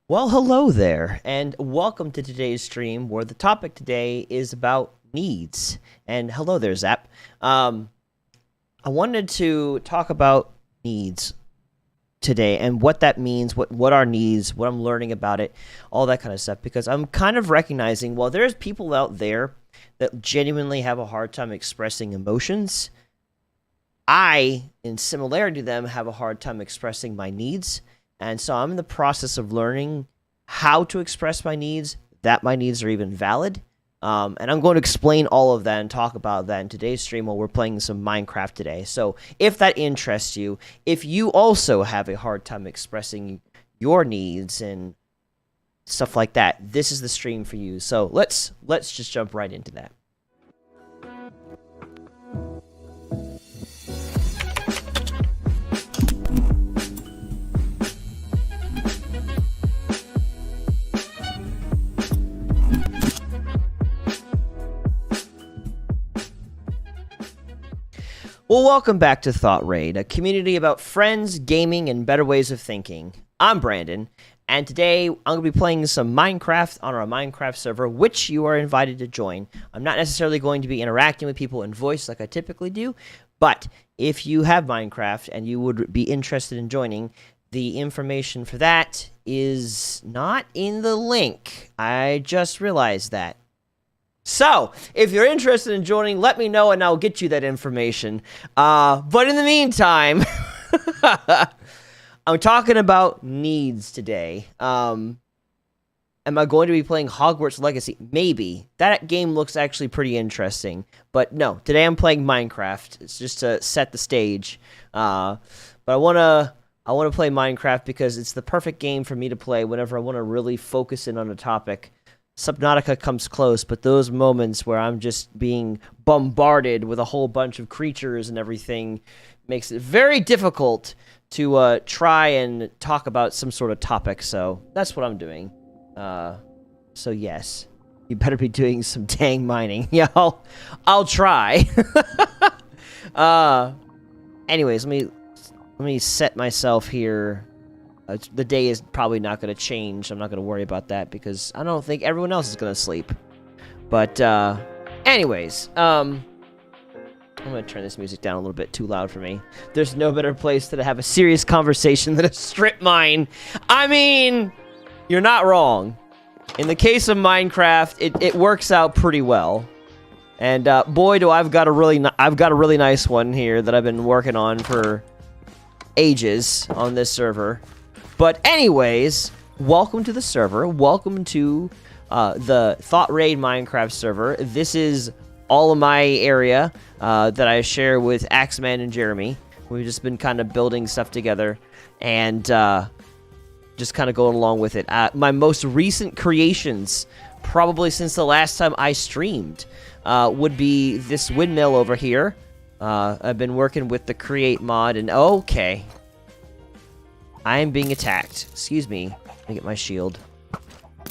Well, hello there, and welcome to today's stream where the topic today is about needs. And hello there, Zap. I wanted to talk about needs today and what that means, what our needs, what I'm learning about it, all that kind of stuff, because I'm kind of recognizing, well, there's people out there that genuinely have a hard time expressing emotions. I, in similarity to them, have a hard time expressing my needs. And so I'm in the process of learning how to express my needs, that my needs are even valid. And I'm going to explain all of that and talk about that in today's stream while we're playing some Minecraft today. So if that interests you, if you also have a hard time expressing your needs and stuff like that, this is the stream for you. So let's just jump right into that. Well, welcome back to thoughtraid, a community about friends, gaming, and better ways of thinking. I'm Brandon, and today I'm going to be playing some Minecraft on our Minecraft server, which you are invited to join. I'm not necessarily going to be interacting with people in voice like I typically do, but if you have Minecraft and you would be interested in joining, the information for that is not in the link. I just realized that. So, if you're interested in joining, let me know and I'll get you that information. But in the meantime, I'm talking about needs today. Am I going to be playing Hogwarts Legacy? Maybe. That game looks actually pretty interesting. But no, today I'm playing Minecraft. It's just to set the stage. But I want to play Minecraft because it's the perfect game for me to play whenever I want to really focus in on a topic. Subnautica comes close, but those moments where I'm just being bombarded with a whole bunch of creatures and everything makes it very difficult to try and talk about some sort of topic, so that's what I'm doing. So yes, you better be doing some dang mining. Yeah, I'll try. Anyways, let me set myself here. The day is probably not going to change. I'm not going to worry about that because I don't think everyone else is going to sleep. But, anyways, I'm going to turn this music down a little bit too loud for me. There's no better place to have a serious conversation than a strip mine. I mean, you're not wrong. In the case of Minecraft, it works out pretty well. And, boy, do I've got a really nice one here that I've been working on for ages on this server. But anyways, welcome to the server. Welcome to the thoughtraid Minecraft server. This is all of my area that I share with Axeman and Jeremy. We've just been kind of building stuff together and just kind of going along with it. My most recent creations, probably since the last time I streamed, would be this windmill over here. I've been working with the create mod and okay. I am being attacked. Excuse me. Let me get my shield.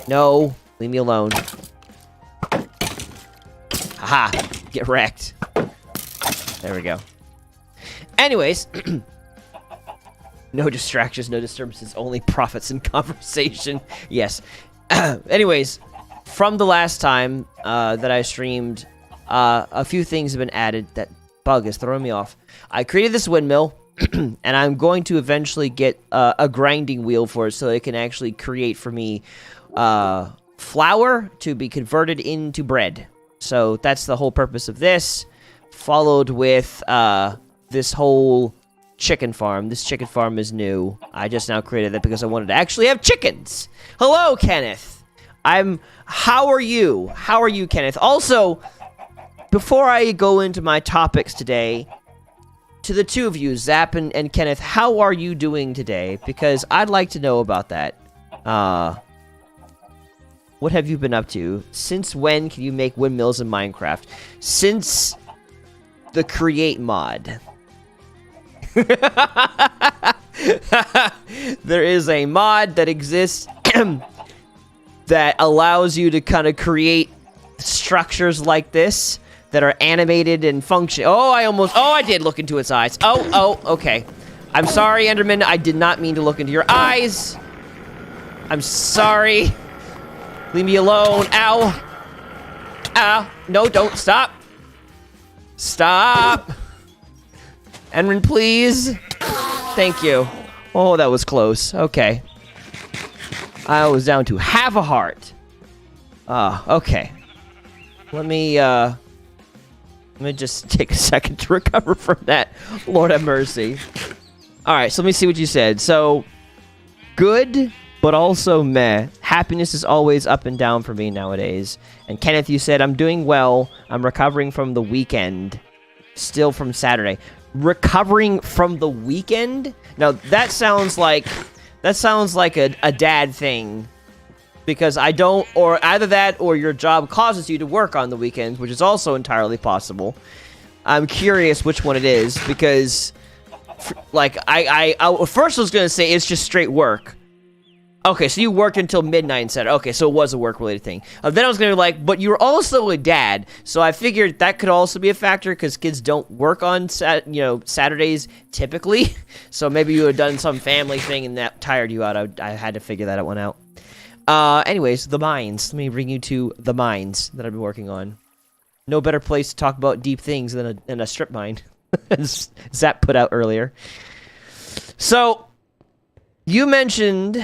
No. Leave me alone. Haha. Get wrecked. There we go. Anyways. No distractions, no disturbances, only profits and conversation. Yes. Anyways. From the last time that I streamed, a few things have been added. That bug is throwing me off. I created this windmill. And I'm going to eventually get a grinding wheel for it so it can actually create for me flour to be converted into bread. So that's the whole purpose of this, followed with this whole chicken farm. This chicken farm is new. I just now created that because I wanted to actually have chickens. Hello, Kenneth. How are you? How are you, Kenneth? Also, before I go into my topics today, to the two of you, Zap and Kenneth, how are you doing today? Because I'd like to know about that. What have you been up to? Since when can you make windmills in Minecraft? Since the create mod. There is a mod that exists that allows you to kind of create structures like this that are animated and function. Oh, I did look into its eyes. Oh, okay. I'm sorry, Enderman. I did not mean to look into your eyes. I'm sorry. Leave me alone. Ow. Ow. No, don't. Stop. Stop. Enrin, please. Thank you. Oh, that was close. Okay. I was down to half a heart. Okay. Let me just take a second to recover from that. Lord have mercy. Alright, so let me see what you said. So, good, but also meh. Happiness is always up and down for me nowadays. And Kenneth, you said, I'm doing well. I'm recovering from the weekend. Still from Saturday. Recovering from the weekend? Now, that sounds like a dad thing. Because I don't, or either that or your job causes you to work on the weekends, which is also entirely possible. I'm curious which one it is, because, like, I first was going to say it's just straight work. Okay, so you worked until midnight and said, okay, so it was a work-related thing. Then I was going to be like, but you're also a dad, so I figured that could also be a factor, because kids don't work on, Saturdays typically, so maybe you had done some family thing and that tired you out. I had to figure that one out. Anyways, the mines. Let me bring you to the mines that I've been working on. No better place to talk about deep things than a strip mine. As Zap put out earlier. So, you mentioned,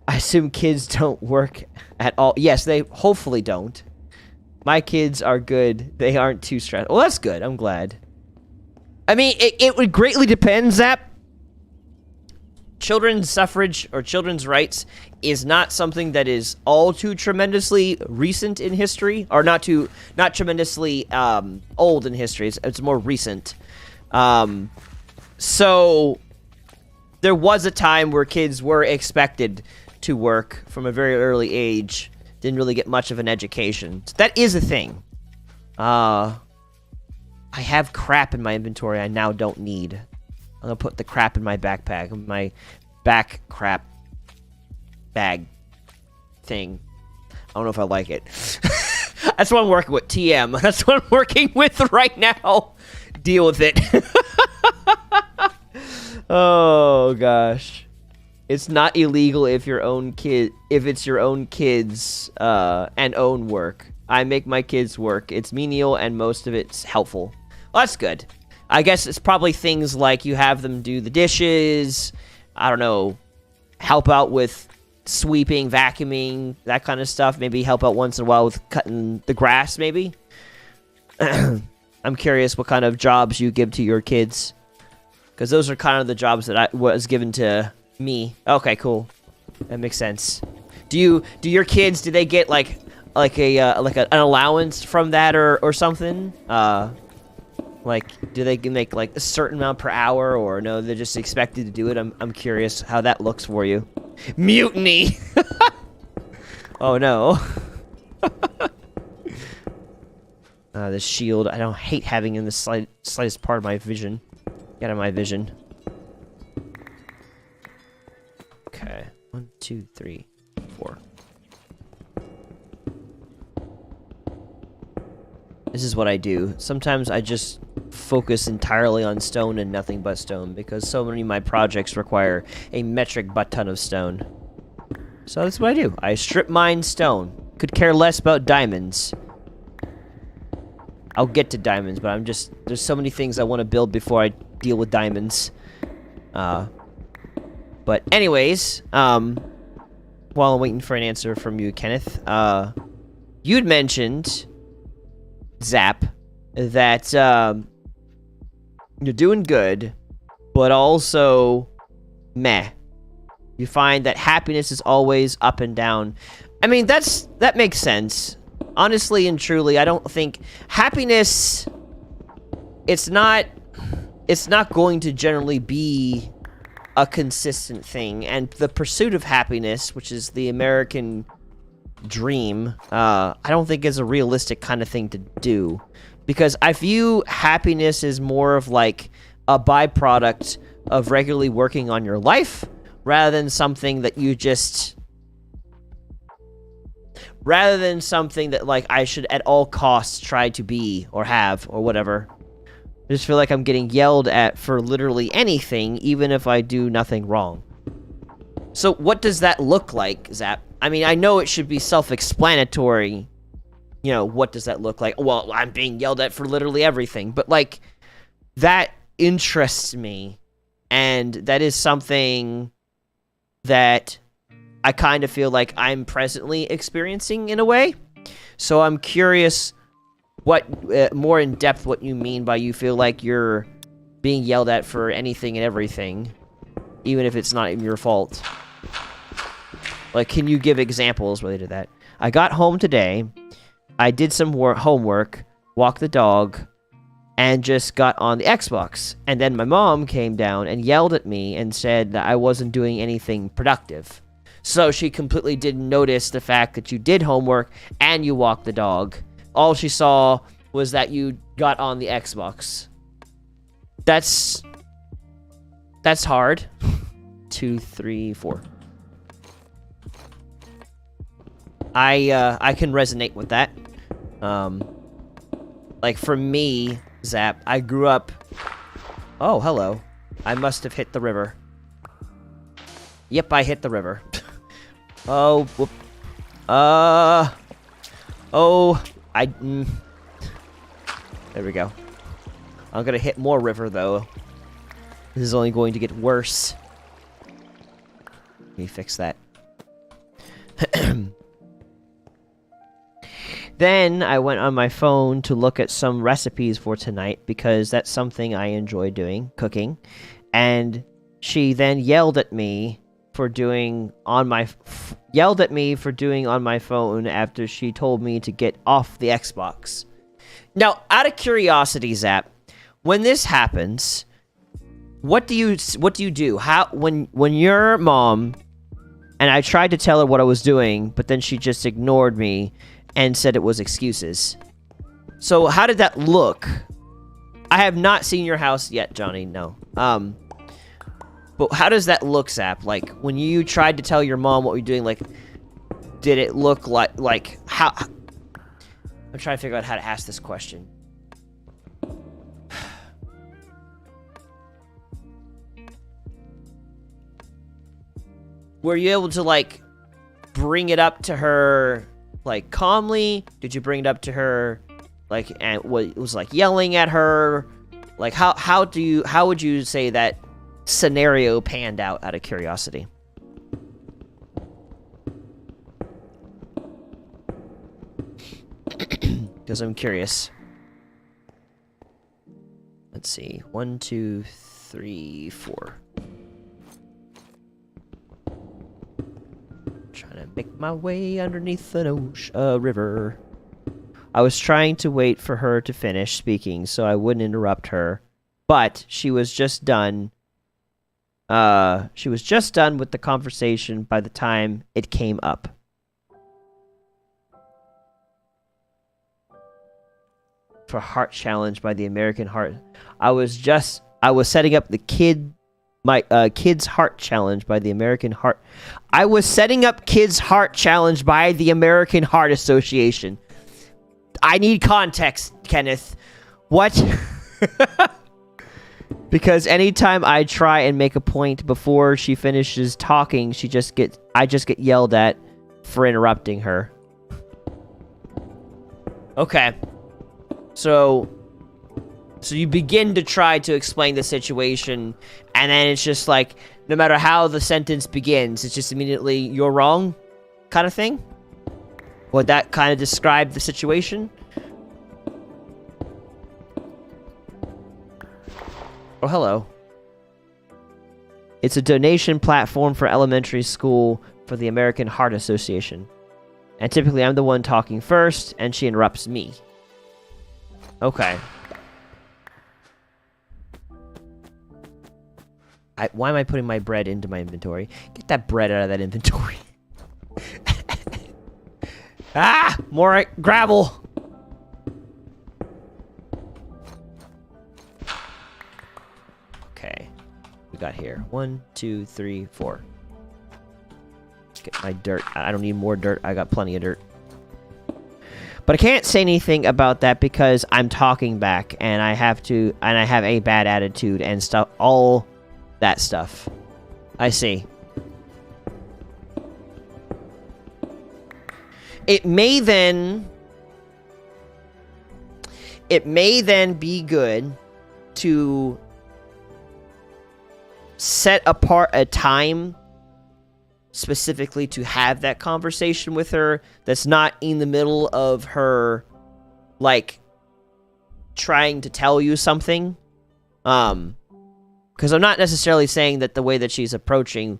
I assume kids don't work at all. Yes, they hopefully don't. My kids are good. They aren't too stressed. Well, that's good. I'm glad. I mean, it would greatly depend, Zap. Children's suffrage or children's rights is not something that is all too tremendously recent in history, or not tremendously old in history. It's more recent. So there was a time where kids were expected to work from a very early age, didn't really get much of an education. So that is a thing. I have crap in my inventory I now don't need. I'm gonna put the crap in my backpack, my back crap bag thing. I don't know if I like it. That's what I'm working with, TM. That's what I'm working with right now. Deal with it. Oh gosh. It's not illegal if it's your own kids and own work. I make my kids work. It's menial and most of it's helpful. Well, that's good. I guess it's probably things like you have them do the dishes, I don't know, help out with sweeping, vacuuming, that kind of stuff. Maybe help out once in a while with cutting the grass, maybe. I'm curious what kind of jobs you give to your kids. Because those are kind of the jobs that I was given to me. Okay, cool. That makes sense. Do your kids, do they get like an allowance from that or something? Like, do they make, like, a certain amount per hour, or no, they're just expected to do it? I'm curious how that looks for you. Mutiny! Oh, no. The shield, I don't hate having in the slightest part of my vision. Get out of my vision. Okay. 1, 2, 3, 4. This is what I do. Sometimes I just focus entirely on stone and nothing but stone, because so many of my projects require a metric butt ton of stone. So that's what I do. I strip mine stone. Could care less about diamonds. I'll get to diamonds, but there's so many things I want to build before I deal with diamonds. But anyways, while I'm waiting for an answer from you, Kenneth, you'd mentioned, Zap, that you're doing good, but also meh. You find that happiness is always up and down. I mean, that makes sense. Honestly and truly, I don't think happiness, it's not going to generally be a consistent thing, and the pursuit of happiness, which is the American dream, I don't think is a realistic kind of thing to do, because I view happiness as more of like a byproduct of regularly working on your life, rather than something that like I should at all costs try to be or have or whatever. I just feel like I'm getting yelled at for literally anything, even if I do nothing wrong. So what does that look like, Zap? I mean, I know it should be self-explanatory. You know, what does that look like? Well, I'm being yelled at for literally everything. But, like, that interests me. And that is something that I kind of feel like I'm presently experiencing in a way. So I'm curious what, more in depth, what you mean by you feel like you're being yelled at for anything and everything, even if it's not even your fault. Like, can you give examples related to that? I got home today, I did some homework, walked the dog, and just got on the Xbox. And then my mom came down and yelled at me and said that I wasn't doing anything productive. So she completely didn't notice the fact that you did homework and you walked the dog. All she saw was that you got on the Xbox. That's hard. 2, 3, 4. I can resonate with that. Like for me, Zap, I grew up... Oh, hello. I must have hit the river. Yep, I hit the river. Oh, whoop. There we go. I'm gonna hit more river, though. This is only going to get worse. Let me fix that. Then I went on my phone to look at some recipes for tonight because that's something I enjoy doing, cooking. And she then yelled at me for doing on my phone after she told me to get off the Xbox. Now, out of curiosity, Zap, when this happens, what do you do? How when your mom and I tried to tell her what I was doing, but then she just ignored me and said it was excuses. So how did that look? I have not seen your house yet, Johnny. No. But how does that look, Zap? Like when you tried to tell your mom what you're doing, like did it look like how? I'm trying to figure out how to ask this question. Were you able to like bring it up to her like calmly? Did you bring it up to her like and what it was like yelling at her? Like how would you say that scenario panned out of curiosity? Because I'm curious. Let's see. 1, 2, 3, 4. Trying to make my way underneath an river. I was trying to wait for her to finish speaking so I wouldn't interrupt her, but she was just done. She was just done with the conversation by the time it came up. For Heart Challenge by the American Heart. I was setting up the Kids Heart Challenge by the American Heart. I was setting up Kids Heart Challenge by the American Heart Association. I need context, Kenneth. What? Because anytime I try and make a point before she finishes talking, I just get yelled at for interrupting her. Okay. So you begin to try to explain the situation, and then it's just like, no matter how the sentence begins, it's just immediately, you're wrong, kind of thing? Would that kind of describe the situation? Oh, hello. It's a donation platform for elementary school for the American Heart Association. And typically I'm the one talking first, and she interrupts me. Okay. Why am I putting my bread into my inventory? Get that bread out of that inventory. Ah! More gravel! Okay. We got here. 1, 2, 3, 4. Get my dirt. I don't need more dirt. I got plenty of dirt. But I can't say anything about that because I'm talking back and I have a bad attitude and stuff, all that stuff. I see. It may then be good to set apart a time specifically to have that conversation with her that's not in the middle of her, like, trying to tell you something. Because I'm not necessarily saying that the way that she's approaching,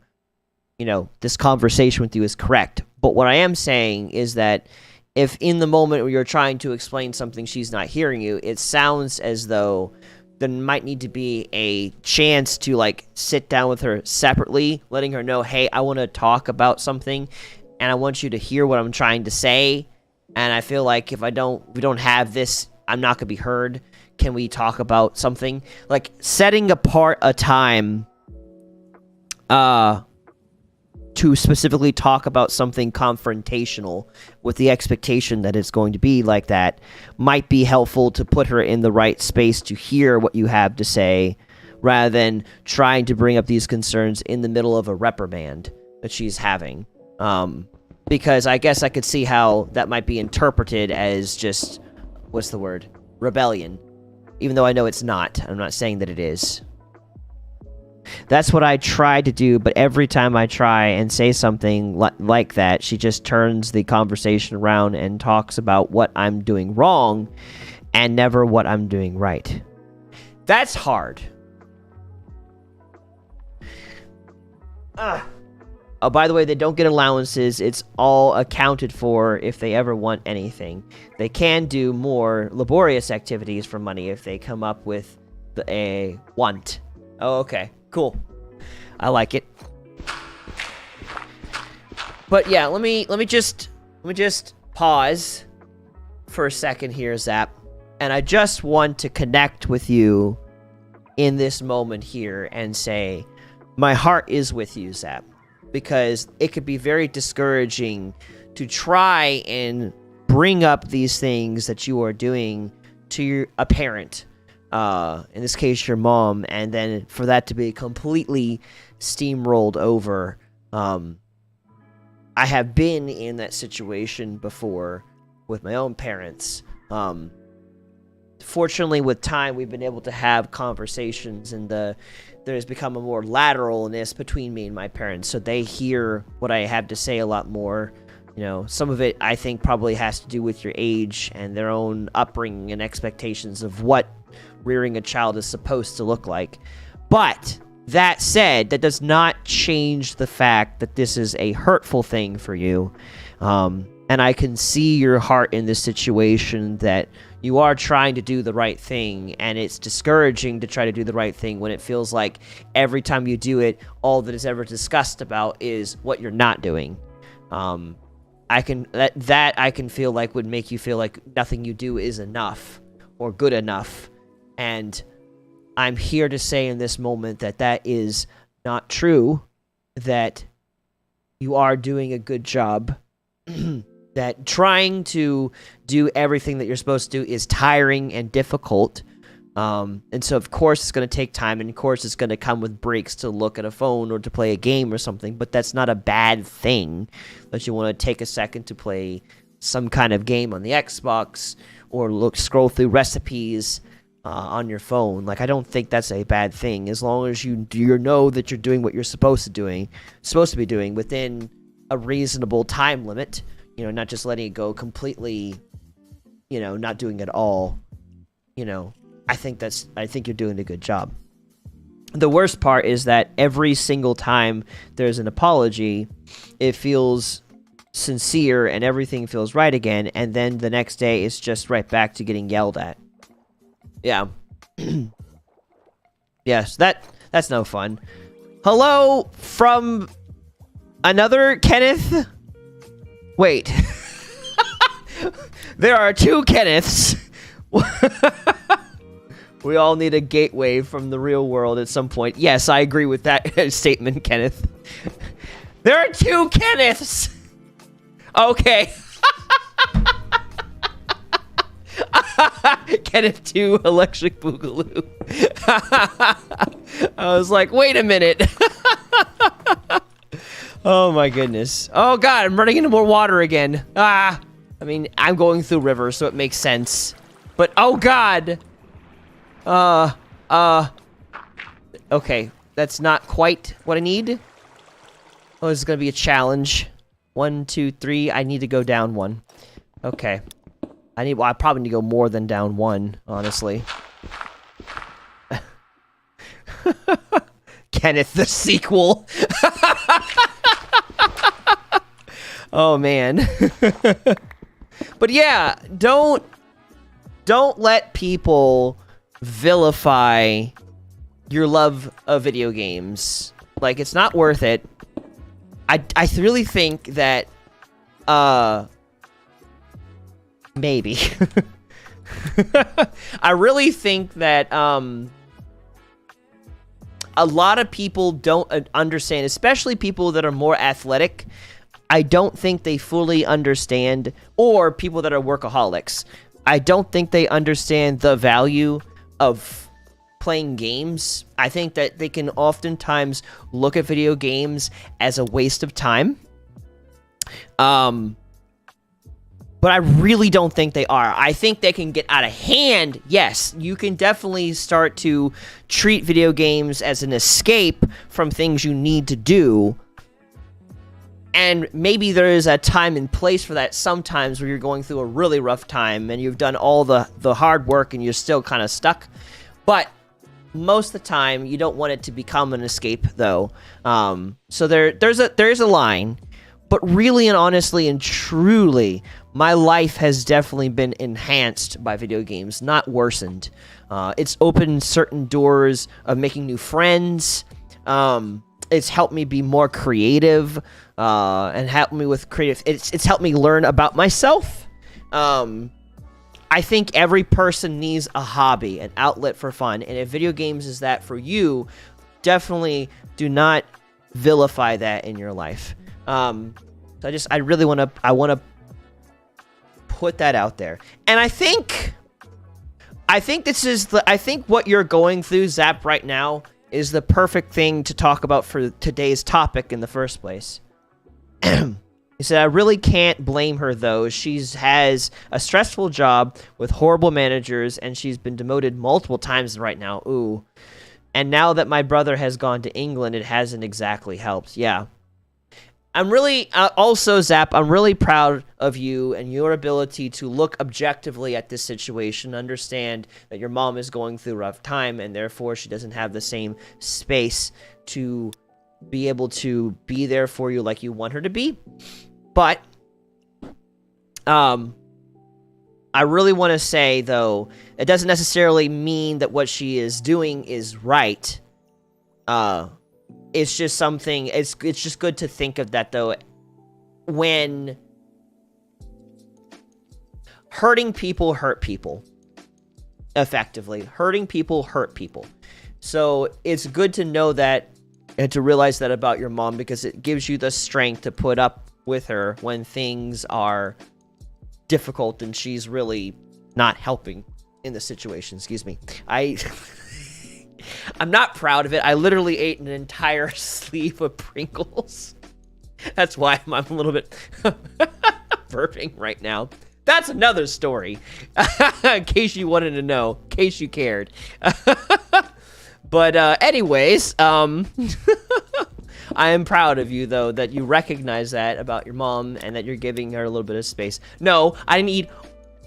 you know, this conversation with you is correct. But what I am saying is that if in the moment where you're trying to explain something she's not hearing you, it sounds as though there might need to be a chance to, like, sit down with her separately, letting her know, hey, I want to talk about something, and I want you to hear what I'm trying to say, and I feel like if we don't have this, I'm not going to be heard. Can we talk about something? Like, setting apart a time to specifically talk about something confrontational with the expectation that it's going to be like that might be helpful to put her in the right space to hear what you have to say, rather than trying to bring up these concerns in the middle of a reprimand that she's having. Because I guess I could see how that might be interpreted as just, what's the word? Rebellion. Even though I know it's not. I'm not saying that it is. That's what I tried to do, but every time I try and say something like that, she just turns the conversation around and talks about what I'm doing wrong and never what I'm doing right. That's hard. Oh, by the way, they don't get allowances. It's all accounted for if they ever want anything. They can do more laborious activities for money if they come up with a want. Oh, okay. Cool. I like it. But yeah, let me just pause for a second here, Zap. And I just want to connect with you in this moment here and say, my heart is with you, Zap. Because it could be very discouraging to try and bring up these things that you are doing to a parent. In this case, your mom, and then for that to be completely steamrolled over. I have been in that situation before with my own parents. Fortunately, with time, we've been able to have conversations, and there's become a more lateralness between me and my parents, so they hear what I have to say a lot more. You know, some of it, I think, probably has to do with your age and their own upbringing and expectations of what rearing a child is supposed to look like. But that said, that does not change the fact that this is a hurtful thing for you. And I can see your heart in this situation, that you are trying to do the right thing, and it's discouraging to try to do the right thing when it feels like every time you do it, all that is ever discussed about is what you're not doing. I can feel like would make you feel like nothing you do is enough or good enough. And I'm here to say in this moment that that is not true, that you are doing a good job, that trying to do everything that you're supposed to do is tiring and difficult. And so, of course, it's going to take time, and of course, it's going to come with breaks to look at a phone or to play a game or something, but that's not a bad thing, that you want to take a second to play some kind of game on the Xbox or scroll through recipes on your phone. Like, I don't think that's a bad thing, as long as you know that you're doing what you're supposed to be doing within a reasonable time limit, you know, not just letting it go completely, you know, not doing it all. You know, I think you're doing a good job. The worst part is that every single time there's an apology, it feels sincere and everything feels right again, and then the next day it's just right back to getting yelled at. Yeah. Yes, that's no fun. Hello from another Kenneth? Wait. There are two Kenneths. We all need a gateway from the real world at some point. Yes, I agree with that statement, Kenneth. There are two Kenneths! Okay. Kenneth 2 Electric Boogaloo. I was like, wait a minute. Oh my goodness. Oh god, I'm running into more water again. Ah! I mean, I'm going through rivers, so it makes sense. But, oh god! Okay, that's not quite what I need. Oh, this is gonna be a challenge. 1, 2, 3, I need to go down 1. Okay. Well, I probably need to go more than down 1, honestly. Kenneth the sequel. Oh man. But yeah, don't let people vilify your love of video games. Like, it's not worth it. I really think that maybe I really think that a lot of people don't understand, especially people that are more athletic. I don't think they fully understand, or people that are workaholics. I don't think they understand the value of playing games. I think that they can oftentimes look at video games as a waste of time. But I really don't think they are. I think they can get out of hand. Yes, you can definitely start to treat video games as an escape from things you need to do. And maybe there is a time and place for that sometimes where you're going through a really rough time and you've done all the hard work and you're still kind of stuck. But most of the time, you don't want it to become an escape, though. So there's a line. But really and honestly and truly, my life has definitely been enhanced by video games, not worsened. It's opened certain doors of making new friends. It's helped me be more creative, and helped me with creative. It's helped me learn about myself. I think every person needs a hobby, an outlet for fun, and if video games is that for you, definitely do not vilify that in your life. So I really want to put that out there, and I think what you're going through, Zap, right now is the perfect thing to talk about for today's topic in the first place. He said, I really can't blame her, though. She has a stressful job with horrible managers, and she's been demoted multiple times right now. Ooh. And now that my brother has gone to England, it hasn't exactly helped. Yeah. I'm really, also, Zap, I'm really proud of you and your ability to look objectively at this situation, understand that your mom is going through a rough time, and therefore she doesn't have the same space to be able to be there for you like you want her to be. But I really want to say, though, it doesn't necessarily mean that what she is doing is right. It's just something, it's just good to think of that, though. When hurting people hurt people, effectively. Hurting people hurt people. So it's good to know that and to realize that about your mom, because it gives you the strength to put up with her when things are difficult and she's really not helping in the situation. Excuse me. I'm not proud of it. I literally ate an entire sleeve of Pringles. That's why I'm a little bit burping right now. That's another story. In case you wanted to know, in case you cared. But anyways, I am proud of you, though, that you recognize that about your mom and that you're giving her a little bit of space. No, I didn't eat...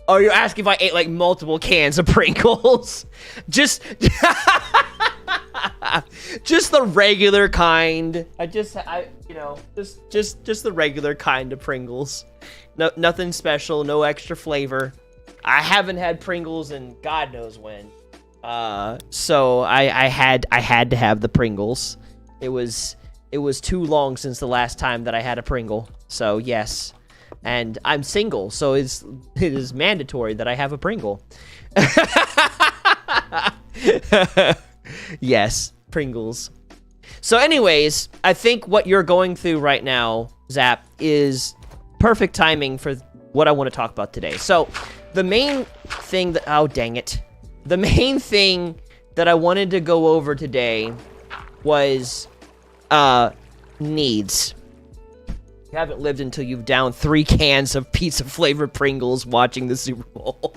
Oh, you're asking if I ate, like, multiple cans of Pringles? Just... just the regular kind. Just the regular kind of Pringles. No, nothing special, no extra flavor. I haven't had Pringles in God knows when. So I had to have the Pringles. It was too long since the last time that I had a Pringle. So yes, and I'm single, so it is mandatory that I have a Pringle. Yes, Pringles. So anyways, I think what you're going through right now, Zap, is perfect timing for what I want to talk about today. So the main thing that, oh dang it. The main thing that I wanted to go over today was needs. You haven't lived until you've downed 3 cans of pizza-flavored Pringles watching the Super Bowl.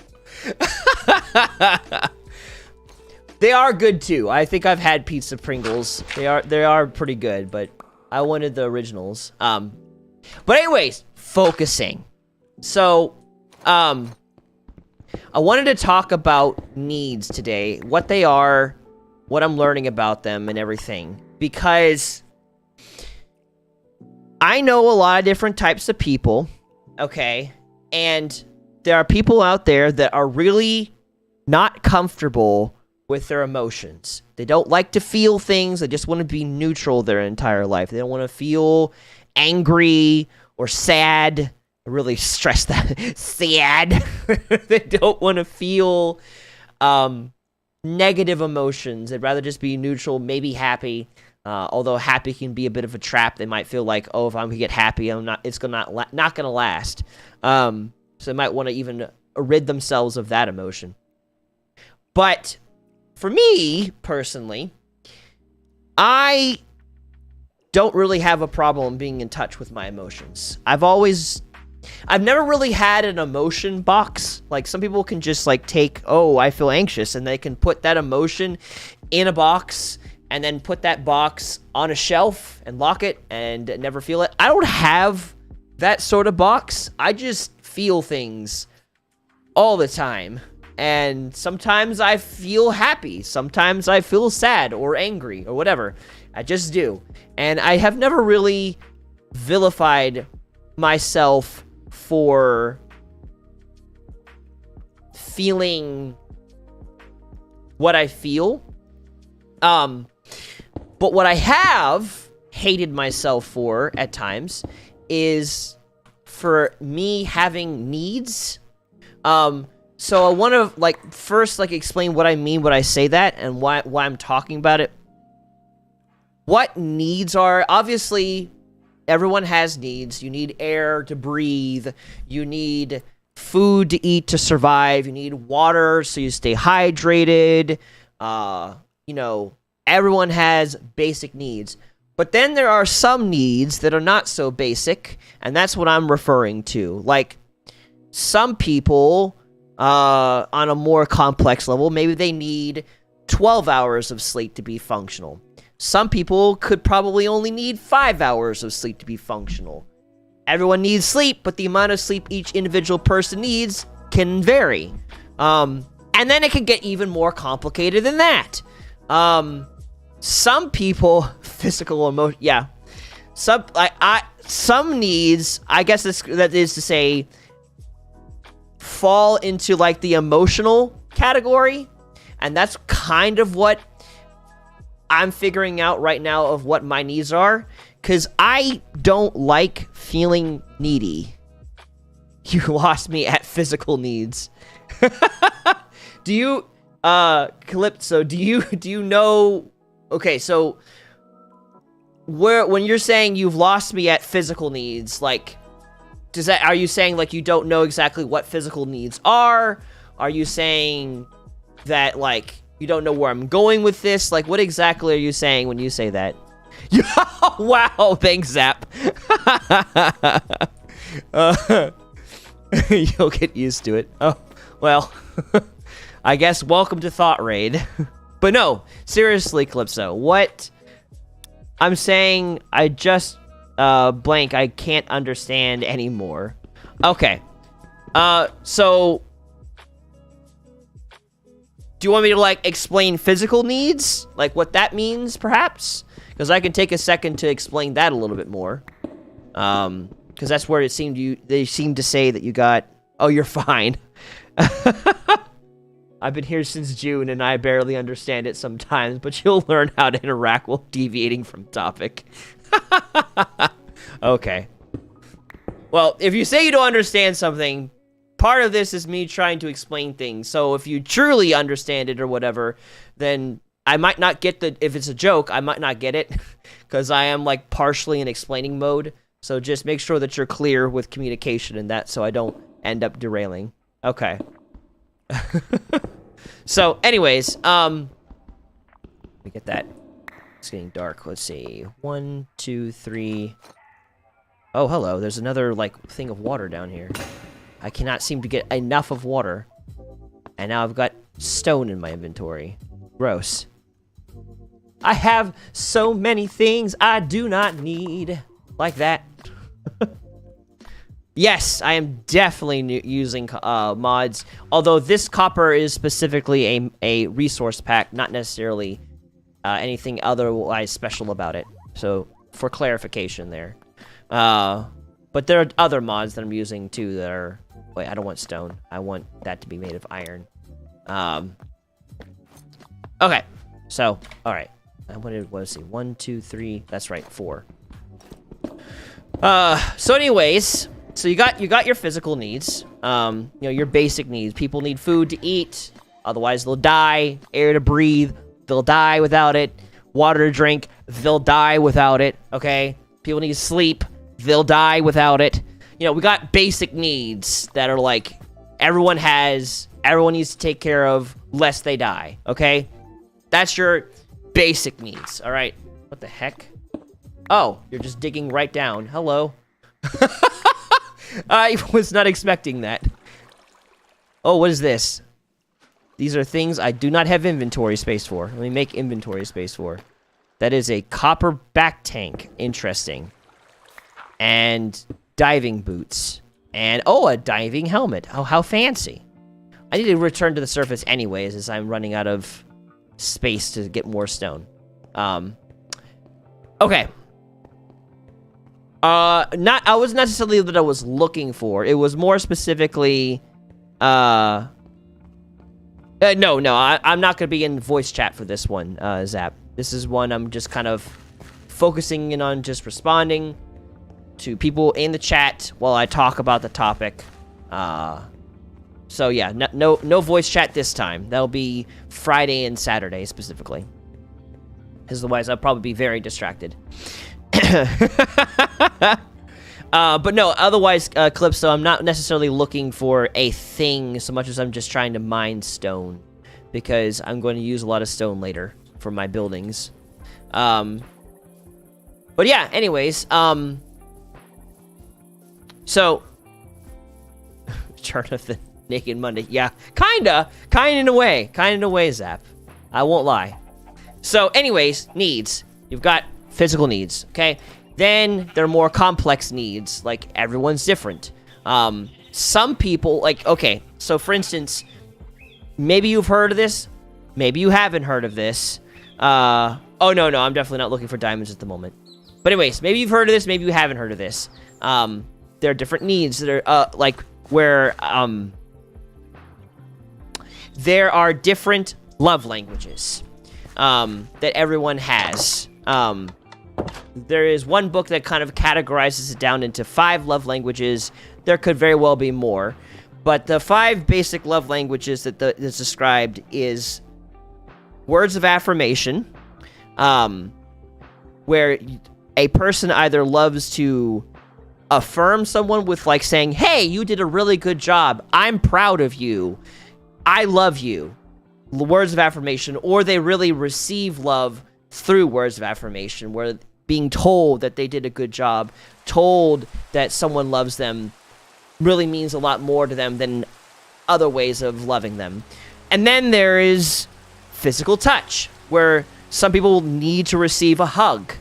They are good, too. I think I've had pizza Pringles. They are pretty good, but I wanted the originals. But anyways, focusing. So, I wanted to talk about needs today. What they are, what I'm learning about them, and everything. Because I know a lot of different types of people, okay? And there are people out there that are really not comfortable with their emotions. They don't like to feel things. They just want to be neutral their entire life. They don't want to feel angry or sad. I really stress that. Sad. They don't want to feel negative emotions. They'd rather just be neutral, maybe happy. Although happy can be a bit of a trap. They might feel like, oh, if I'm gonna get happy, it's not gonna last. So they might want to even rid themselves of that emotion. But for me, personally, I don't really have a problem being in touch with my emotions. I've never really had an emotion box. Like, some people can just, like, take, oh, I feel anxious, and they can put that emotion in a box, and then put that box on a shelf, and lock it, and never feel it. I don't have that sort of box. I just feel things all the time. And sometimes I feel happy. Sometimes I feel sad or angry or whatever. I just do. And I have never really vilified myself for feeling what I feel. But what I have hated myself for at times is for me having needs. So I want to, like, first, like, explain what I mean when I say that and why I'm talking about it. What needs are, obviously, everyone has needs. You need air to breathe. You need food to eat to survive. You need water so you stay hydrated. You know, everyone has basic needs. But then there are some needs that are not so basic, and that's what I'm referring to. Like, some people, on a more complex level, maybe they need 12 hours of sleep to be functional. Some people could probably only need 5 hours of sleep to be functional. Everyone needs sleep, but the amount of sleep each individual person needs can vary. And then it can get even more complicated than that. Some people, physical, emotion, yeah. Some needs, I guess that is to say, fall into, like, the emotional category, and that's kind of what I'm figuring out right now of what my needs are, because I don't like feeling needy. You lost me at physical needs. Do you, Calypso, do you know, okay, so, when you're saying you've lost me at physical needs, like, are you saying, like, you don't know exactly what physical needs are? Are you saying that, like, you don't know where I'm going with this? Like, what exactly are you saying when you say that? Wow, thanks, Zap. You'll get used to it. Oh, well, I guess welcome to thoughtraid. But no, seriously, Calypso, what I'm saying, I just blank, I can't understand anymore. Okay. So do you want me to, like, explain physical needs? Like, what that means, perhaps? Because I can take a second to explain that a little bit more. Because that's where it seemed they seemed to say that you got, oh, you're fine. I've been here since June, and I barely understand it sometimes, but you'll learn how to interact while deviating from topic. Okay. Well, if you say you don't understand something, part of this is me trying to explain things. So if you truly understand it or whatever, then I might not get if it's a joke, I might not get it, because I am, like, partially in explaining mode. So just make sure that you're clear with communication and that, so I don't end up derailing. Okay. So, anyways, let me get that. It's getting dark. Let's see. 1, 2, 3. Oh, hello. There's another, like, thing of water down here. I cannot seem to get enough of water. And now I've got stone in my inventory. Gross. I have so many things I do not need. Like that. Yes, I am definitely using mods. Although this copper is specifically a resource pack, not necessarily anything otherwise special about it. So, for clarification there. But there are other mods that I'm using too that are... Wait, I don't want stone. I want that to be made of iron. Okay. So, alright. Let's see. 1, 2, 3. That's right, 4. So anyways... So you got your physical needs, your basic needs. People need food to eat, otherwise they'll die. Air to breathe, they'll die without it. Water to drink, they'll die without it, okay? People need sleep, they'll die without it. We got basic needs that are like, everyone needs to take care of, lest they die, okay? That's your basic needs, alright? What the heck? Oh, you're just digging right down. Hello. I was not expecting that. Oh, what is this? These are things I do not have inventory space for. Let me make inventory space for. That is a copper back tank. Interesting. And diving boots. And, oh, a diving helmet. Oh, how fancy. I need to return to the surface anyways, as I'm running out of space to get more stone. Okay. I wasn't necessarily that I was looking for. It was more specifically, no, I'm not gonna be in voice chat for this one, Zap. This is one I'm just kind of focusing in on, just responding to people in the chat while I talk about the topic. So yeah, no voice chat this time. That'll be Friday and Saturday specifically. Because otherwise I'll probably be very distracted. But no, otherwise, Calypso, I'm not necessarily looking for a thing so much as I'm just trying to mine stone. Because I'm going to use a lot of stone later for my buildings. But yeah, anyways, so... Chart of the Naked Monday. Yeah, kinda in a way, Zap. I won't lie. So, anyways, needs. You've got physical needs, okay? Then there are more complex needs, like everyone's different. Some people, like, okay, so for instance, maybe you've heard of this, maybe you haven't heard of this. Oh, no, I'm definitely not looking for diamonds at the moment. But anyways, maybe you've heard of this, maybe you haven't heard of this. There are different needs that are, like, where, there are different love languages, that everyone has. There is one book that kind of categorizes it down into 5 love languages. There could very well be more. But the 5 basic love languages that's described is words of affirmation, where a person either loves to affirm someone with, like, saying, hey, you did a really good job. I'm proud of you. I love you. Words of affirmation. Or they really receive love through words of affirmation, where being told that they did a good job, told that someone loves them, really means a lot more to them than other ways of loving them. And then there is physical touch, where some people need to receive a hug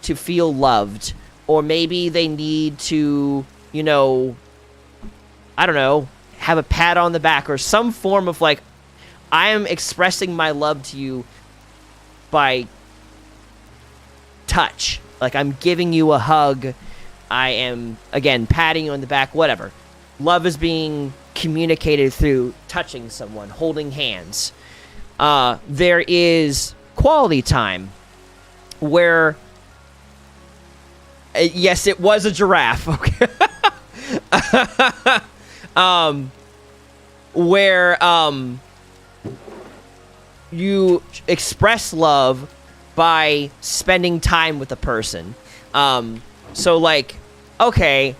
to feel loved, or maybe they need to, I don't know, have a pat on the back, or some form of, like, I am expressing my love to you by touch. Like, I'm giving you a hug. I am, again, patting you on the back, whatever. Love is being communicated through touching someone, holding hands. There is quality time, where... yes, it was a giraffe, okay? Where, you express love by spending time with a person. So, like, okay,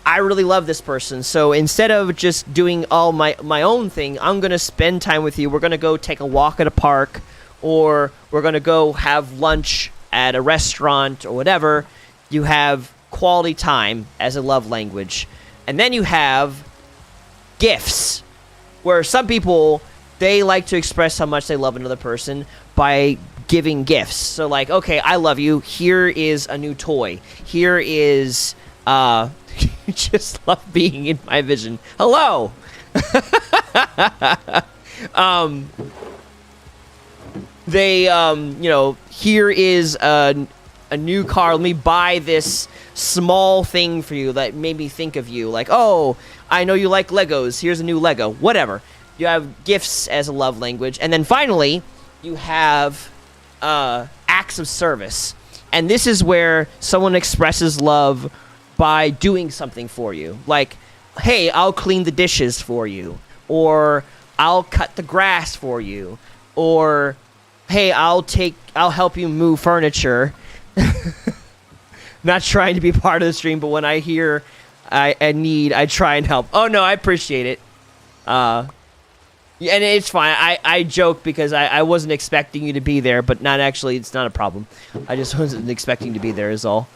I really love this person, so instead of just doing all my own thing, I'm gonna spend time with you. We're gonna go take a walk at a park, or we're gonna go have lunch at a restaurant, or whatever. You have quality time as a love language. And then you have gifts, where some people, they like to express how much they love another person by giving gifts. So like, okay, I love you. Here is a new toy. Here is, you just love being in my vision. Hello! You know, here is a new car. Let me buy this small thing for you that made me think of you. Like, oh, I know you like Legos. Here's a new Lego. Whatever. You have gifts as a love language. And then finally, you have acts of service. And this is where someone expresses love by doing something for you. Like, hey, I'll clean the dishes for you. Or I'll cut the grass for you. Or, hey, I'll help you move furniture. Not trying to be part of the stream, but when I hear I need, I try and help. Oh no, I appreciate it. Yeah, and it's fine. I joke because I wasn't expecting you to be there, but not actually. It's not a problem. I just wasn't expecting to be there is all.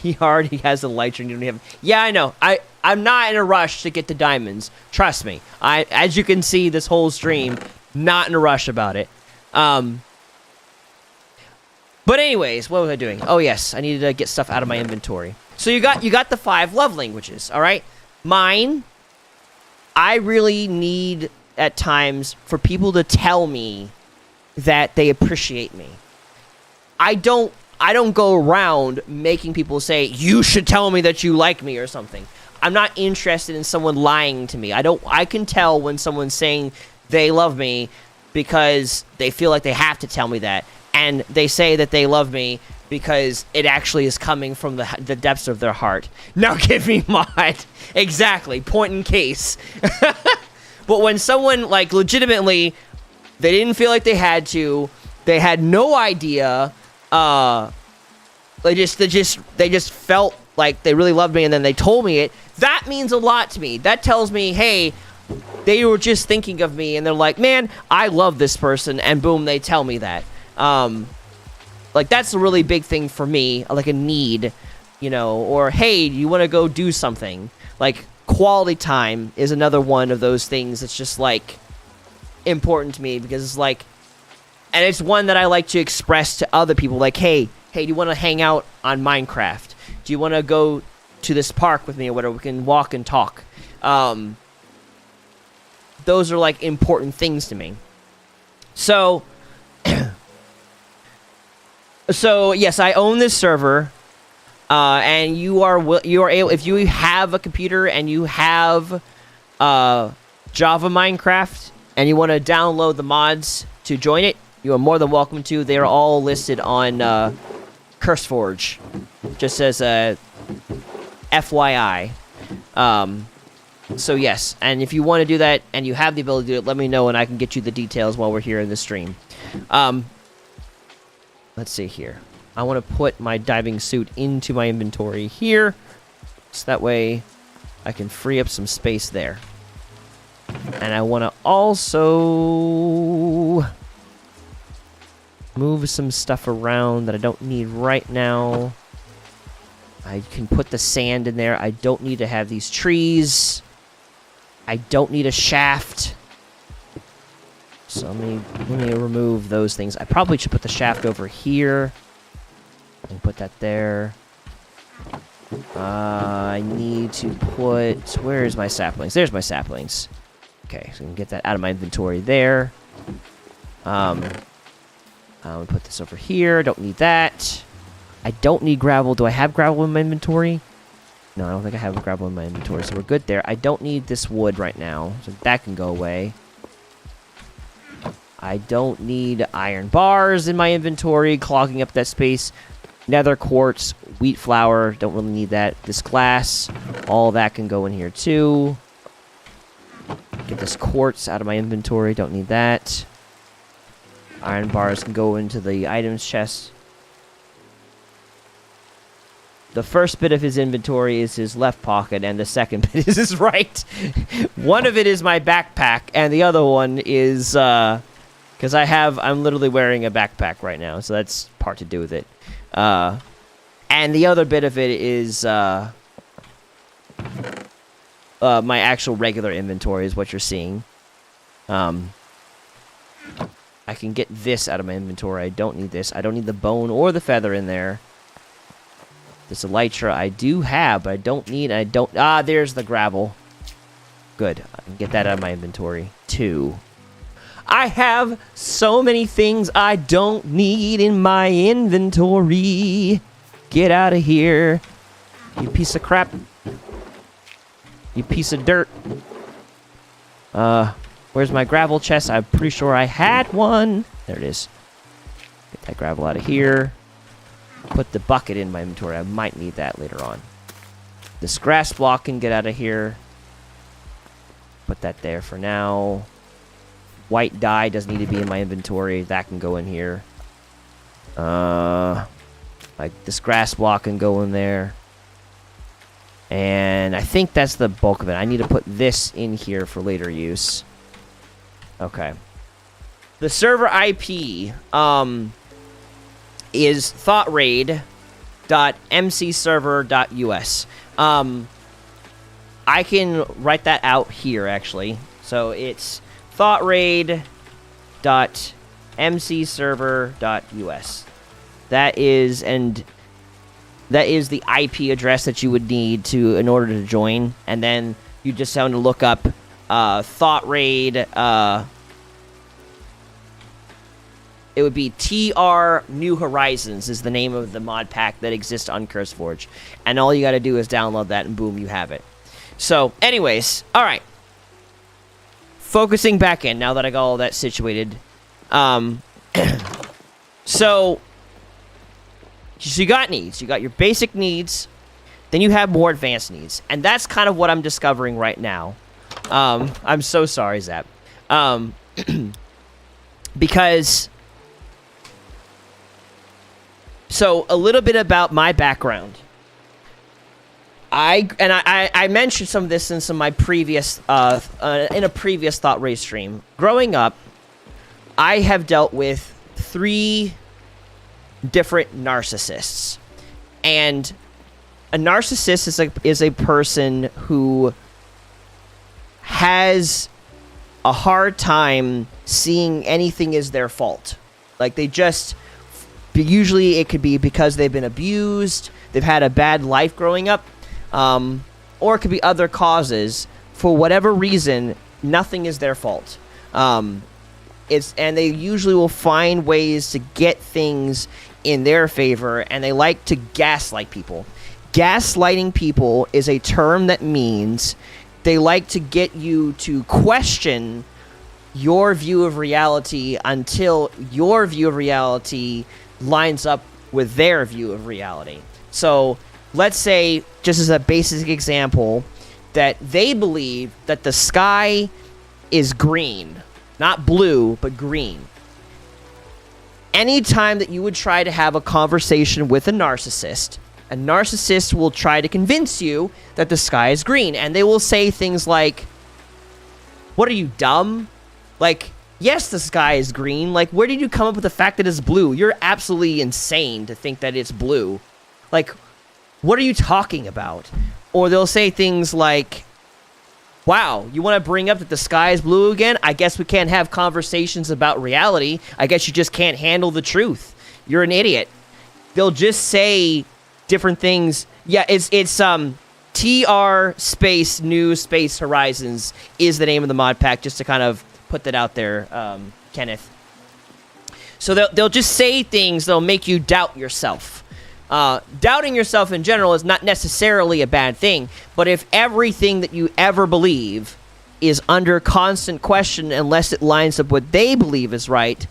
He already has the light and you don't have. Yeah, I know. I'm not in a rush to get the diamonds. Trust me. As you can see, this whole stream, not in a rush about it. But anyways, what was I doing? Oh yes, I needed to get stuff out of my inventory. So you got the 5 love languages, all right? Mine, I really need at times for people to tell me that they appreciate me. I don't go around making people say, you should tell me that you like me or something. I'm not interested in someone lying to me. I can tell when someone's saying they love me because they feel like they have to tell me that. And they say that they love me because it actually is coming from the depths of their heart. Now give me mine. Exactly. Point in case. But when someone, like, legitimately, they didn't feel like they had to, they had no idea, they just felt like they really loved me and then they told me it, that means a lot to me. That tells me, hey, they were just thinking of me and they're like, man, I love this person, and boom, they tell me that. Like, that's a really big thing for me, like a need, you know, or, hey, you want to go do something? Like, quality time is another one of those things that's just, like, important to me, because it's like, and it's one that I like to express to other people, like, hey, do you want to hang out on Minecraft? Do you want to go to this park with me or whatever? We can walk and talk. Those are, like, important things to me. So... So yes, I own this server, and you are able, if you have a computer and you have Java Minecraft and you want to download the mods to join it, you are more than welcome to. They are all listed on CurseForge, just as a FYI. So yes, and if you want to do that and you have the ability to do it, let me know and I can get you the details while we're here in the stream. Let's see here. I want to put my diving suit into my inventory here, so that way I can free up some space there. And I want to also move some stuff around that I don't need right now. I can put the sand in there. I don't need to have these trees. I don't need a shaft. So let me remove those things. I probably should put the shaft over here. And put that there. I need to put... Where's my saplings? There's my saplings. Okay, so I can get that out of my inventory there. I'm gonna put this over here. Don't need that. I don't need gravel. Do I have gravel in my inventory? No, I don't think I have gravel in my inventory, so we're good there. I don't need this wood right now, so that can go away. I don't need iron bars in my inventory, clogging up that space. Nether quartz, wheat flour, don't really need that. This glass, all that can go in here too. Get this quartz out of my inventory, don't need that. Iron bars can go into the items chest. The first bit of his inventory is his left pocket, and the second bit is his right. One of it is my backpack, and the other one is, Because I'm literally wearing a backpack right now, so that's part to do with it. And the other bit of it is my actual regular inventory is what you're seeing. I can get this out of my inventory. I don't need this. I don't need the bone or the feather in there. This elytra I do have, but I don't need. There's the gravel. Good. I can get that out of my inventory too. I have so many things I don't need in my inventory. Get out of here, you piece of crap. You piece of dirt. Where's my gravel chest? I'm pretty sure I had one. There it is. Get that gravel out of here. Put the bucket in my inventory. I might need that later on. This grass block can get out of here. Put that there for now. White dye doesn't need to be in my inventory. That can go in here. Like this grass block can go in there. And I think that's the bulk of it. I need to put this in here for later use. Okay. The server IP is thoughtraid.mcserver.us. I can write that out here, actually. So it's thoughtraid.mcserver.us. That is the IP address that you would need in order to join, and then you just have to look up thoughtraid. It would be TR New Horizons is the name of the mod pack that exists on CurseForge, and all you got to do is download that, and boom, you have it. So, anyways, all right. Focusing back in now that I got all that situated. So you got needs. You got your basic needs. Then you have more advanced needs. And that's kind of what I'm discovering right now. I'm so sorry, Zap. Because... So, a little bit about my background. I mentioned some of this in some of my previous... in a previous Thought Race stream. Growing up, I have dealt with 3... different narcissists, and a narcissist is a person who has a hard time seeing anything as their fault. Like usually it could be because they've been abused, they've had a bad life growing up, or it could be other causes. For whatever reason, nothing is their fault. And they usually will find ways to get things in their favor, and they like to gaslight people. Gaslighting people is a term that means they like to get you to question your view of reality until your view of reality lines up with their view of reality. So let's say, just as a basic example, that they believe that the sky is green. Not blue, but green. Anytime that you would try to have a conversation with a narcissist will try to convince you that the sky is green. And they will say things like, what are you, dumb? Like, yes, the sky is green. Like, where did you come up with the fact that it's blue? You're absolutely insane to think that it's blue. Like, what are you talking about? Or they'll say things like, wow, you want to bring up that the sky is blue again? I guess we can't have conversations about reality. I guess you just can't handle the truth. You're an idiot. They'll just say different things. Yeah, it's TR space New Space Horizons is the name of the mod pack, just to kind of put that out there, Kenneth. So they'll just say things that'll make you doubt yourself. Doubting yourself in general is not necessarily a bad thing, but if everything that you ever believe is under constant question unless it lines up what they believe is right,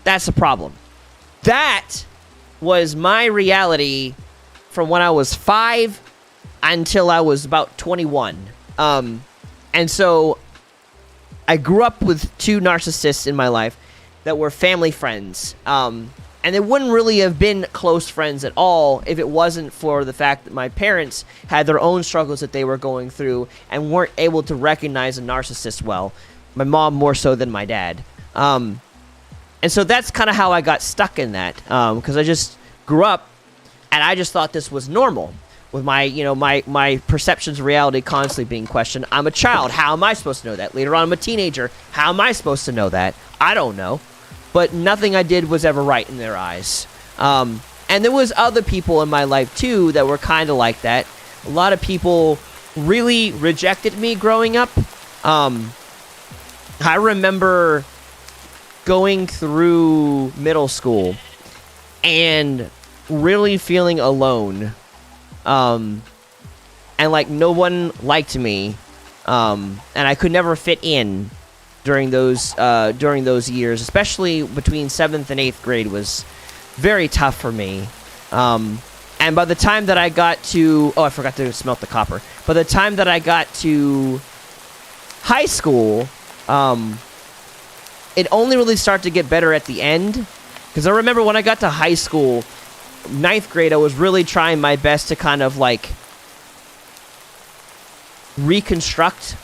that's a problem. That was my reality from when I was 5 until I was about 21. And so I grew up with 2 narcissists in my life that were family friends. And they wouldn't really have been close friends at all if it wasn't for the fact that my parents had their own struggles that they were going through and weren't able to recognize a narcissist well. My mom more so than my dad. And so that's kind of how I got stuck in that, because I just grew up, and I just thought this was normal. With my, my perceptions of reality constantly being questioned. I'm a child. How am I supposed to know that? Later on, I'm a teenager. How am I supposed to know that? I don't know. But nothing I did was ever right in their eyes. And there was other people in my life, too, that were kind of like that. A lot of people really rejected me growing up. I remember going through middle school and really feeling alone. And like no one liked me, and I could never fit in during those years, especially between 7th and 8th grade was very tough for me. And by the time that I got to, I forgot to smelt the copper. By the time that I got to high school, it only really started to get better at the end, because I remember when I got to high school, 9th grade, I was really trying my best to kind of like reconstruct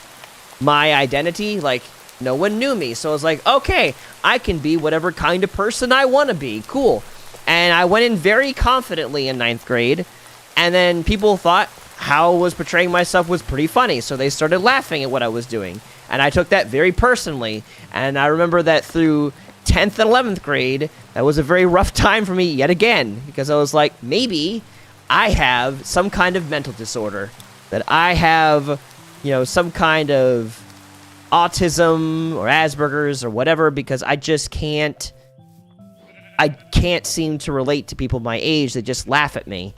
my identity. Like, no one knew me, so I was like, okay, I can be whatever kind of person I want to be. Cool. And I went in very confidently in 9th grade, and then people thought how I was portraying myself was pretty funny, so they started laughing at what I was doing, and I took that very personally. And I remember that through 10th and 11th grade, that was a very rough time for me yet again, because I was like, maybe I have some kind of mental disorder, that I have, some kind of autism or Asperger's or whatever, because I can't seem to relate to people my age. They just laugh at me.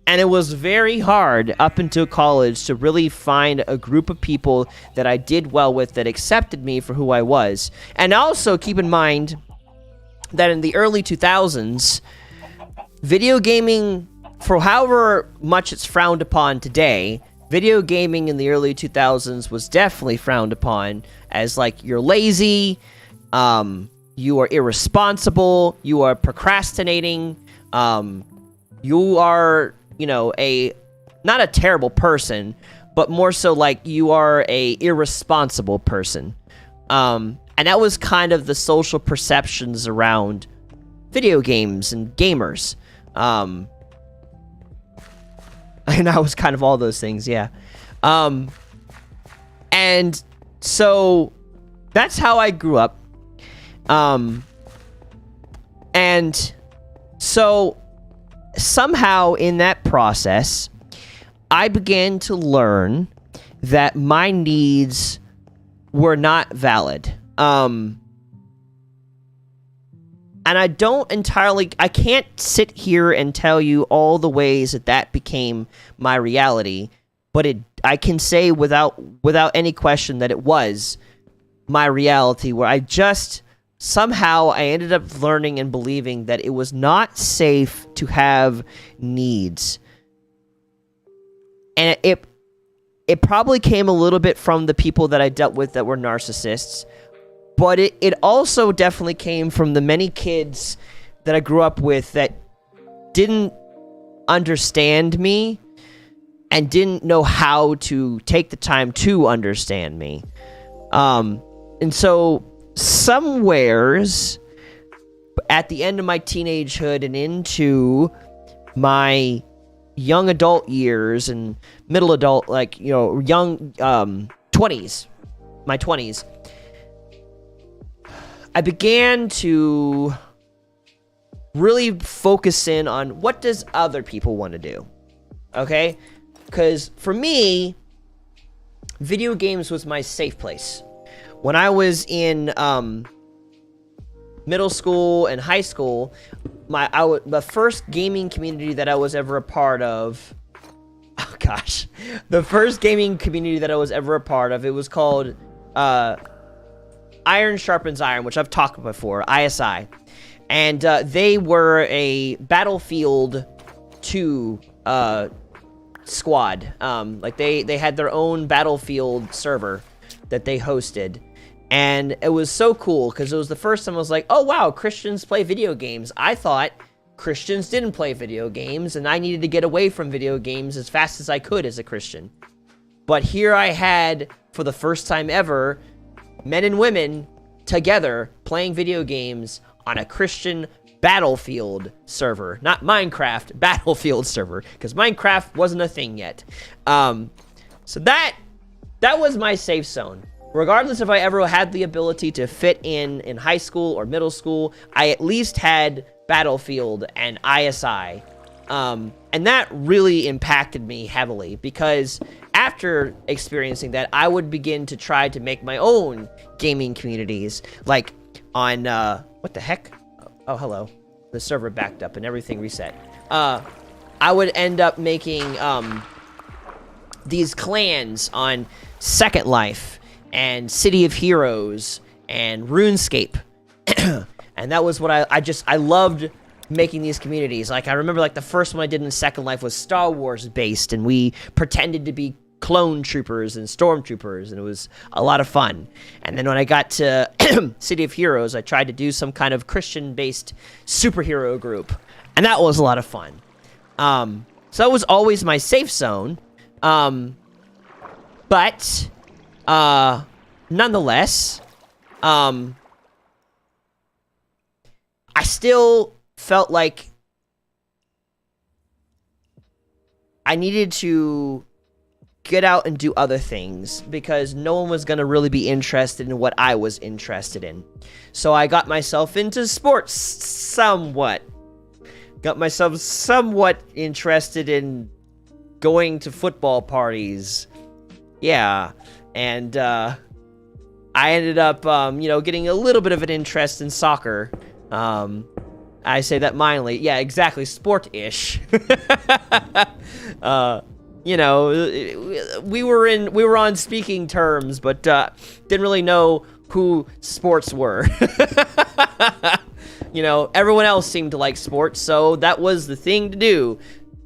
And it was very hard up until college to really find a group of people that I did well with, that accepted me for who I was. And also keep in mind that in the early 2000s, video gaming, for however much it's frowned upon today, video gaming in the early 2000s was definitely frowned upon as like, you're lazy, you are irresponsible, you are procrastinating, you are, not a terrible person, but more so like you are a irresponsible person. And that was kind of the social perceptions around video games and gamers. And I was kind of all those things, yeah. And so that's how I grew up. And so somehow in that process, I began to learn that my needs were not valid. And I can't sit here and tell you all the ways that became my reality, but I can say without any question that it was my reality, where somehow I ended up learning and believing that it was not safe to have needs. And it probably came a little bit from the people that I dealt with that were narcissists, but it also definitely came from the many kids that I grew up with that didn't understand me and didn't know how to take the time to understand me. And so somewheres at the end of my teenagehood and into my young adult years and middle adult, young 20s, my 20s, I began to really focus in on what does other people want to do, okay? Because for me, video games was my safe place. When I was in middle school and high school, the first gaming community that I was ever a part of, the first gaming community that I was ever a part of, it was called Iron Sharpens Iron, which I've talked about before, ISI. And they were a Battlefield 2 squad. They had their own Battlefield server that they hosted. And it was so cool, because it was the first time I was like, oh wow, Christians play video games. I thought Christians didn't play video games, and I needed to get away from video games as fast as I could as a Christian. But here I had, for the first time ever, men and women together playing video games on a Christian Battlefield server, not Minecraft, Battlefield server, because Minecraft wasn't a thing yet. So that was my safe zone. Regardless if I ever had the ability to fit in high school or middle school, I at least had Battlefield and ISI. And that really impacted me heavily, because after experiencing that, I would begin to try to make my own gaming communities, like on, what the heck? Oh, hello. The server backed up and everything reset. I would end up making, these clans on Second Life and City of Heroes and RuneScape. And that was what I loved making these communities. Like, I remember, like, the first one I did in Second Life was Star Wars based, and we pretended to be clone troopers and stormtroopers, and it was a lot of fun. And then when I got to City of Heroes, I tried to do some kind of Christian-based superhero group, and that was a lot of fun. So that was always my safe zone. But nonetheless, I still felt like I needed to get out and do other things, because no one was going to really be interested in what I was interested in. So I got myself into sports somewhat. Got myself somewhat interested in going to football parties. Yeah. And I ended up, getting a little bit of an interest in soccer. I say that mildly. Yeah, exactly. Sport-ish. We were on speaking terms, but didn't really know who sports were. Everyone else seemed to like sports, so that was the thing to do.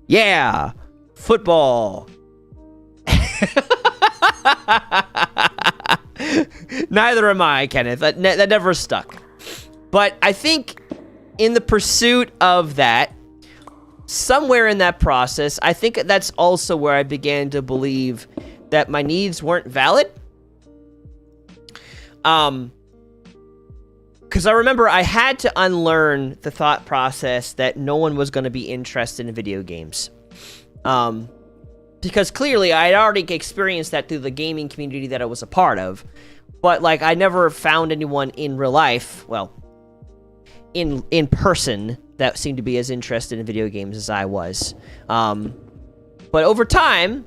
Yeah, football. Neither am I, Kenneth. That never stuck. But I think in the pursuit of that, somewhere in that process, I think that's also where I began to believe that my needs weren't valid. Because I remember I had to unlearn the thought process that no one was going to be interested in video games. Because clearly I had already experienced that through the gaming community that I was a part of. But, like, I never found anyone in real life, well, in person, that seemed to be as interested in video games as I was. But over time,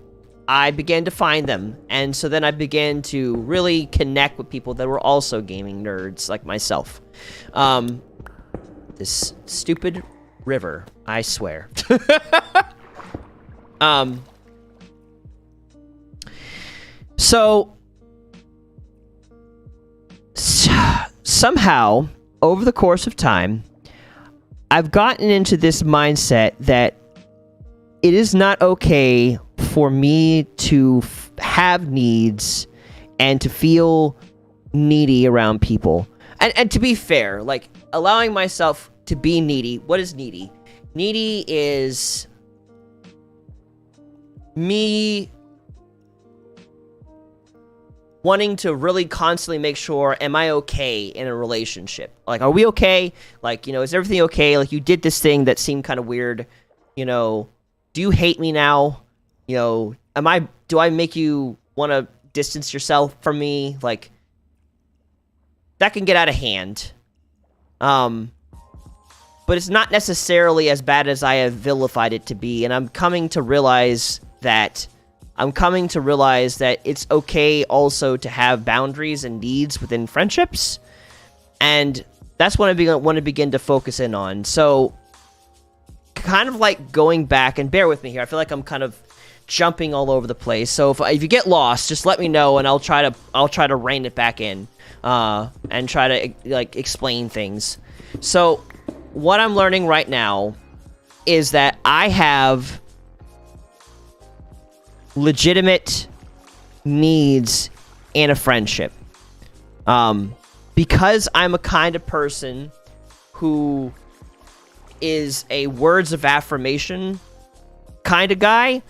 I began to find them. And so then I began to really connect with people that were also gaming nerds like myself. This stupid river, I swear. So somehow, over the course of time, I've gotten into this mindset that it is not okay for me to have needs and to feel needy around people. And to be fair, like, allowing myself to be needy. What is needy? Needy is me wanting to really constantly make sure, am I okay in a relationship? Like, are we okay? Like, is everything okay? Like, you did this thing that seemed kind of weird. Do you hate me now? Do I make you want to distance yourself from me? Like, that can get out of hand. But it's not necessarily as bad as I have vilified it to be, and I'm coming to realize that it's okay also to have boundaries and needs within friendships. And that's what I want to begin to focus in on. So, kind of like going back, and bear with me here, I feel like I'm kind of jumping all over the place. So if you get lost, just let me know, and I'll try to rein it back in, and try to, like, explain things. So, what I'm learning right now is that I have legitimate needs in a friendship. Because I'm a kind of person who is a words of affirmation kind of guy,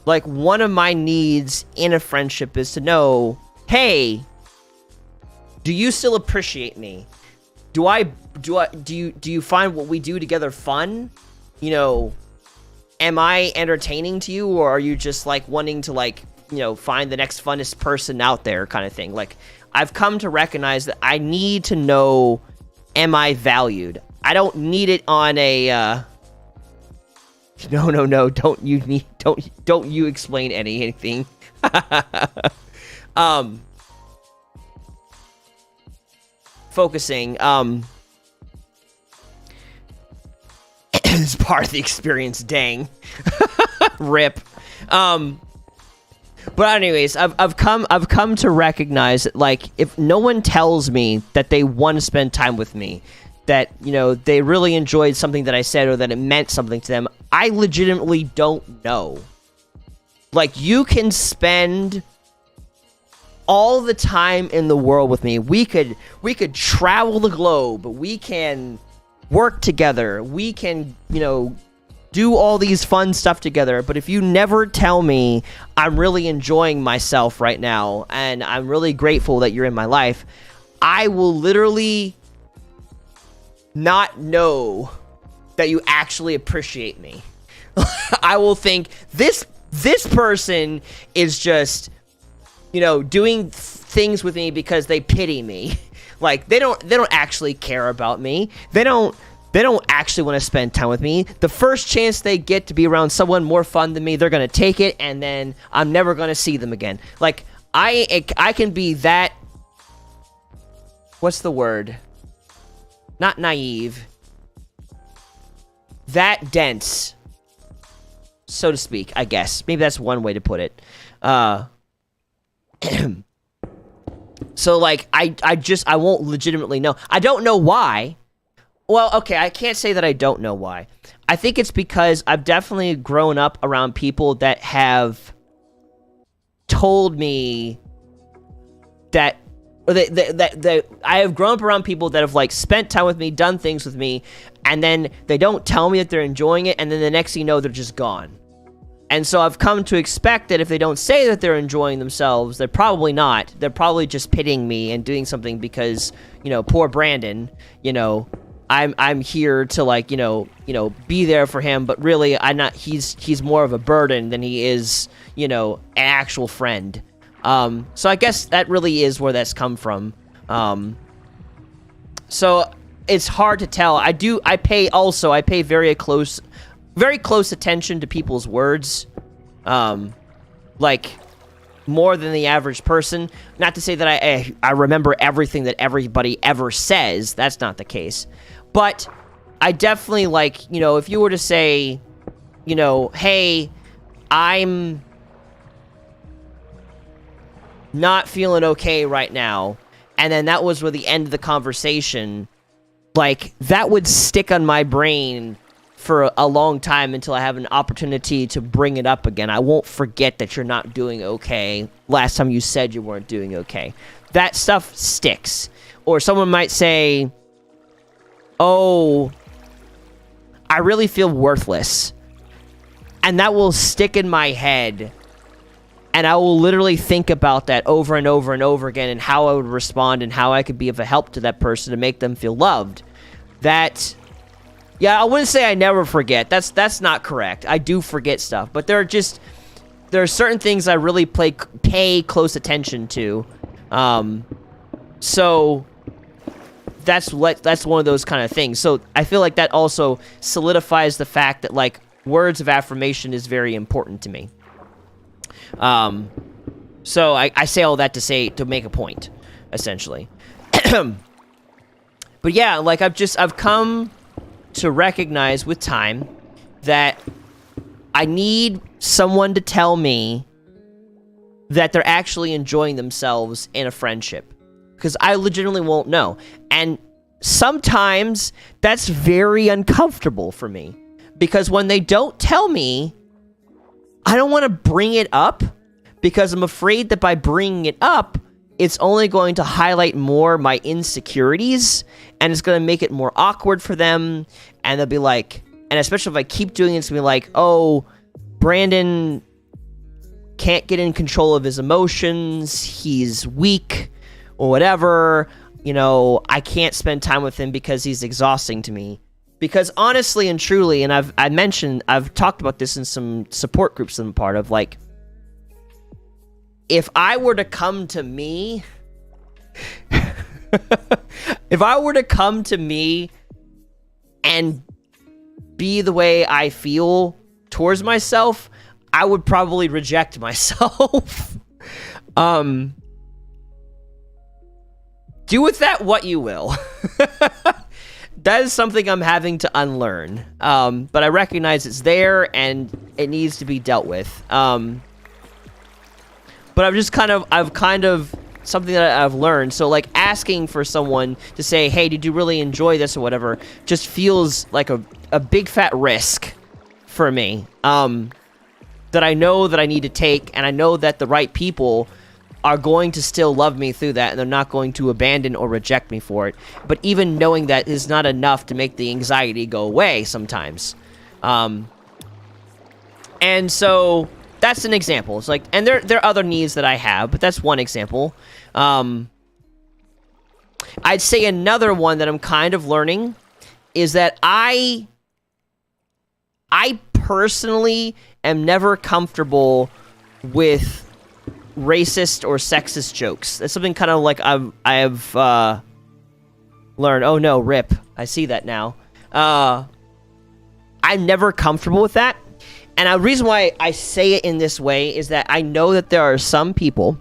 like, one of my needs in a friendship is to know, hey, Do you still appreciate me? Do you find what we do together fun? You know, am I entertaining to you, or are you just like wanting to like, you know, find the next funnest person out there kind of thing? Like, I've come to recognize that I need to know, am I valued? I don't need it on a no, don't you explain anything. Focusing, is part of the experience, dang. Rip. But anyways, I've come to recognize that, like, if no one tells me that they want to spend time with me, that, you know, they really enjoyed something that I said or that it meant something to them, I legitimately don't know. Like, you can spend all the time in the world with me. We could travel the globe. We can work together. We can, you know, do all these fun stuff together. But if you never tell me I'm really enjoying myself right now and I'm really grateful that you're in my life, I will literally not know that you actually appreciate me. I will think this person is just, you know, doing things with me because they pity me. Like, they don't actually care about me. They don't actually want to spend time with me. The first chance they get to be around someone more fun than me, they're going to take it, and then I'm never going to see them again. Like, I can be that, what's the word? Not naive. That dense, so to speak, I guess. Maybe that's one way to put it. So, like, I won't legitimately know. I don't know why. Well, okay, I can't say that I don't know why. I think it's because I've definitely grown up around people that have told me that, or that I have grown up around people that have, like, spent time with me, done things with me, and then they don't tell me that they're enjoying it, and then the next thing you know, they're just gone. And so I've come to expect that if they don't say that they're enjoying themselves, they're probably not. They're probably just pitying me and doing something because, you know, poor Brandon, you know, I'm here to, like, you know, be there for him, but really I'm not. He's more of a burden than he is, you know, an actual friend. So I guess that really is where that's come from. So it's hard to tell. I pay very close attention to people's words, like, more than the average person. Not to say that I remember everything that everybody ever says. That's not the case. But I definitely, like, you know, if you were to say, you know, hey, I'm not feeling okay right now, and then that was where the end of the conversation, like, that would stick on my brain for a long time until I have an opportunity to bring it up again. I won't forget that you're not doing okay last time you said you weren't doing okay. That stuff sticks. Or someone might say, oh, I really feel worthless. And that will stick in my head. And I will literally think about that over and over and over again, and how I would respond and how I could be of a help to that person to make them feel loved. That, yeah, I wouldn't say I never forget. That's not correct. I do forget stuff. But there are certain things I really pay close attention to. So that's one of those kind of things. So I feel like that also solidifies the fact that, like, words of affirmation is very important to me. So I say all that to make a point, essentially. But yeah, like, I've come to recognize with time that I need someone to tell me that they're actually enjoying themselves in a friendship, because I legitimately won't know. And sometimes that's very uncomfortable for me, because when they don't tell me, I don't want to bring it up, because I'm afraid that by bringing it up, it's only going to highlight more my insecurities, and it's going to make it more awkward for them, and they'll be like, and especially if I keep doing it, it's going to be like, oh, Brandon can't get in control of his emotions, he's weak, or whatever, you know, I can't spend time with him because he's exhausting to me. Because honestly and truly, and I've talked about this in some support groups I'm a part of, like, if I were to come to me, if I were to come to me and be the way I feel towards myself, I would probably reject myself. Do with that what you will. That is something I'm having to unlearn. But I recognize it's there and it needs to be dealt with. But I've kind of something that I've learned. So like asking for someone to say, hey, did you really enjoy this or whatever, just feels like a big fat risk for me. That I know that I need to take, and I know that the right people are going to still love me through that, and they're not going to abandon or reject me for it. But even knowing that is not enough to make the anxiety go away sometimes. And so that's an example. It's like, and there are other needs that I have, but that's one example. I'd say another one that I'm kind of learning is that I personally am never comfortable with racist or sexist jokes. That's something kind of like I've learned. Oh no, rip. I see that now. I'm never comfortable with that. And the reason why I say it in this way is that I know that there are some people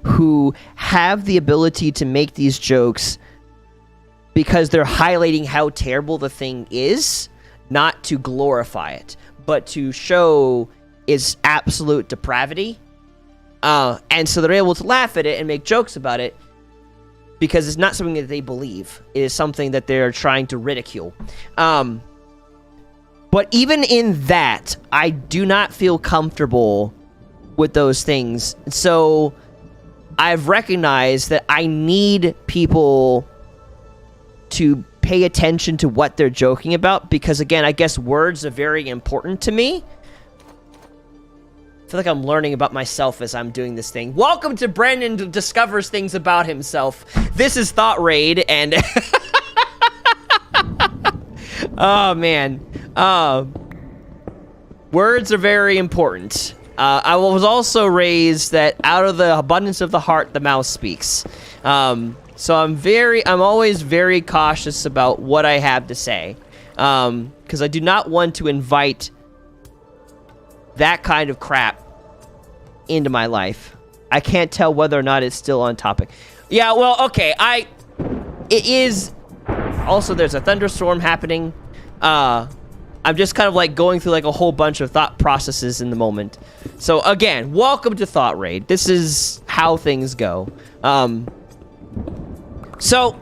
who have the ability to make these jokes because they're highlighting how terrible the thing is, not to glorify it, but to show its absolute depravity. And so they're able to laugh at it and make jokes about it because it's not something that they believe. It is something that they're trying to ridicule. But even in that, I do not feel comfortable with those things. So I've recognized that I need people to pay attention to what they're joking about because, again, I guess words are very important to me. I feel like I'm learning about myself as I'm doing this thing. Welcome to Brandon Discovers Things About Himself. This is Thoughtraid, and... oh, man. Words are very important. I was also raised that out of the abundance of the heart, the mouth speaks. So I'm always very cautious about what I have to say. Because I do not want to invite that kind of crap into my life. I can't tell whether or not it's still on topic. Yeah, well, okay, it is. Also, there's a thunderstorm happening. I'm just kind of like going through like a whole bunch of thought processes in the moment. So again, welcome to Thoughtraid. This is how things go. So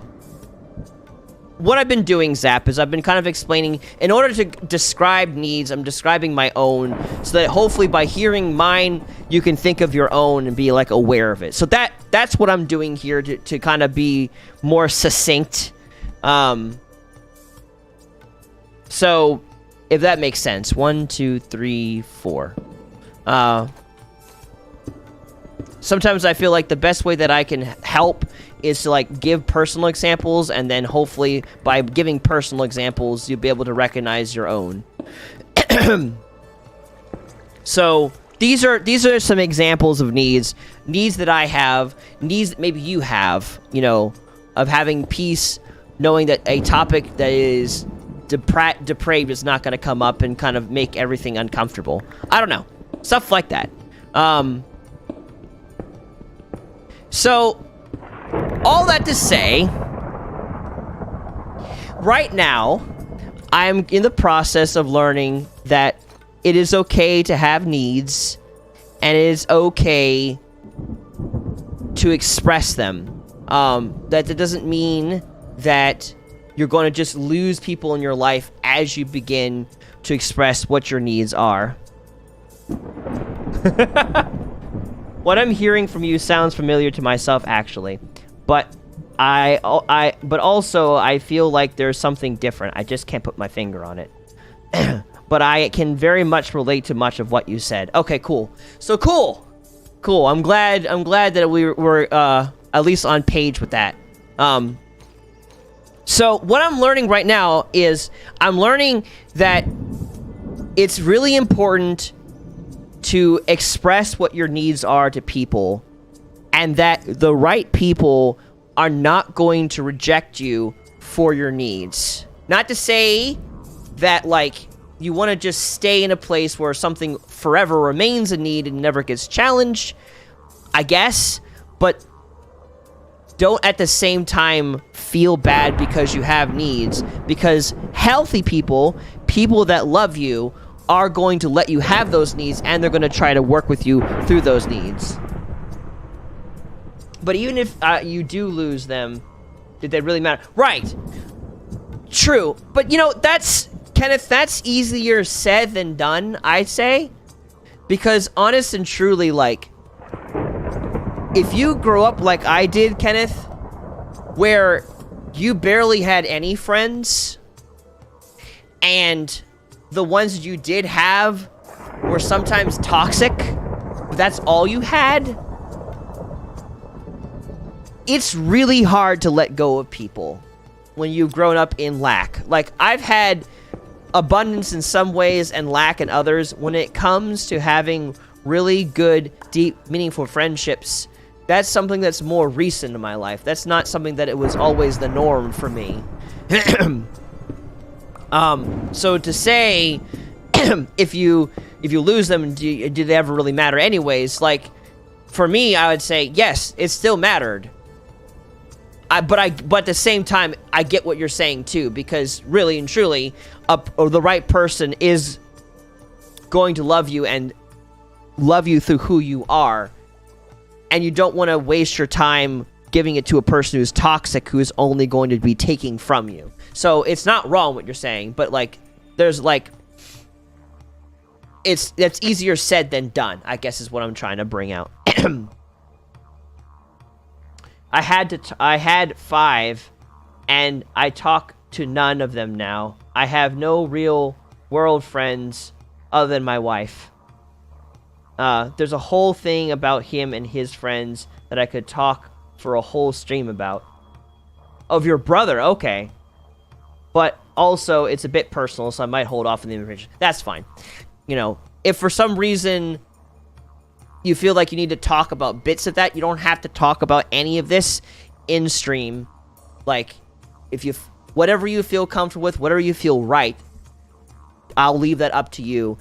what I've been doing, Zap, is I've been kind of explaining, in order to describe needs, I'm describing my own, so that hopefully by hearing mine, you can think of your own and be, like, aware of it. So that's what I'm doing here to kind of be more succinct. So, if that makes sense. 1, 2, 3, 4. Sometimes I feel like the best way that I can help is to like give personal examples, and then hopefully by giving personal examples, you'll be able to recognize your own. So these are some examples of needs that I have, needs that maybe you have, you know, of having peace, knowing that a topic that is depraved is not going to come up and kind of make everything uncomfortable. I don't know. Stuff like that. So, all that to say, right now, I'm in the process of learning that it is okay to have needs, and it is okay to express them. That doesn't mean that you're going to just lose people in your life as you begin to express what your needs are. What I'm hearing from you sounds familiar to myself, actually, but but also I feel like there's something different. I just can't put my finger on it. But I can very much relate to much of what you said. Okay, cool. So cool. I'm glad that we're at least on page with that. So what I'm learning right now is I'm learning that it's really important to express what your needs are to people, and that the right people are not going to reject you for your needs. Not to say that, like, you want to just stay in a place where something forever remains a need and never gets challenged, I guess, but don't at the same time feel bad because you have needs, because healthy people, people that love you, are going to let you have those needs, and they're going to try to work with you through those needs. But even if you do lose them, did they really matter? Right. True. But, you know, that's, Kenneth, that's easier said than done, I'd say. Because honest and truly, like, if you grow up like I did, Kenneth, where you barely had any friends, and the ones you did have were sometimes toxic, but that's all you had, it's really hard to let go of people when you've grown up in lack. Like, I've had abundance in some ways and lack in others. When it comes to having really good, deep, meaningful friendships, that's something that's more recent in my life. That's not something that it was always the norm for me. So to say, if you lose them, do they ever really matter anyways? Like, for me, I would say, yes, it still mattered. But at the same time, I get what you're saying too, because really and truly, the right person is going to love you and love you through who you are, and you don't want to waste your time giving it to a person who's toxic, who's only going to be taking from you. So it's not wrong what you're saying, but like, there's like, that's easier said than done, I guess is what I'm trying to bring out. I had 5, and I talk to none of them now. I have no real world friends other than my wife. There's a whole thing about him and his friends that I could talk for a whole stream about. Of your brother, okay. But also, it's a bit personal, so I might hold off on the information. That's fine. You know, if for some reason you feel like you need to talk about bits of that, you don't have to talk about any of this in stream. Like, if you, whatever you feel comfortable with, whatever you feel right, I'll leave that up to you.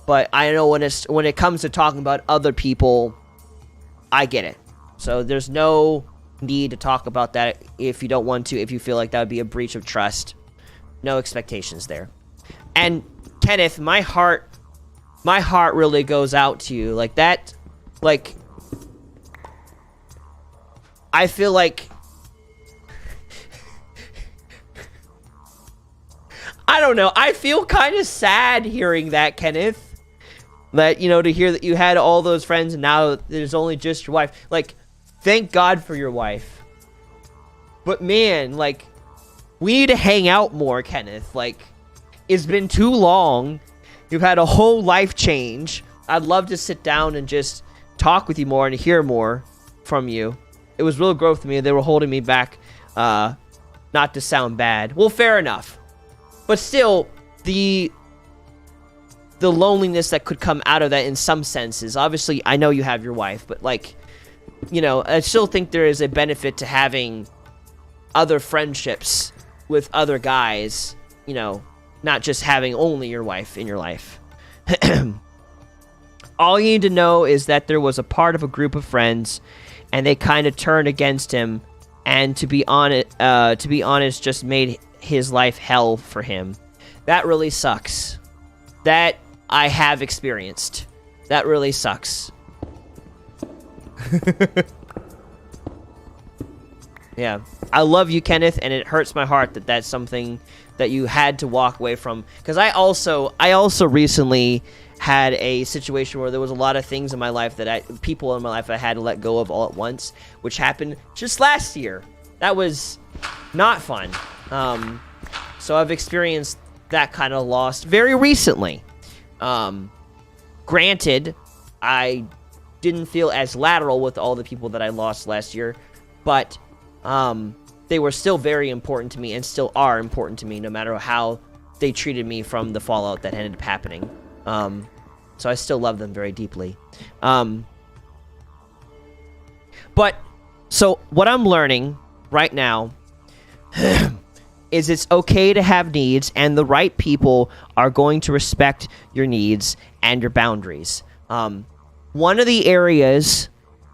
But I know when it comes to talking about other people, I get it. So there's no need to talk about that if you don't want to, if you feel like that would be a breach of trust. No expectations there. And Kenneth, my heart really goes out to you. Like that, like, I feel like, I don't know, I feel kind of sad hearing that, Kenneth. That, you know, to hear that you had all those friends and now there's only just your wife. Like, thank God for your wife. But man, like, we need to hang out more, Kenneth. Like, it's been too long. You've had a whole life change. I'd love to sit down and just talk with you more and hear more from you. It was real growth to me. They were holding me back, not to sound bad. Well, fair enough. But still, the loneliness that could come out of that in some senses. Obviously, I know you have your wife, but like, you know, I still think there is a benefit to having other friendships with other guys, you know, not just having only your wife in your life. All you need to know is that there was a part of a group of friends, and they kind of turned against him, and to be honest, just made his life hell for him. That really sucks. That I have experienced. That really sucks. Yeah. I love you, Kenneth, and it hurts my heart that that's something that you had to walk away from. Because I also recently had a situation where there was a lot of things in my life people in my life I had to let go of all at once, which happened just last year. That was not fun. So I've experienced that kind of loss very recently. Granted, I didn't feel as lateral with all the people that I lost last year, but they were still very important to me and still are important to me, no matter how they treated me from the fallout that ended up happening. So I still love them very deeply. But so what I'm learning right now is it's okay to have needs, and the right people are going to respect your needs and your boundaries. One of the areas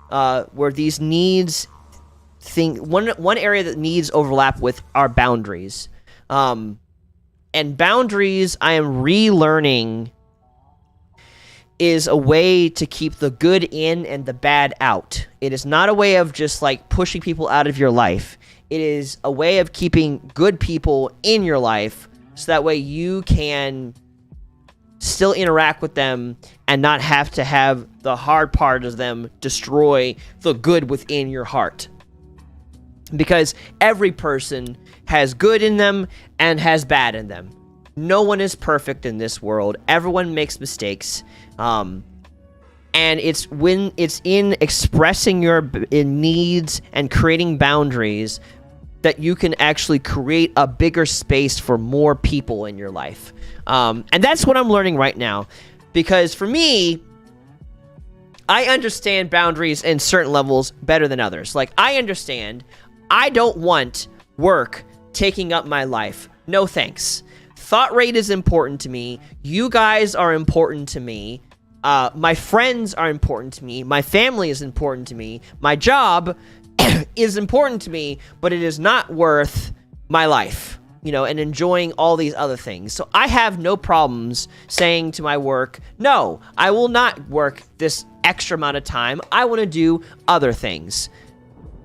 where these needs one area that needs overlap with are boundaries. And boundaries, I am relearning, is a way to keep the good in and the bad out. It is not a way of just like pushing people out of your life. It is a way of keeping good people in your life, so that way you can still interact with them and not have to have the hard part of them destroy the good within your heart. Because every person has good in them and has bad in them. No one is perfect in this world. Everyone makes mistakes. And it's when it's in expressing your needs and creating boundaries that you can actually create a bigger space for more people in your life. And that's what I'm learning right now. Because for me, I understand boundaries in certain levels better than others. Like, I understand I don't want work taking up my life. No thanks. ThoughtRaid is important to me. You guys are important to me. My friends are important to me. My family is important to me. My job is important to me, but it is not worth my life, and enjoying all these other things. So I have no problems saying to my work, no, I will not work this extra amount of time. I want to do other things,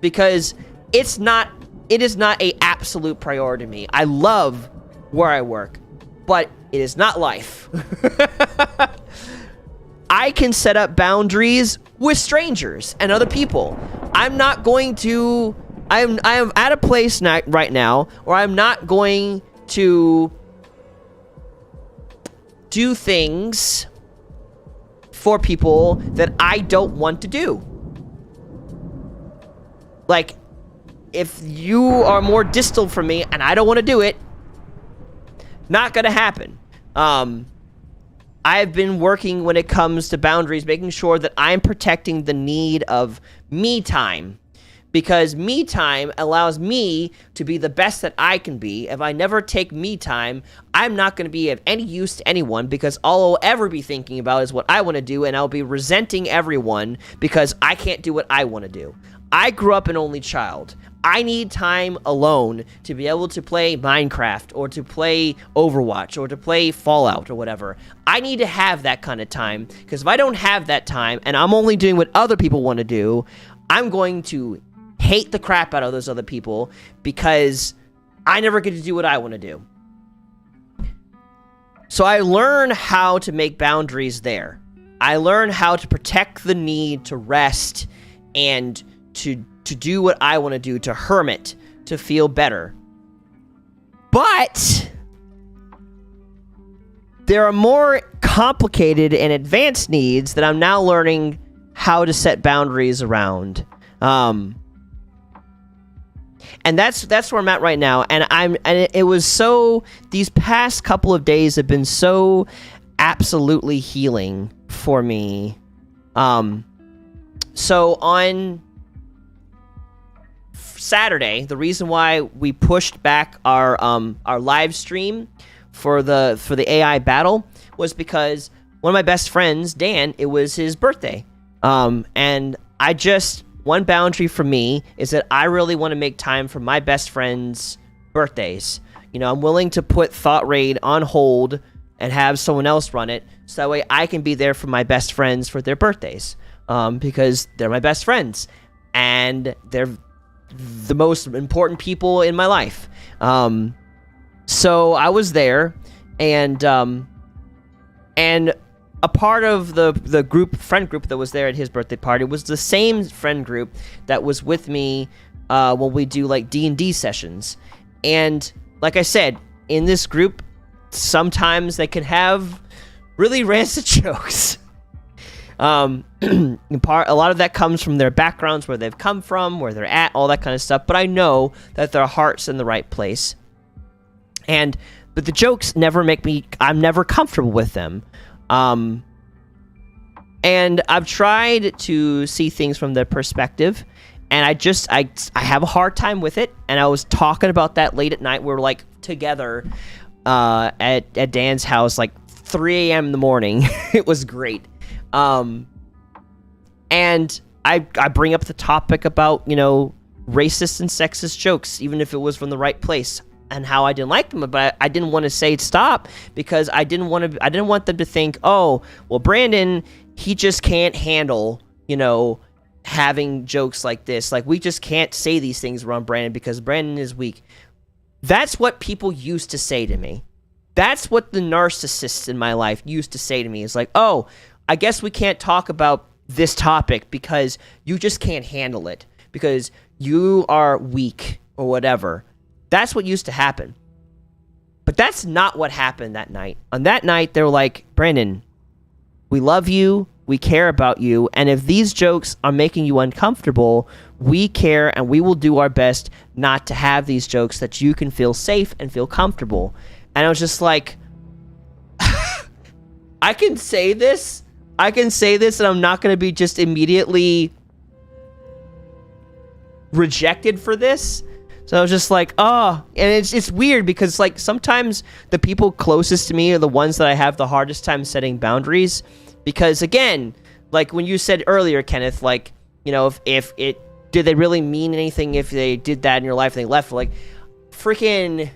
because it is not a absolute priority to me. I love where I work, but it is not life. I can set up boundaries with strangers and other people. I'm not going to... I am at a place right now where I'm not going to do things for people that I don't want to do. Like, if you are more distant from me and I don't want to do it, not gonna happen. I've been working when it comes to boundaries, making sure that I'm protecting the need of me time, because me time allows me to be the best that I can be. If I never take me time, I'm not going to be of any use to anyone, because all I'll ever be thinking about is what I want to do, and I'll be resenting everyone because I can't do what I want to do. I grew up an only child. I need time alone to be able to play Minecraft or to play Overwatch or to play Fallout or whatever. I need to have that kind of time, because if I don't have that time and I'm only doing what other people want to do, I'm going to hate the crap out of those other people, because I never get to do what I want to do. So I learn how to make boundaries there. I learn how to protect the need to rest and to do what I want to do, to hermit, to feel better. But there are more complicated and advanced needs that I'm now learning how to set boundaries around. And that's where I'm at right now. And it was so, these past couple of days have been so absolutely healing for me. So on Saturday, the reason why we pushed back our live stream for the AI battle was because one of my best friends, Dan, it was his birthday. And one boundary for me is that I really want to make time for my best friends' birthdays. I'm willing to put ThoughtRaid on hold and have someone else run it, so that way I can be there for my best friends for their birthdays. Because they're my best friends, and they're the most important people in my life. So I was there, and a part of the friend group that was there at his birthday party was the same friend group that was with me when we do like D&D sessions. And like I said, in this group, sometimes they can have really rancid jokes. A lot of that comes from their backgrounds, where they've come from, where they're at, all that kind of stuff. But I know that their heart's in the right place. But the jokes never make me, I'm never comfortable with them. And I've tried to see things from their perspective, and I have a hard time with it. And I was talking about that late at night. We were like together at Dan's house, like 3 a.m. in the morning. It was great. And I bring up the topic about, racist and sexist jokes, even if it was from the right place, and how I didn't like them, but I didn't want to say stop, because I didn't want them to think, oh, well, Brandon, he just can't handle, having jokes like this. Like, we just can't say these things around Brandon because Brandon is weak. That's what people used to say to me. That's what the narcissists in my life used to say to me. It's like, oh, I guess we can't talk about this topic because you just can't handle it, because you are weak or whatever. That's what used to happen. But that's not what happened that night. On that night, they were like, Brandon, we love you, we care about you, and if these jokes are making you uncomfortable, we care, and we will do our best not to have these jokes, that you can feel safe and feel comfortable. And I was just like, I can say this, and I'm not going to be just immediately rejected for this. So I was just like, oh, and it's weird, because like sometimes the people closest to me are the ones that I have the hardest time setting boundaries, because again, like when you said earlier, Kenneth, like, if it, did they really mean anything if they did that in your life and they left? Like, freaking,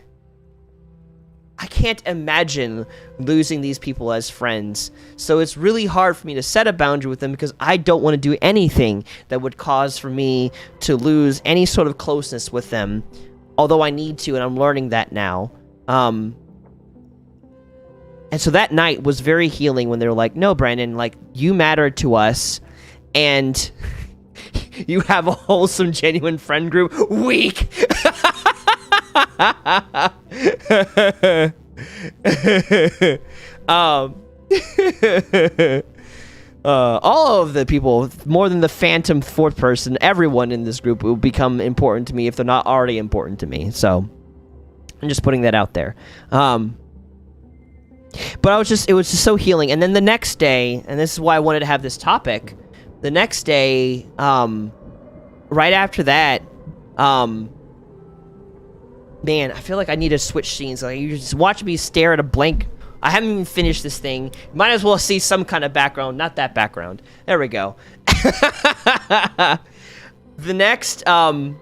I can't imagine losing these people as friends. So it's really hard for me to set a boundary with them, because I don't want to do anything that would cause for me to lose any sort of closeness with them. Although I need to, and I'm learning that now. And so that night was very healing, when they were like, no, Brandon, like, you matter to us, and you have a wholesome, genuine friend group. Weak! All of the people, more than the phantom fourth person, everyone in this group will become important to me if they're not already important to me. So I'm just putting that out there. But it was just so healing. And then the next day, and this is why I wanted to have this topic, the next day, right after that, man, I feel like I need to switch scenes. Like, you just watch me stare at a blank. I haven't even finished this thing. Might as well see some kind of background. Not that background. There we go. The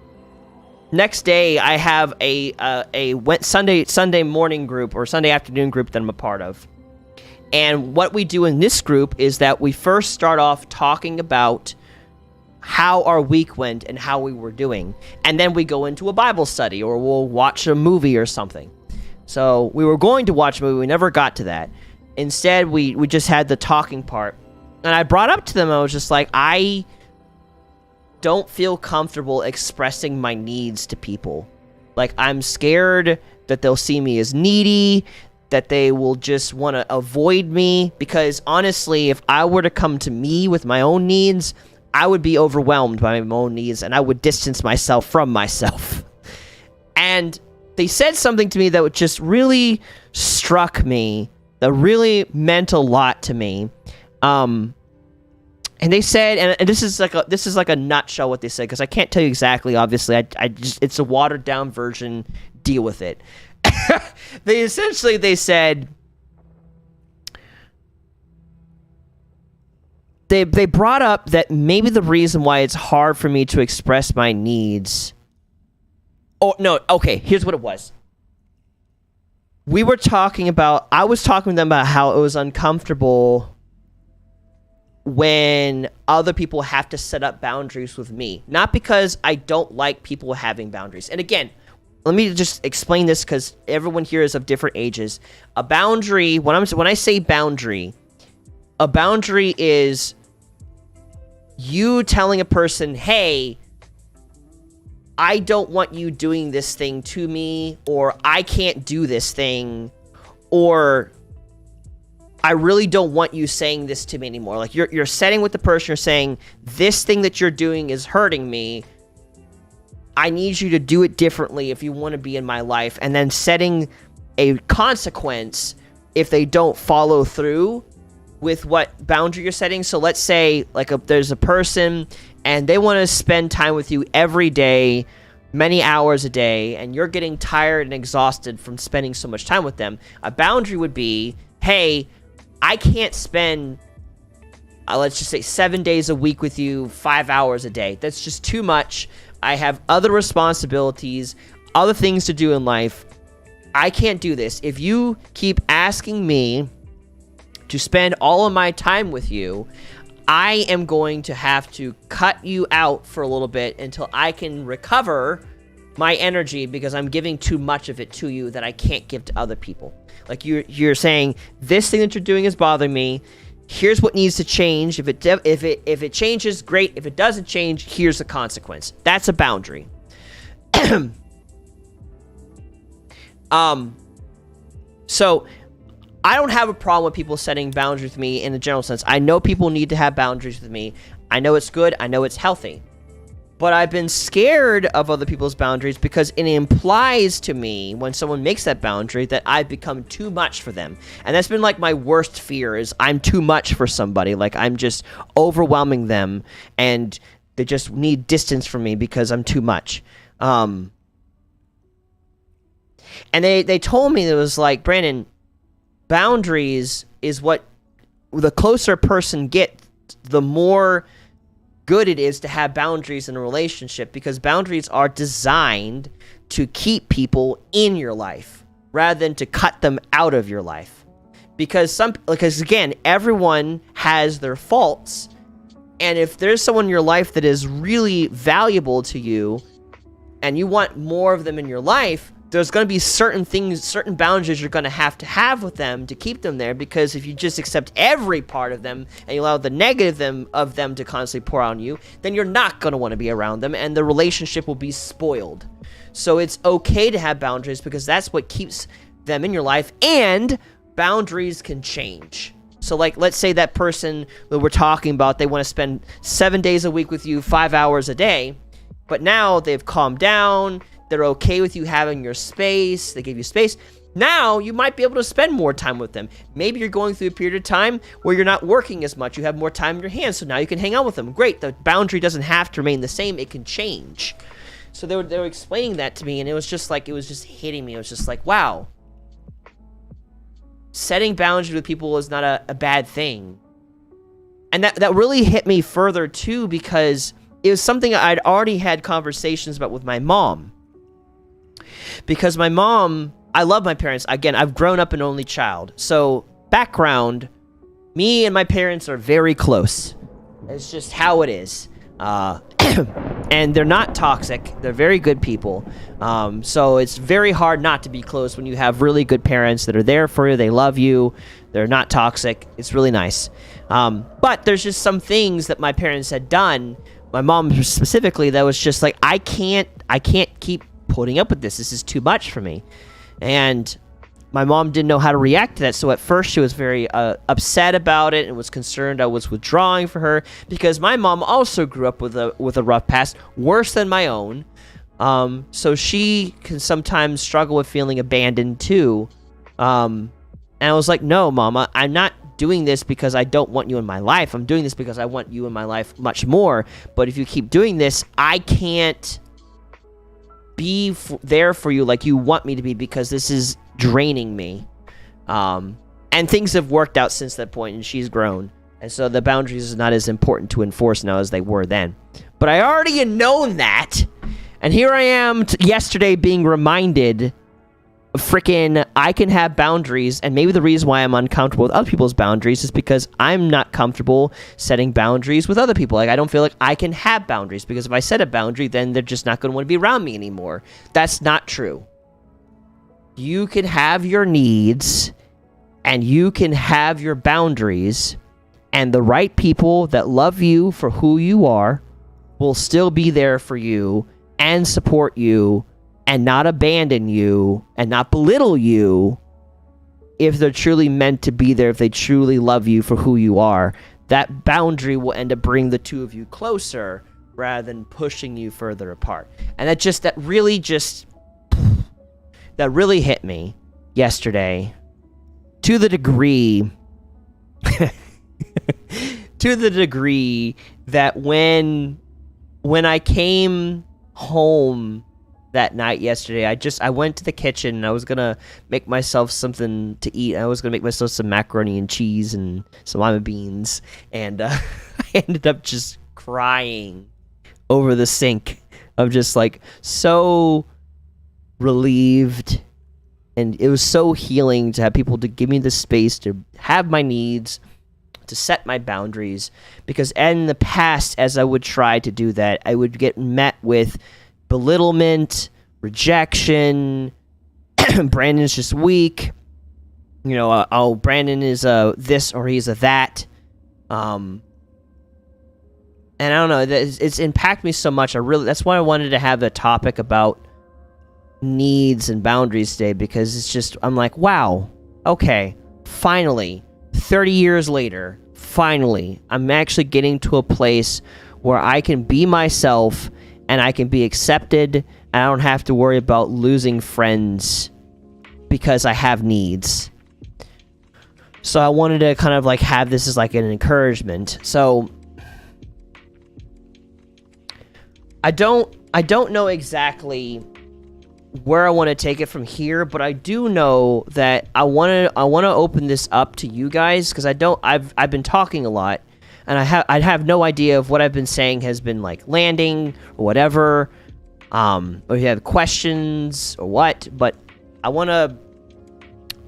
next day, I have a Sunday morning group, or Sunday afternoon group, that I'm a part of. And what we do in this group is that we first start off talking about how our week went and how we were doing. And then we go into a Bible study, or we'll watch a movie or something. So we were going to watch a movie. We never got to that. Instead, we just had the talking part. And I brought up to them, I was just like, I don't feel comfortable expressing my needs to people. Like, I'm scared that they'll see me as needy, that they will just want to avoid me. Because honestly, if I were to come to me with my own needs, I would be overwhelmed by my own needs, and I would distance myself from myself. And they said something to me that just really struck me, that really meant a lot to me. And they said, and this is like a nutshell what they said, because I can't tell you exactly. Obviously, I just, it's a watered down version. Deal with it. They said. They brought up that maybe the reason why it's hard for me to express my needs... Oh, no, okay, here's what it was. I was talking to them about how it was uncomfortable when other people have to set up boundaries with me. Not because I don't like people having boundaries. And again, let me just explain this, because everyone here is of different ages. A boundary, when I say boundary, a boundary is you telling a person, hey, I don't want you doing this thing to me, or I can't do this thing, or I really don't want you saying this to me anymore. Like, you're setting with the person, you're saying, this thing that you're doing is hurting me. I need you to do it differently if you want to be in my life. And then setting a consequence if they don't follow through with what boundary you're setting. So let's say, like, there's a person and they want to spend time with you every day, many hours a day, and you're getting tired and exhausted from spending so much time with them. A boundary would be, hey, I can't spend, let's just say 7 days a week with you, 5 hours a day. That's just too much. I have other responsibilities, other things to do in life. I can't do this. If you keep asking me to spend all of my time with you, I am going to have to cut you out for a little bit until I can recover my energy, because I'm giving too much of it to you that I can't give to other people. Like, you're saying, this thing that you're doing is bothering me. Here's what needs to change. If it changes, great. If it doesn't change, here's the consequence. That's a boundary. So I don't have a problem with people setting boundaries with me in a general sense. I know people need to have boundaries with me. I know it's good. I know it's healthy. But I've been scared of other people's boundaries because it implies to me, when someone makes that boundary, that I've become too much for them. And that's been like my worst fear, is I'm too much for somebody. Like, I'm just overwhelming them and they just need distance from me because I'm too much. And they told me, it was like, Brandon, boundaries is what, the closer a person gets, the more good it is to have boundaries in a relationship, because boundaries are designed to keep people in your life rather than to cut them out of your life. Because again, everyone has their faults, and if there's someone in your life that is really valuable to you and you want more of them in your life, there's going to be certain things, certain boundaries you're going to have with them to keep them there. Because if you just accept every part of them and you allow the negative of them to constantly pour on you, then you're not going to want to be around them, and the relationship will be spoiled. So it's okay to have boundaries, because that's what keeps them in your life, and boundaries can change. So, like, let's say that person that we're talking about, they want to spend 7 days a week with you, 5 hours a day, but now they've calmed down. They're okay with you having your space. They give you space. Now you might be able to spend more time with them. Maybe you're going through a period of time where you're not working as much. You have more time in your hands, so now you can hang out with them. Great. The boundary doesn't have to remain the same. It can change. So they were explaining that to me, and it was just hitting me. It was just like, wow. Setting boundaries with people is not a bad thing. And that really hit me further, too, because it was something I'd already had conversations about with my mom. Because my mom, I love my parents. Again, I've grown up an only child. So, background, me and my parents are very close. It's just how it is. And they're not toxic. They're very good people. So it's very hard not to be close when you have really good parents that are there for you. They love you. They're not toxic. It's really nice. But there's just some things that my parents had done, my mom specifically, that was just like, I can't keep putting up with this. This is too much for me. And my mom didn't know how to react to that. So at first she was very upset about it and was concerned I was withdrawing for her, because my mom also grew up with a rough past, worse than my own. So she can sometimes struggle with feeling abandoned too. And I was like, no, Mama, I'm not doing this because I don't want you in my life. I'm doing this because I want you in my life much more. But if you keep doing this, I can't be there for you like you want me to be, because this is draining me. And things have worked out since that point, and she's grown. And so the boundaries is not as important to enforce now as they were then. But I already had known that. And here I am yesterday being reminded, freaking, I can have boundaries. And maybe the reason why I'm uncomfortable with other people's boundaries is because I'm not comfortable setting boundaries with other people. Like, I don't feel like I can have boundaries, because if I set a boundary, then they're just not going to want to be around me anymore. That's not true. You can have your needs and you can have your boundaries, and the right people that love you for who you are will still be there for you and support you and not abandon you and not belittle you if they're truly meant to be there, if they truly love you for who you are, that boundary will end up bringing the two of you closer rather than pushing you further apart. And that really hit me yesterday to the degree that when I came home that night yesterday, I went to the kitchen and I was gonna make myself something to eat. I was gonna make myself some macaroni and cheese and some lima beans, and I ended up just crying over the sink. I'm just like so relieved, and it was so healing to have people to give me the space to have my needs, to set my boundaries, because in the past, as I would try to do that, I would get met with belittlement, rejection. Brandon's just weak. You know, oh, Brandon is a this or he's a that. And I don't know, it's impacted me so much. That's why I wanted to have the topic about needs and boundaries today, because it's just, I'm like, wow, okay, finally, 30 years later, finally, I'm actually getting to a place where I can be myself and I can be accepted, and I don't have to worry about losing friends because I have needs. So I wanted to kind of like have this as like an encouragement. So I don't know exactly where I want to take it from here, but I do know that I want to open this up to you guys, because I've been talking a lot, and I have no idea if what I've been saying has been like landing or whatever, or if you have questions or what, but I want to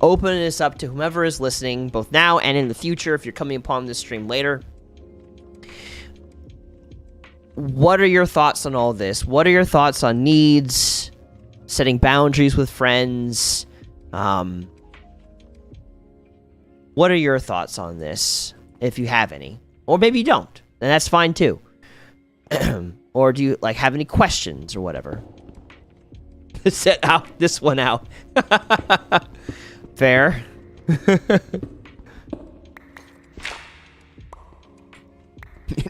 open this up to whomever is listening, both now and in the future, if you're coming upon this stream later. What are your thoughts on all this? What are your thoughts on needs, setting boundaries with friends? What are your thoughts on this, if you have any? Or maybe you don't, and that's fine too. Or do you like have any questions or whatever? Set out this one out. Fair.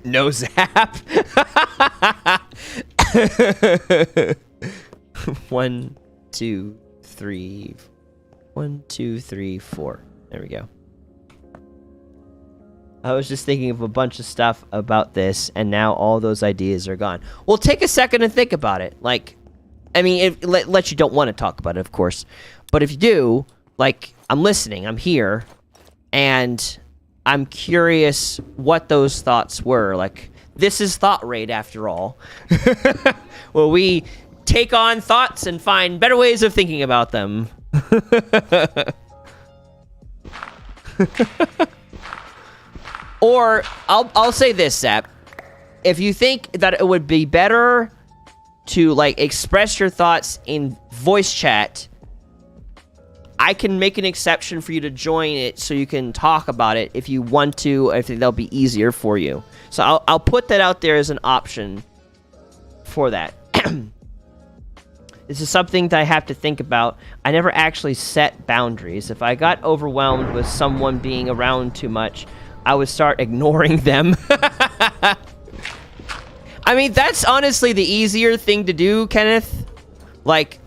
No zap. 1, 2, 3. 1, 2, 3, 4. There we go. I was just thinking of a bunch of stuff about this, and now all those ideas are gone. Well, take a second and think about it. Like, I mean, let you don't want to talk about it, of course. But if you do, like, I'm listening, I'm here, and I'm curious what those thoughts were. Like, this is thoughtraid after all. Well, we take on thoughts and find better ways of thinking about them. Or I'll say this, Zap. If you think that it would be better to like express your thoughts in voice chat, I can make an exception for you to join it so you can talk about it if you want to, if that'll be easier for you. So I'll put that out there as an option for that. This is something that I have to think about. I never actually set boundaries. If I got overwhelmed with someone being around too much, I would start ignoring them. I mean, that's honestly the easier thing to do, Kenneth. Like,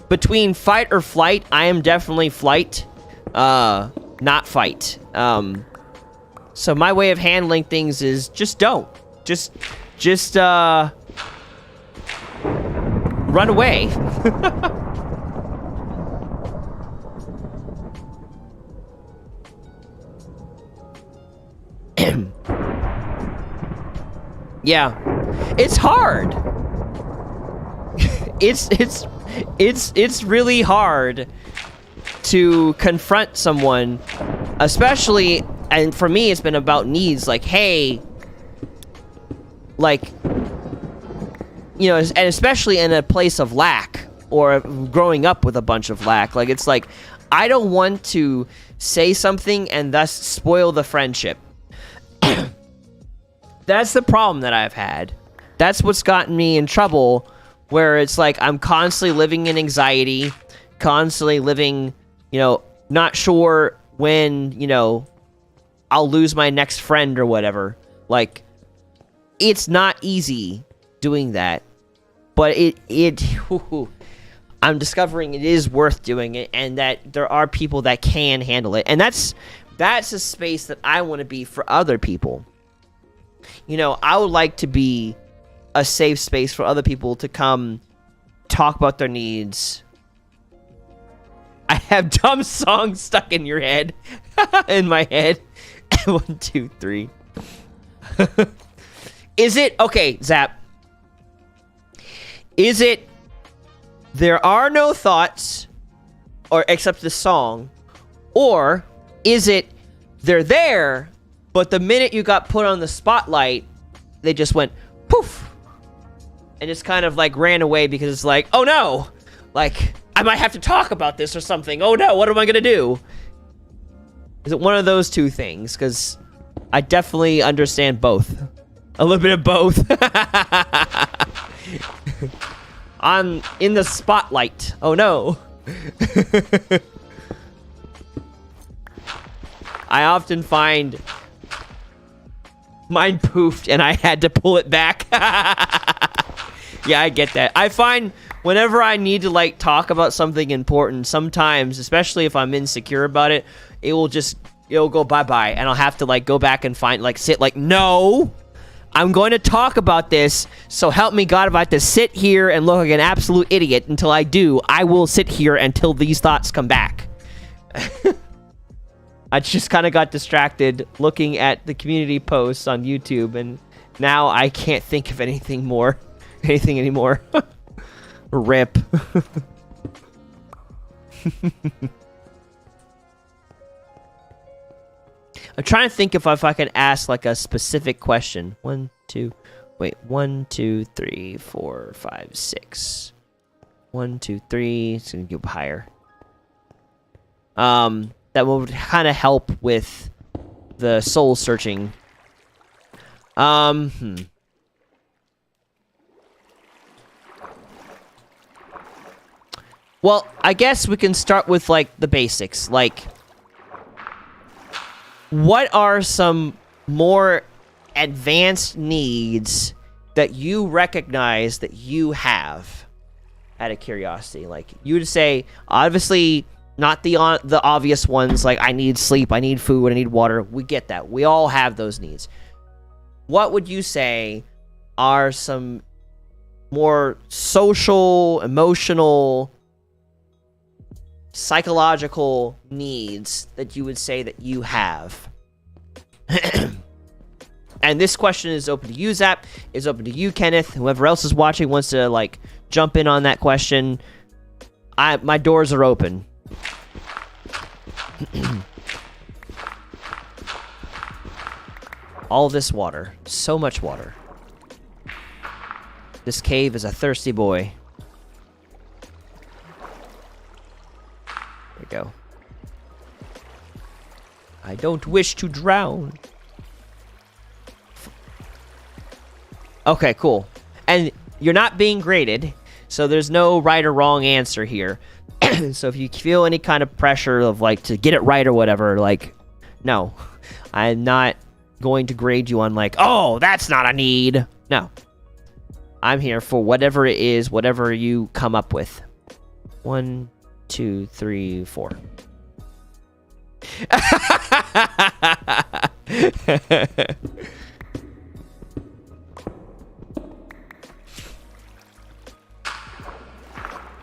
between fight or flight, I am definitely flight, not fight. So my way of handling things is just don't. Just run away. Yeah, it's hard. It's really hard to confront someone, especially, and for me, it's been about needs. Like, hey, like, you know, and especially in a place of lack or growing up with a bunch of lack. Like, it's like, I don't want to say something and thus spoil the friendship. That's the problem that I've had. That's what's gotten me in trouble, where it's like I'm constantly living in anxiety, constantly living, you know, not sure when, you know, I'll lose my next friend or whatever. Like, it's not easy doing that, but I'm discovering it is worth doing it, and that there are people that can handle it, and that's a space that I want to be for other people. You know, I would like to be a safe space for other people to come talk about their needs. I have dumb songs stuck in your head, in my head. 1, 2, 3. Is it okay, Zap? Is it there are no thoughts, or except the song, or is it they're there, but the minute you got put on the spotlight, they just went poof, and just kind of like ran away because it's like, oh no, like I might have to talk about this or something. Oh no, what am I gonna do? Is it one of those two things? Because I definitely understand both. A little bit of both. I'm in the spotlight. Oh no. I often find mine poofed and I had to pull it back. Yeah, I get that. I find whenever I need to like talk about something important, sometimes, especially if I'm insecure about it, it'll go bye-bye, and I'll have to like go back and find sit like, no, I'm going to talk about this, so help me God, if I have to sit here and look like an absolute idiot until I do, I will sit here until these thoughts come back. I just kind of got distracted looking at the community posts on YouTube, and now I can't think of anything anymore. Rip. I'm trying to think if I can ask like a specific question. 1, 2, 3, 4, 5, 6. 1, 2, 3. It's gonna go higher. That will kind of help with the soul searching. Well, I guess we can start with like the basics. Like, what are some more advanced needs that you recognize that you have, out of curiosity? Like, you would say, obviously, not the obvious ones, like I need sleep, I need food, I need water. We get that. We all have those needs. What would you say are some more social, emotional, psychological needs that you would say that you have? And this question is open to you, Zap, is open to you, Kenneth. Whoever else is watching wants to like jump in on that question, my doors are open. All this water, so much water. This cave is a thirsty boy. There we go. I don't wish to drown. Okay, cool. And you're not being graded, so there's no right or wrong answer here. So if you feel any kind of pressure of like to get it right or whatever, like, no, I'm not going to grade you on like, oh, that's not a need. No, I'm here for whatever it is, whatever you come up with. 1, 2, 3, 4.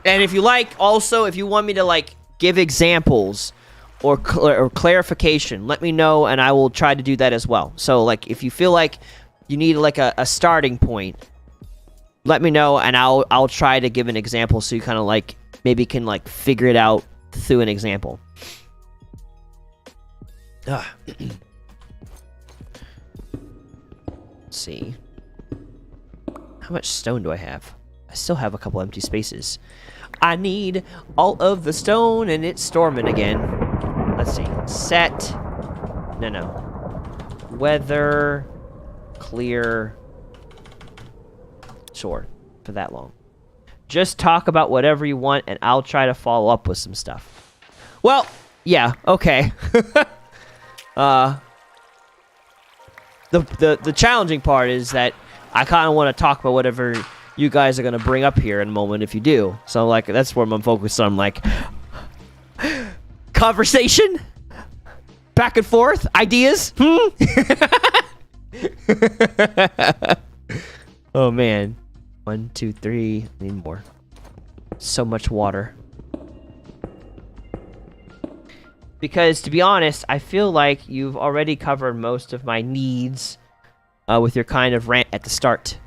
And if you like, also, if you want me to like give examples or clarification, let me know, and I will try to do that as well. So like, if you feel like you need like a starting point, let me know, and I'll try to give an example so you kind of like maybe can like figure it out through an example. Let's see. How much stone do I have? I still have a couple empty spaces. I need all of the stone, and it's storming again. Let's see. Set. No. Weather. Clear. Sure. For that long. Just talk about whatever you want, and I'll try to follow up with some stuff. Well, Yeah, okay. The challenging part is that I kind of want to talk about whatever you guys are going to bring up here in a moment if you do. So, like, that's where I'm focused on, like, conversation? Back and forth? Ideas? Oh, man. 1, 2, 3. I need more. So much water. Because, to be honest, I feel like you've already covered most of my needs with your kind of rant at the start.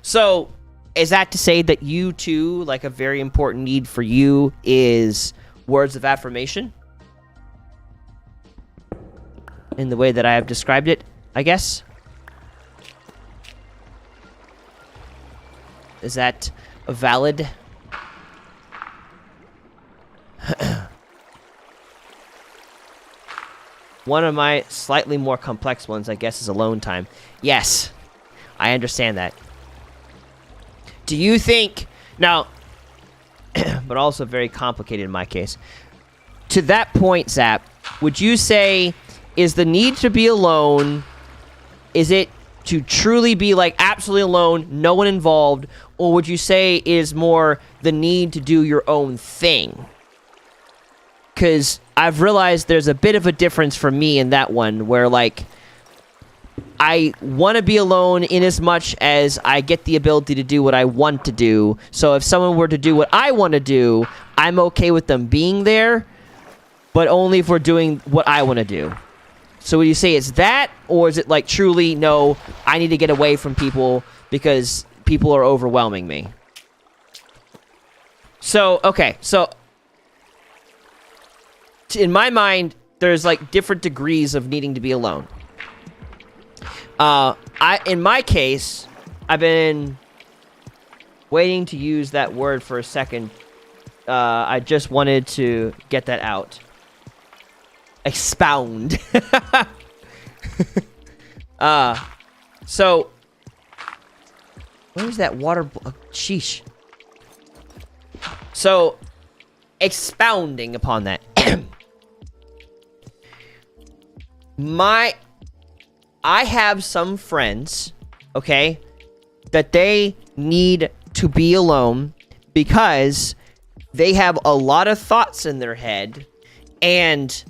So, is that to say that you, too, like, a very important need for you is words of affirmation? In the way that I have described it, I guess? Is that valid? One of my slightly more complex ones, I guess, is alone time. Yes, I understand that. Do you think... Now, but also very complicated in my case. To that point, Zap, would you say, is the need to be alone, is it to truly be, like, absolutely alone, no one involved, or would you say is more the need to do your own thing? Because I've realized there's a bit of a difference for me in that one, where, like, I want to be alone in as much as I get the ability to do what I want to do. So if someone were to do what I want to do, I'm okay with them being there, but only if we're doing what I want to do. So would you say it's that, or is it, like, truly, no, I need to get away from people because people are overwhelming me? So, okay, so... in my mind, there's, like, different degrees of needing to be alone. In my case, I've been waiting to use that word for a second. I just wanted to get that out. Expound. So, where's that water? Sheesh. So, expounding upon that. I have some friends, okay, that they need to be alone because they have a lot of thoughts in their head and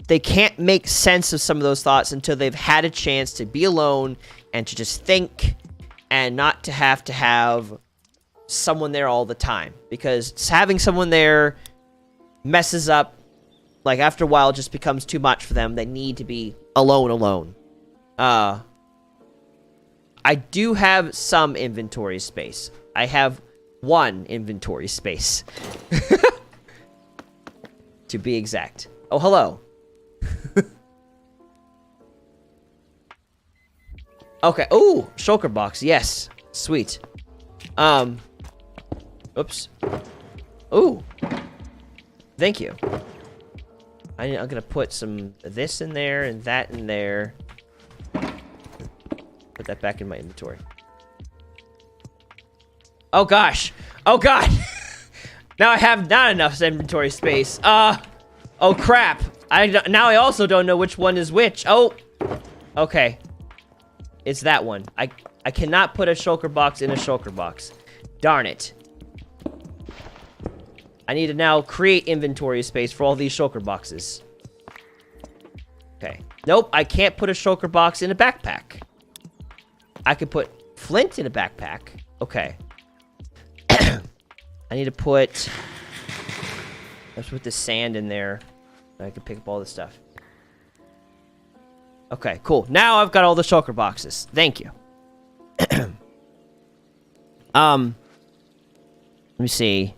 they can't make sense of some of those thoughts until they've had a chance to be alone and to just think and not to have someone there all the time, because having someone there messes up. Like, after a while, it just becomes too much for them. They need to be alone. I do have some inventory space. I have 1 inventory space. To be exact. Oh, hello. Okay. Ooh, shulker box. Yes. Sweet. Oops. Ooh. Thank you. I'm gonna put some of this in there and that in there. Put that back in my inventory. Oh gosh. Oh god. Now I have not enough inventory space. Oh crap. Now I also don't know which one is which. Oh. Okay. It's that one. I cannot put a shulker box in a shulker box. Darn it. I need to now create inventory space for all these shulker boxes. Okay. Nope, I can't put a shulker box in a backpack. I could put flint in a backpack. Okay. I need to put... let's put the sand in there. I can pick up all this stuff. Okay, cool. Now I've got all the shulker boxes. Thank you. Let me see.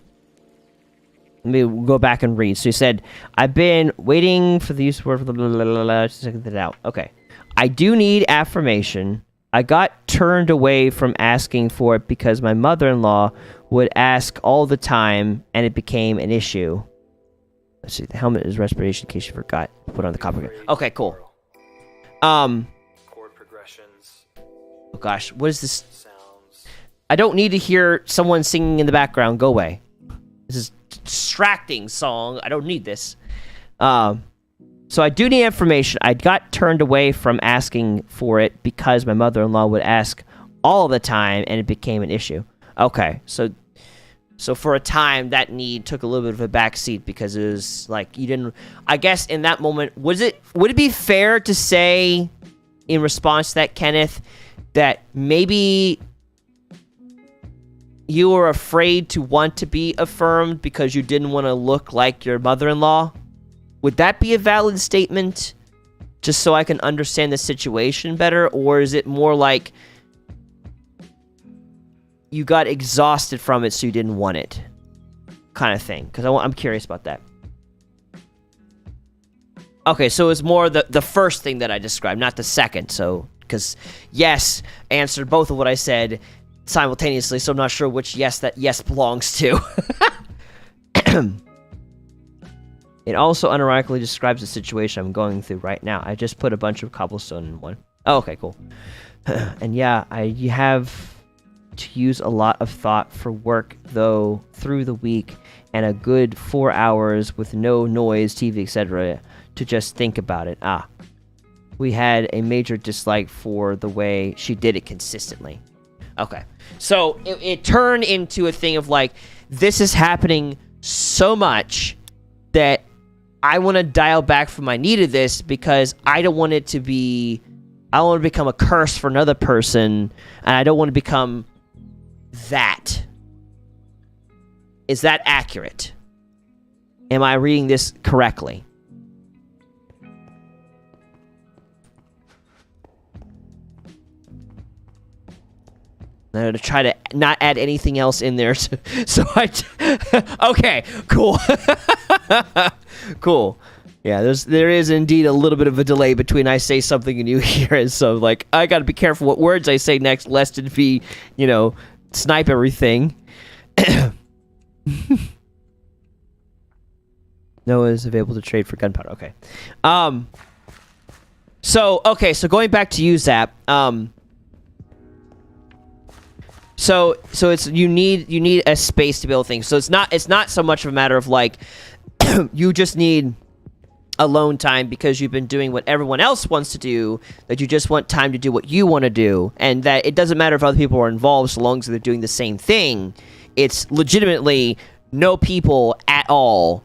Let me go back and read. So he said, I've been waiting for the use of word for the blah, blah, blah, blah, to check that out. Okay. I do need affirmation. I got turned away from asking for it because my mother-in-law would ask all the time, and it became an issue. Let's see. The helmet is respiration, in case you forgot. Put on the copper. Okay, cool. Chord progressions. Oh gosh, what is this? Sounds. I don't need to hear someone singing in the background. Go away. This is distracting song. I don't need this. So I do need information. I got turned away from asking for it because my mother-in-law would ask all the time, and it became an issue. Okay, so for a time, that need took a little bit of a backseat because it was like you didn't. I guess in that moment, would it be fair to say, in response to that, Kenneth, that maybe you were afraid to want to be affirmed because you didn't want to look like your mother-in-law? Would that be a valid statement, just so I can understand the situation better? Or is it more like you got exhausted from it so you didn't want it kind of thing? Because I'm curious about that. Okay, so it's more the first thing that I described, not the second. So, because yes answered both of what I said simultaneously, so I'm not sure which yes that yes belongs to. It also unironically describes the situation I'm going through right now. I just put a bunch of cobblestone in one. Oh, okay, cool. And yeah, you have to use a lot of thought for work, though, through the week, and a good 4 hours with no noise, TV, etc., to just think about it. We had a major dislike for the way she did it consistently. Okay, so it turned into a thing of like, this is happening so much that I want to dial back from my need of this because I don't want it to be, I don't want to become a curse for another person, and I don't want to become that. Is that accurate? Am I reading this correctly? I'm going to try to not add anything else in there. So okay, cool. Cool. Yeah, there is indeed a little bit of a delay between I say something and you hear it. So, like, I got to be careful what words I say next, lest it be, snipe everything. Noah is available to trade for gunpowder. Okay. So going back to you, Zap. So it's you need a space to be able to think. So it's not so much of a matter of like you just need alone time because you've been doing what everyone else wants to do, that you just want time to do what you want to do, and that it doesn't matter if other people are involved so long as they're doing the same thing. It's legitimately no people at all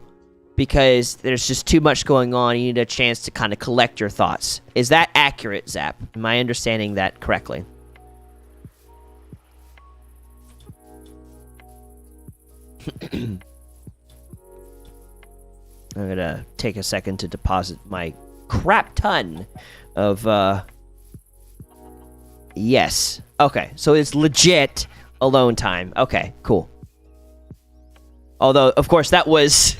because there's just too much going on. You need a chance to kind of collect your thoughts. Is that accurate, Zap? Am I understanding that correctly? I'm gonna take a second to deposit my crap ton of, yes. Okay, so it's legit alone time. Okay, cool. Although, of course, that was...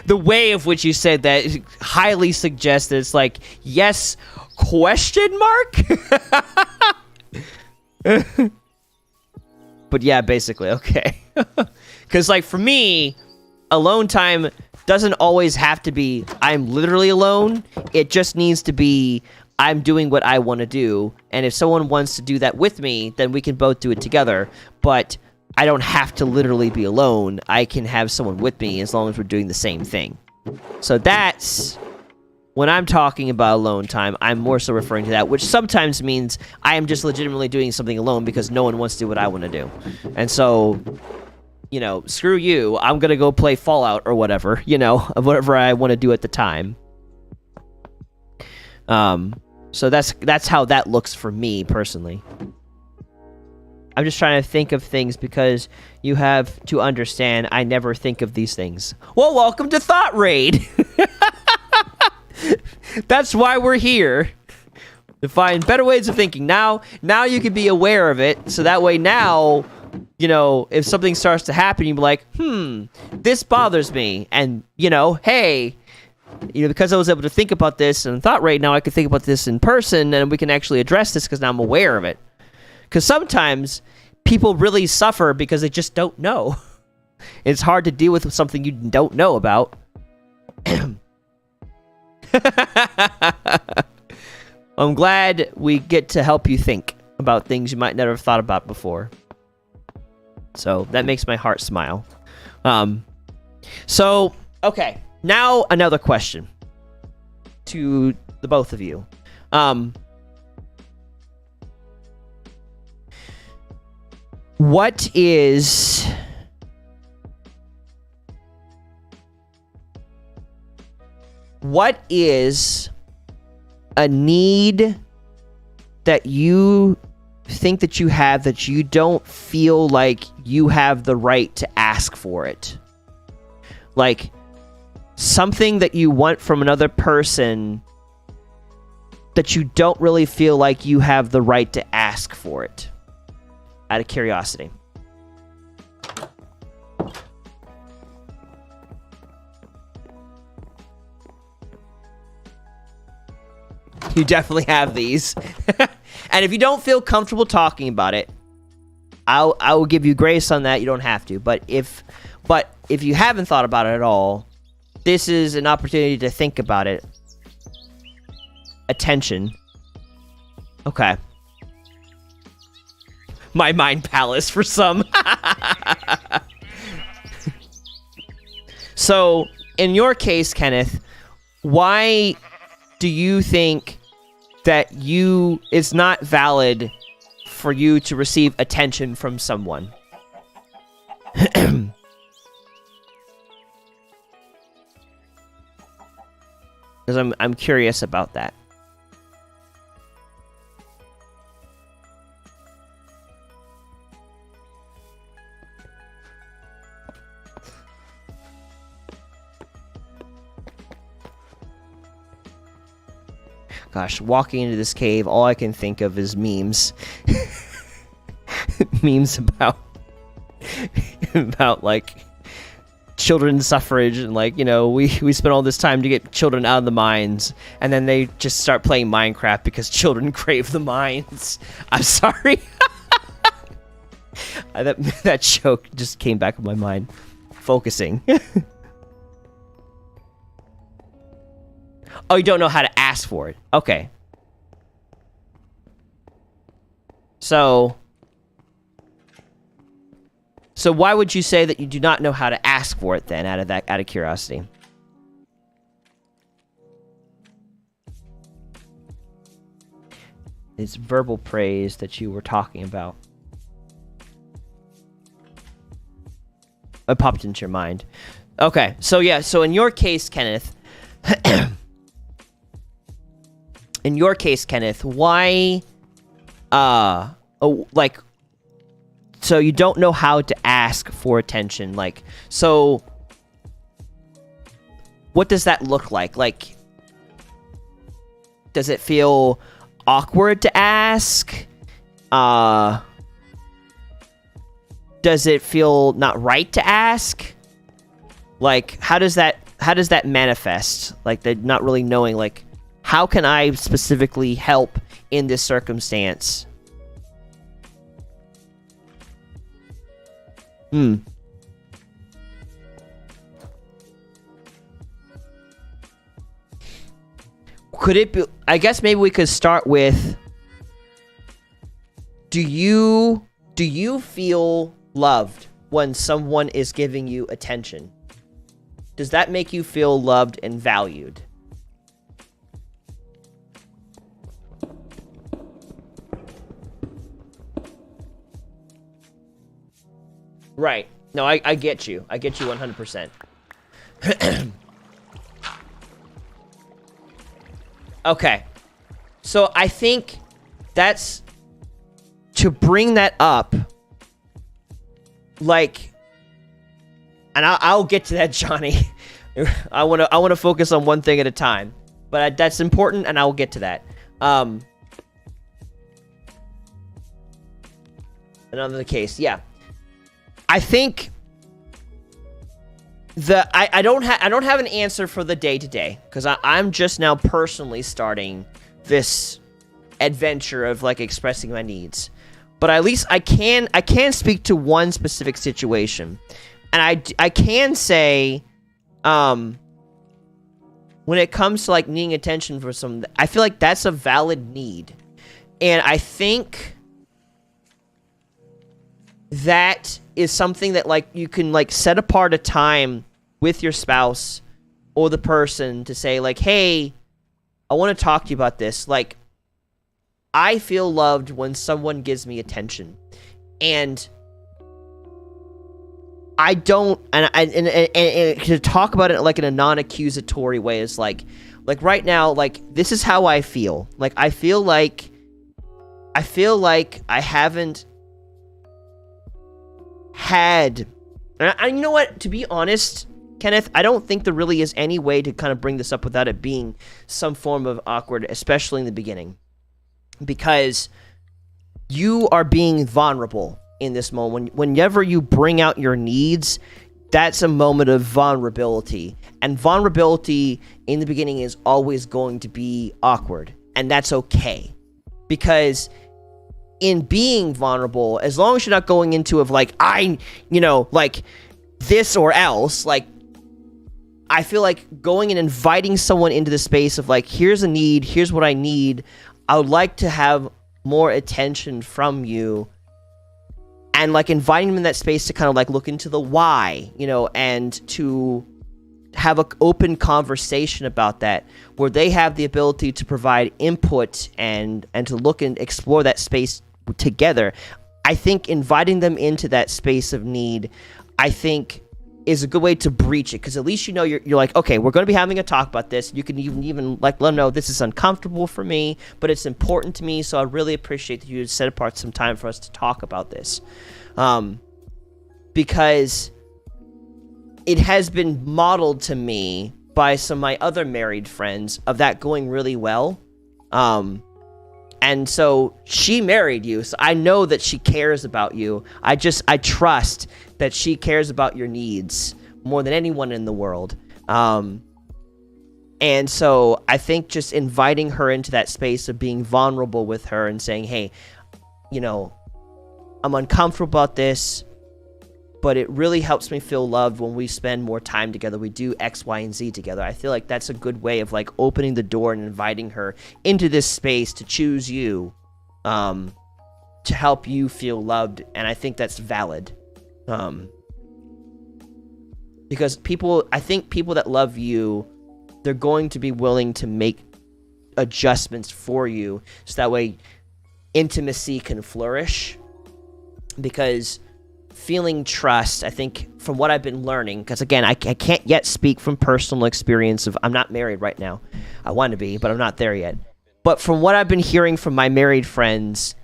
the way of which you said that highly suggests that it's like, yes, question mark? But yeah, basically, okay. Because, like, for me, alone time doesn't always have to be I'm literally alone. It just needs to be I'm doing what I want to do. And if someone wants to do that with me, then we can both do it together. But I don't have to literally be alone. I can have someone with me as long as we're doing the same thing. So that's... when I'm talking about alone time, I'm more so referring to that, which sometimes means I am just legitimately doing something alone because no one wants to do what I want to do. And so, screw you, I'm going to go play Fallout or whatever, of whatever I want to do at the time. So that's how that looks for me, personally. I'm just trying to think of things because you have to understand I never think of these things. Well, welcome to Thought Raid! That's why we're here. To find better ways of thinking. Now you can be aware of it, so that way now, if something starts to happen, you'll be like, this bothers me. And, hey, because I was able to think about this in Thought Raid, now I can think about this in person, and we can actually address this because now I'm aware of it. Because sometimes people really suffer because they just don't know. It's hard to deal with something you don't know about. I'm glad we get to help you think about things you might never have thought about before. So that makes my heart smile. Okay. Now, another question to the both of you. What is a need that you think that you have that you don't feel like you have the right to ask for it? Like, something that you want from another person that you don't really feel like you have the right to ask for it, out of curiosity. You definitely have these. And if you don't feel comfortable talking about it, I will give you grace on that. You don't have to. But if you haven't thought about it at all, this is an opportunity to think about it. Attention. Okay. My mind palace for some. So, in your case, Kenneth, why do you think that it's not valid for you to receive attention from someone? Because I'm curious about that. Gosh, walking into this cave, all I can think of is memes. Memes about like children's suffrage and like, you know, we spent all this time to get children out of the mines, and then they just start playing Minecraft because children crave the mines. I'm sorry. That joke just came back in my mind. Focusing. Oh, you don't know how to ask for it. Okay. So why would you say that you do not know how to ask for it then, out of curiosity? It's verbal praise that you were talking about. It popped into your mind. Okay, so yeah, so in your case, Kenneth, why, like, so you don't know how to ask for attention, like, so what does that look like? Like, does it feel awkward to ask? Does it feel not right to ask? Like, how does that manifest? Like, the not really knowing, like, how can I specifically help in this circumstance? Could it be, I guess maybe we could start with, do you feel loved when someone is giving you attention? Does that make you feel loved and valued? Right. No, I get you. I get you 100%. Okay. So I think that's, to bring that up, like, and I'll get to that, Johnny. I want to focus on one thing at a time, but that's important, and I will get to that. Another case, yeah. I think I don't have an answer for the day-to-day, because I'm just now personally starting this adventure of like expressing my needs. But at least I can speak to one specific situation. And I can say, when it comes to like needing attention for someone, I feel like that's a valid need. And I think that is something that like you can like set apart a time with your spouse or the person to say, like, hey, I want to talk to you about this. Like, I feel loved when someone gives me attention. And I don't, and to talk about it like in a non-accusatory way is like right now, like, this is how I feel. Like, I feel like I haven't had, and you know what, to be honest, Kenneth, I don't think there really is any way to kind of bring this up without it being some form of awkward, especially in the beginning. Because you are being vulnerable in this moment. Whenever you bring out your needs, that's a moment of vulnerability. And vulnerability in the beginning is always going to be awkward. And that's okay. Because in being vulnerable, as long as you're not going into of like, like this or else, like, I feel like going and inviting someone into the space of like, here's a need, here's what I need. I would like to have more attention from you, and like inviting them in that space to kind of like look into the why, and to have an open conversation about that, where they have the ability to provide input and to look and explore that space together. I think inviting them into that space of need, I think, is a good way to breach it, because at least you're like, okay, we're going to be having a talk about this. You can even like let them know this is uncomfortable for me, but it's important to me, so I really appreciate that you set apart some time for us to talk about this, because it has been modeled to me by some of my other married friends of that going really well, and so she married you, so I know that she cares about you. I trust that she cares about your needs more than anyone in the world. And so I think just inviting her into that space of being vulnerable with her and saying, hey, I'm uncomfortable about this, but it really helps me feel loved when we spend more time together. We do X, Y, and Z together. I feel like that's a good way of like opening the door and inviting her into this space to choose you, to help you feel loved. And I think that's valid. Because I think people that love you, they're going to be willing to make adjustments for you, so that way intimacy can flourish. Because feeling trust, I think, from what I've been learning, because again, I can't yet speak from personal experience I'm not married right now. I want to be, but I'm not there yet. But from what I've been hearing from my married friends,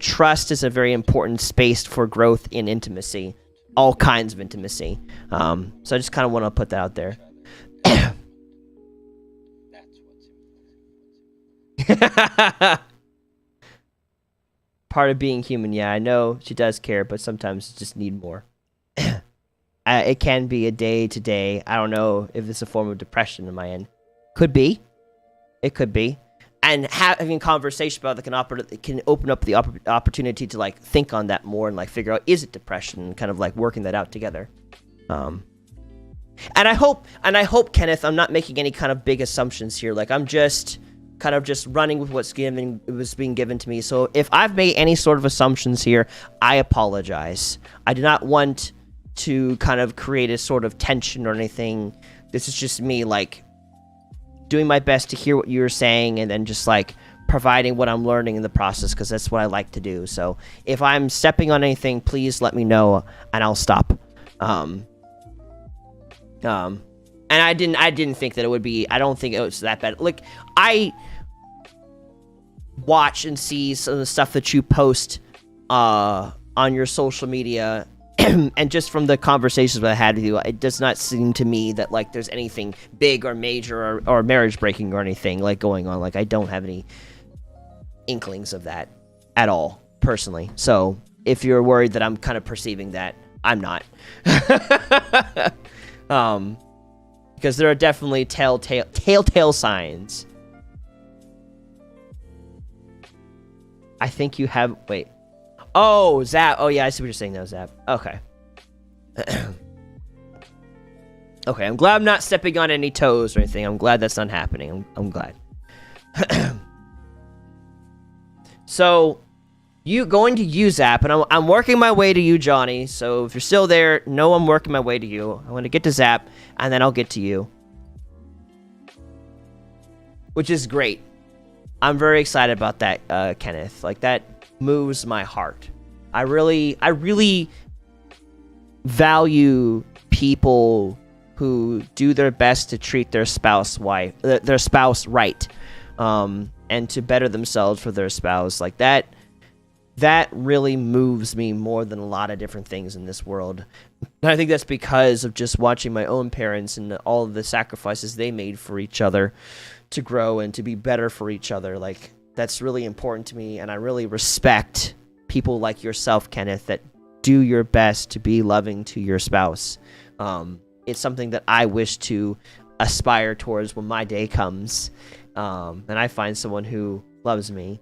trust is a very important space for growth in intimacy, all kinds of intimacy. So I just kind of want to put that out there. Part of being human, yeah, I know she does care, but sometimes just need more. It can be a day to day. I don't know if it's a form of depression in my end. Could be. It could be. And having a conversation about it can open up the opportunity to like think on that more and like figure out, is it depression, and kind of like working that out together. And I hope, Kenneth, I'm not making any kind of big assumptions here. Like, I'm just kind of just running with was being given to me. So if I've made any sort of assumptions here, I apologize. I do not want to kind of create a sort of tension or anything. This is just me like doing my best to hear what you're saying, and then just like providing what I'm learning in the process, because that's what I like to do. So if I'm stepping on anything, please let me know and I'll stop. And I didn't think that it would be, I don't think it was that bad. Like, I watch and see some of the stuff that you post on your social media, and just from the conversations that I had with you, it does not seem to me that like there's anything big or major or marriage breaking or anything like going on. Like, I don't have any inklings of that at all, personally. So if you're worried that I'm kind of perceiving that, I'm not. Because there are definitely telltale signs. I think you have, wait. Oh, Zap. Oh, yeah, I see what you're saying now, Zap. Okay. Okay, I'm glad I'm not stepping on any toes or anything. I'm glad that's not happening. I'm glad. So, you going to you, Zap, and I'm working my way to you, Johnny. So if you're still there, know I'm working my way to you. I want to get to Zap, and then I'll get to you. which is great. I'm very excited about that, Kenneth. Like, that moves my heart. I really value people who do their best to treat their spouse right, and to better themselves for their spouse. Like, that really moves me more than a lot of different things in this world. And I think that's because of just watching my own parents and all of the sacrifices they made for each other to grow and to be better for each other. Like, that's really important to me, and I really respect people like yourself, Kenneth, that do your best to be loving to your spouse. It's something that I wish to aspire towards when my day comes, and I find someone who loves me.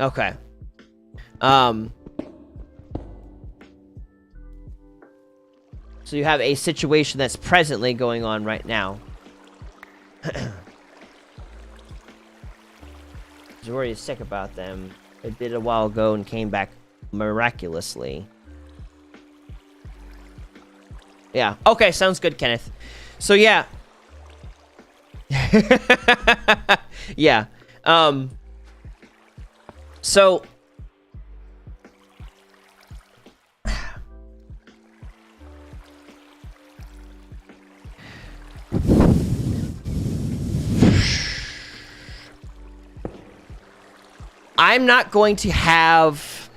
Okay. So you have a situation that's presently going on right now. You're already sick about them. It did a while ago and came back miraculously. Yeah. Okay, sounds good, Kenneth. So yeah. Yeah. So I'm not going to have...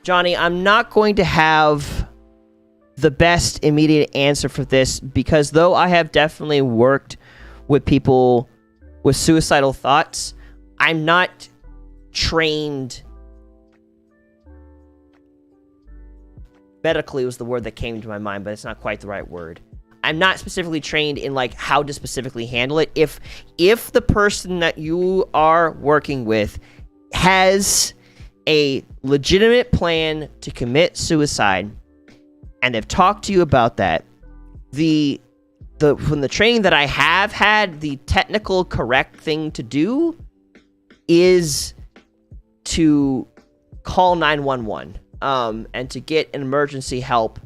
Johnny, I'm not going to have the best immediate answer for this, because though I have definitely worked with people with suicidal thoughts, I'm not trained... Medically was the word that came to my mind, but it's not quite the right word. I'm not specifically trained in, like, how to specifically handle it. If the person that you are working with has a legitimate plan to commit suicide, and they've talked to you about that, from the training that I have had, the technical correct thing to do is to call 911, and to get an emergency help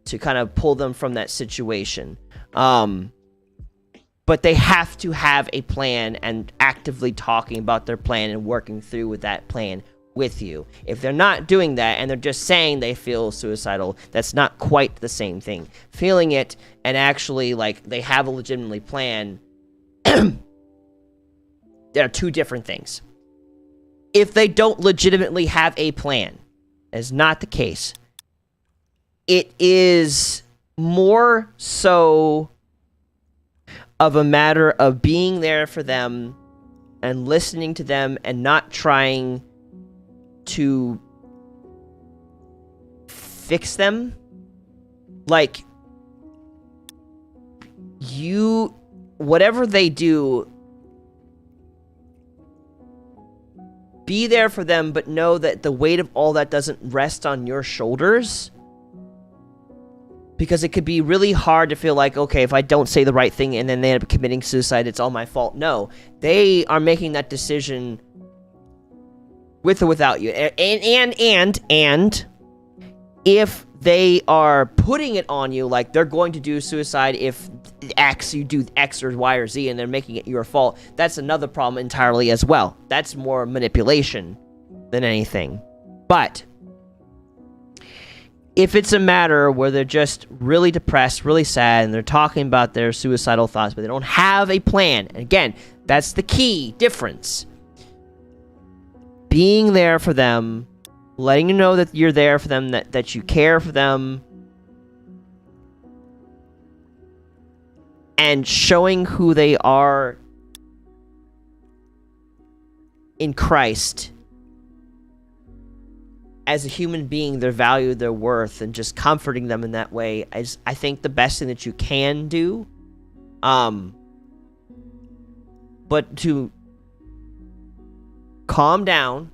to kind of pull them from that situation. But they have to have a plan and actively talking about their plan and working through with that plan with you. If they're not doing that and they're just saying they feel suicidal, that's not quite the same thing. Feeling it and actually, like, they have a legitimately plan, they're two different things. If they don't legitimately have a plan, is not the case. It is more so of a matter of being there for them and listening to them and not trying to fix them. Like, whatever they do, be there for them, but know that the weight of all that doesn't rest on your shoulders. Because it could be really hard to feel like, okay, if I don't say the right thing and then they end up committing suicide, it's all my fault. No, they are making that decision with or without you. And if they are putting it on you, like they're going to do suicide if X, you do X or Y or Z, and they're making it your fault, that's another problem entirely as well. That's more manipulation than anything. But if it's a matter where they're just really depressed, really sad, and they're talking about their suicidal thoughts, but they don't have a plan, and again, that's the key difference. Being there for them, letting you know that you're there for them, that you care for them, and showing who they are in Christ as a human being, their value, their worth, and just comforting them in that way is, I think, the best thing that you can do. But to calm down,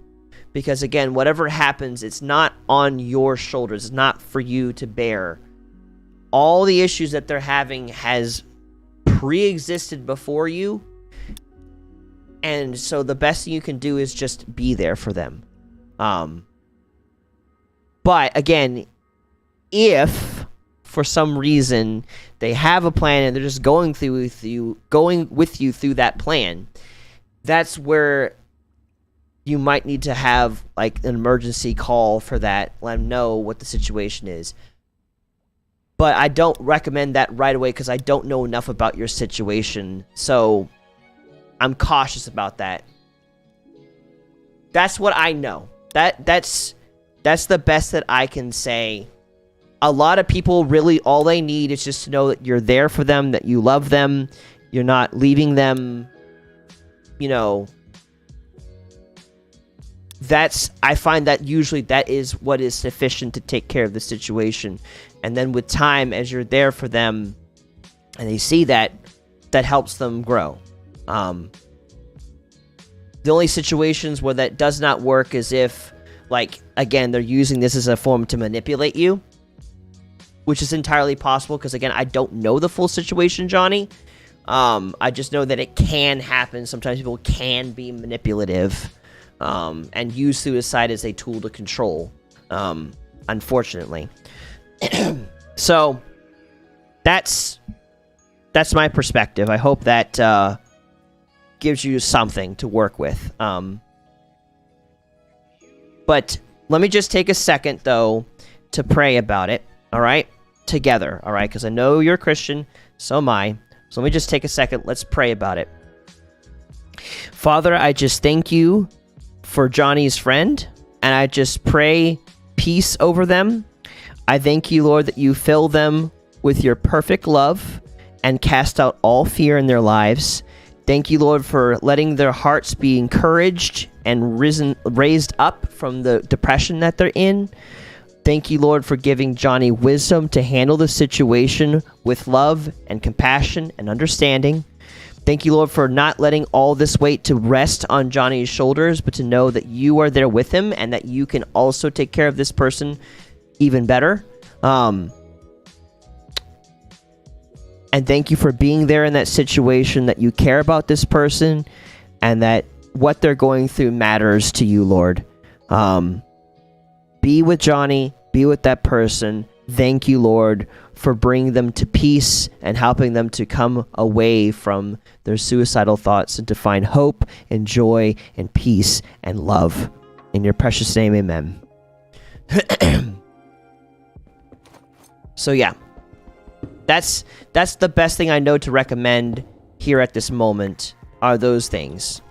because again, whatever happens, it's not on your shoulders. It's not for you to bear. All the issues that they're having has pre-existed before you, and so the best thing you can do is just be there for them. But again, if for some reason they have a plan and they're just going with you through that plan, that's where you might need to have like an emergency call for that, let them know what the situation is. But I don't recommend that right away because I don't know enough about your situation, so I'm cautious about that. That's what I know. That's the best that I can say. A lot of people, really, all they need is just to know that you're there for them, that you love them, you're not leaving them, I find that usually that is what is sufficient to take care of the situation. And then with time, as you're there for them, and they see that, that helps them grow. The only situations where that does not work is if, like, again, they're using this as a form to manipulate you, which is entirely possible because, again, I don't know the full situation, Johnny. I just know that it can happen. Sometimes people can be manipulative and use suicide as a tool to control, unfortunately. So that's my perspective. I hope that gives you something to work with. But let me just take a second, though, to pray about it, all right? Together, all right? Because I know you're a Christian, so am I. So let me just take a second. Let's pray about it. Father, I just thank you for Johnny's friend, and I just pray peace over them. I thank you, Lord, that you fill them with your perfect love and cast out all fear in their lives. Thank you, Lord, for letting their hearts be encouraged and raised up from the depression that they're in. Thank you, Lord, for giving Johnny wisdom to handle the situation with love and compassion and understanding. Thank you, Lord, for not letting all this weight to rest on Johnny's shoulders, but to know that you are there with him and that you can also take care of this person even better. And thank you for being there in that situation, that you care about this person and that what they're going through matters to you, Lord. Be with Johnny, be with that person. Thank you, Lord, for bringing them to peace and helping them to come away from their suicidal thoughts and to find hope and joy and peace and love. In your precious name, amen. So yeah, that's the best thing I know to recommend here at this moment are those things.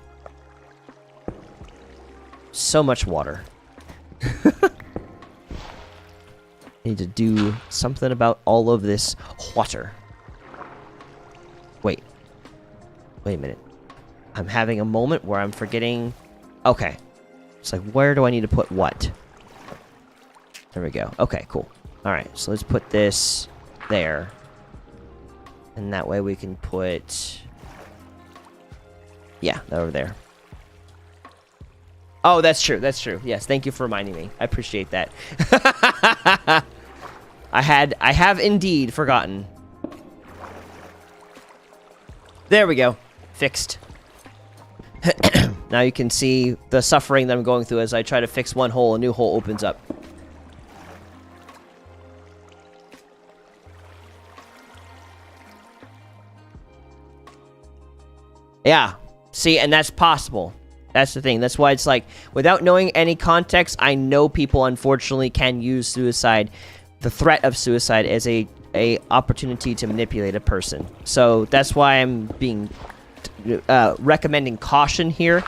So much water. Need to do something about all of this water. Wait a minute. I'm having a moment where I'm forgetting. Okay. It's like, where do I need to put what? There we go. Okay, cool. Alright, so let's put this there. And that way we can put... yeah, over there. Oh, that's true. That's true. Yes, thank you for reminding me. I appreciate that. I have indeed forgotten. There we go. Fixed. Now you can see the suffering that I'm going through as I try to fix one hole, a new hole opens up. Yeah. See, and that's possible. That's the thing. That's why it's like, without knowing any context, I know people unfortunately can use suicide, the threat of suicide, as a opportunity to manipulate a person. So that's why I'm being recommending caution here,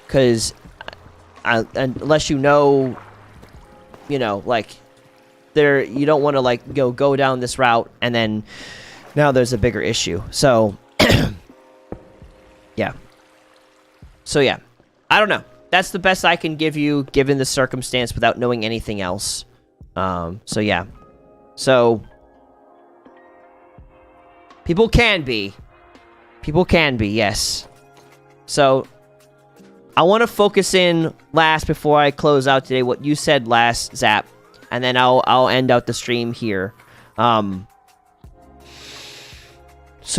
because unless you know, like you don't want to like go down this route and then now there's a bigger issue. So yeah. So yeah, I don't know. That's the best I can give you given the circumstance without knowing anything else. So yeah. So people can be, yes. So I want to focus in last before I close out today what you said last, Zap, and then I'll end out the stream here. So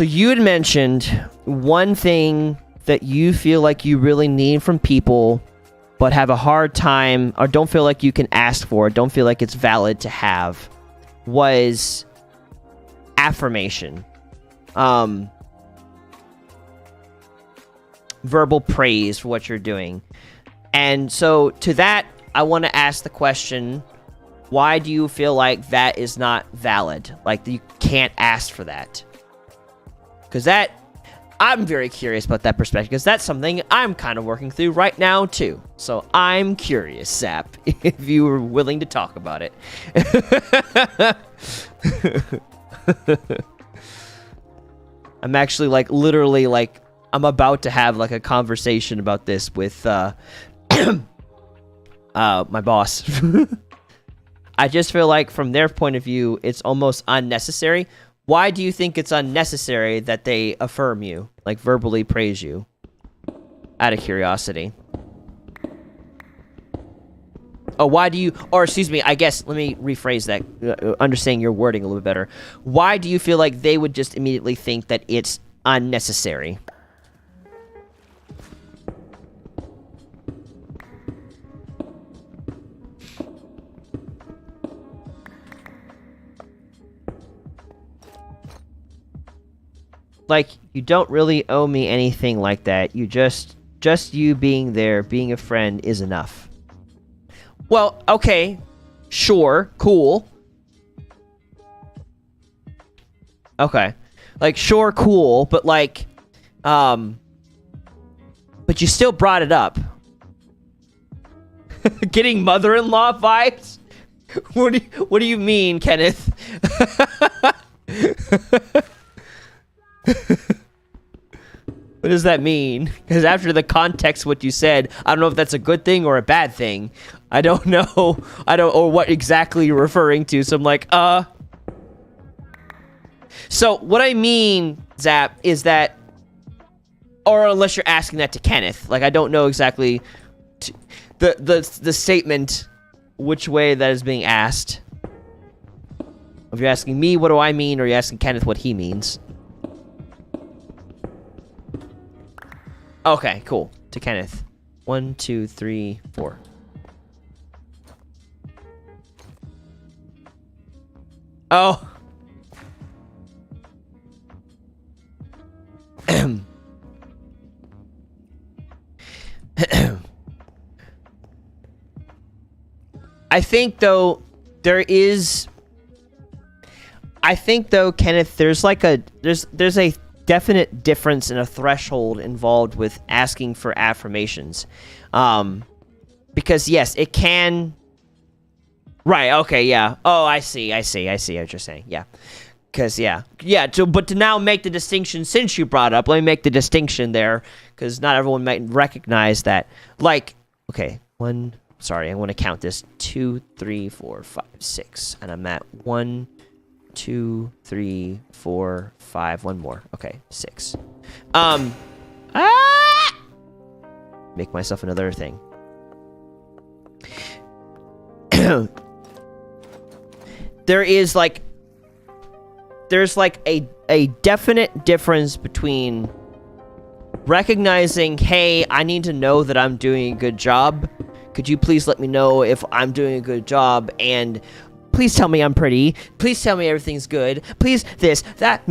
you had mentioned one thing that you feel like you really need from people, but have a hard time, or don't feel like you can ask for, don't feel like it's valid to have. was affirmation. Verbal praise for what you're doing. And so to that, I want to ask the question, why do you feel like that is not valid? Like, you can't ask for that? Because that, I'm very curious about that perspective, because that's something I'm kind of working through right now, too. So I'm curious, Zap, if you were willing to talk about it. I'm actually, like, literally, like, I'm about to have, like, a conversation about this with, my boss. I just feel like, from their point of view, it's almost unnecessary. Why do you think it's unnecessary that they affirm you, like verbally praise you? Out of curiosity. Oh, why do you, or excuse me, I guess, let me rephrase that, understanding your wording a little bit better. Why do you feel like they would just immediately think that it's unnecessary? Like, you don't really owe me anything like that. You just you being there, being a friend is enough. Well, okay. Sure. Cool. Okay. Like, sure, cool, but like, but you still brought it up. Getting mother-in-law vibes? What do you mean, Kenneth? What does that mean? Because after the context what you said, I don't know if that's a good thing or a bad thing. I don't know. Or what exactly you're referring to. So I'm like, So what I mean, Zap, is that, or unless you're asking that to Kenneth, like, I don't know exactly the statement, which way that is being asked. If you're asking me, what do I mean, or you're asking Kenneth what he means. Okay, cool. To Kenneth. 1, 2, 3, 4. Oh. I think though, Kenneth, there's like there's a definite difference and a threshold involved with asking for affirmations. Because yes, it can. Right, okay, yeah. Oh, I see what you're saying. Yeah. Because, yeah. But to now make the distinction, since you brought up, let me make the distinction there, because not everyone might recognize that. Like, okay, I'm going to count this. 2, 3, 4, 5, 6. And I'm at 1, 2, 3, 4, 5. One more. Okay, 6. Make myself another thing. There's like a definite difference between recognizing, hey, I need to know that I'm doing a good job. Could you please let me know if I'm doing a good job? And please tell me I'm pretty. Please tell me everything's good. Please this, that,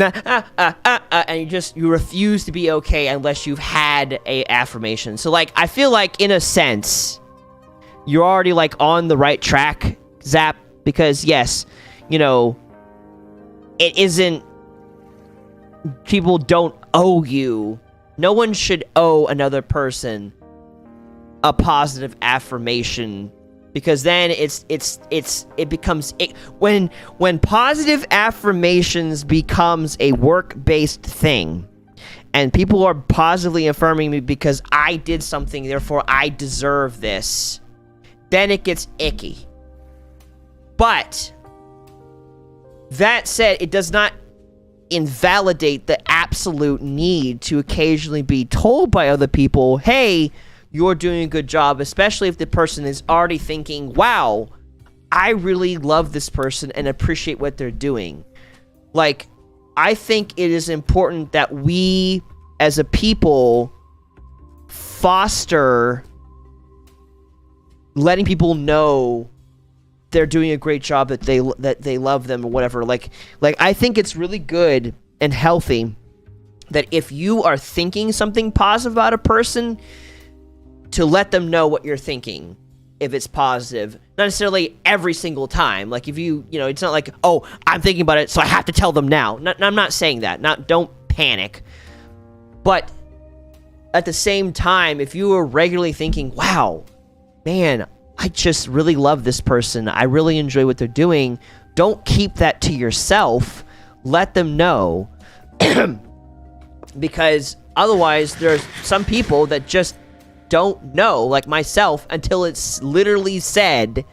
and you refuse to be okay unless you've had a affirmation. So like, I feel like in a sense, you're already like on the right track, Zap, because yes, you know, it isn't, people don't owe you. No one should owe another person a positive affirmation, because then it becomes when positive affirmations becomes a work-based thing, and people are positively affirming me because I did something, therefore I deserve this, then it gets icky. But that said, it does not invalidate the absolute need to occasionally be told by other people, hey, you're doing a good job, especially if the person is already thinking, wow, I really love this person and appreciate what they're doing. Like, I think it is important that we, as a people, foster letting people know they're doing a great job, that they love them or whatever. Like I think it's really good and healthy that if you are thinking something positive about a person, to let them know what you're thinking, if it's positive. Not necessarily every single time. Like if you know, it's not like, oh, I'm thinking about it, so I have to tell them now. I'm not saying that. Don't panic. But at the same time, if you are regularly thinking, wow, man, I just really love this person, I really enjoy what they're doing, don't keep that to yourself. Let them know. Because otherwise, there's some people that just don't know, like myself, until it's literally said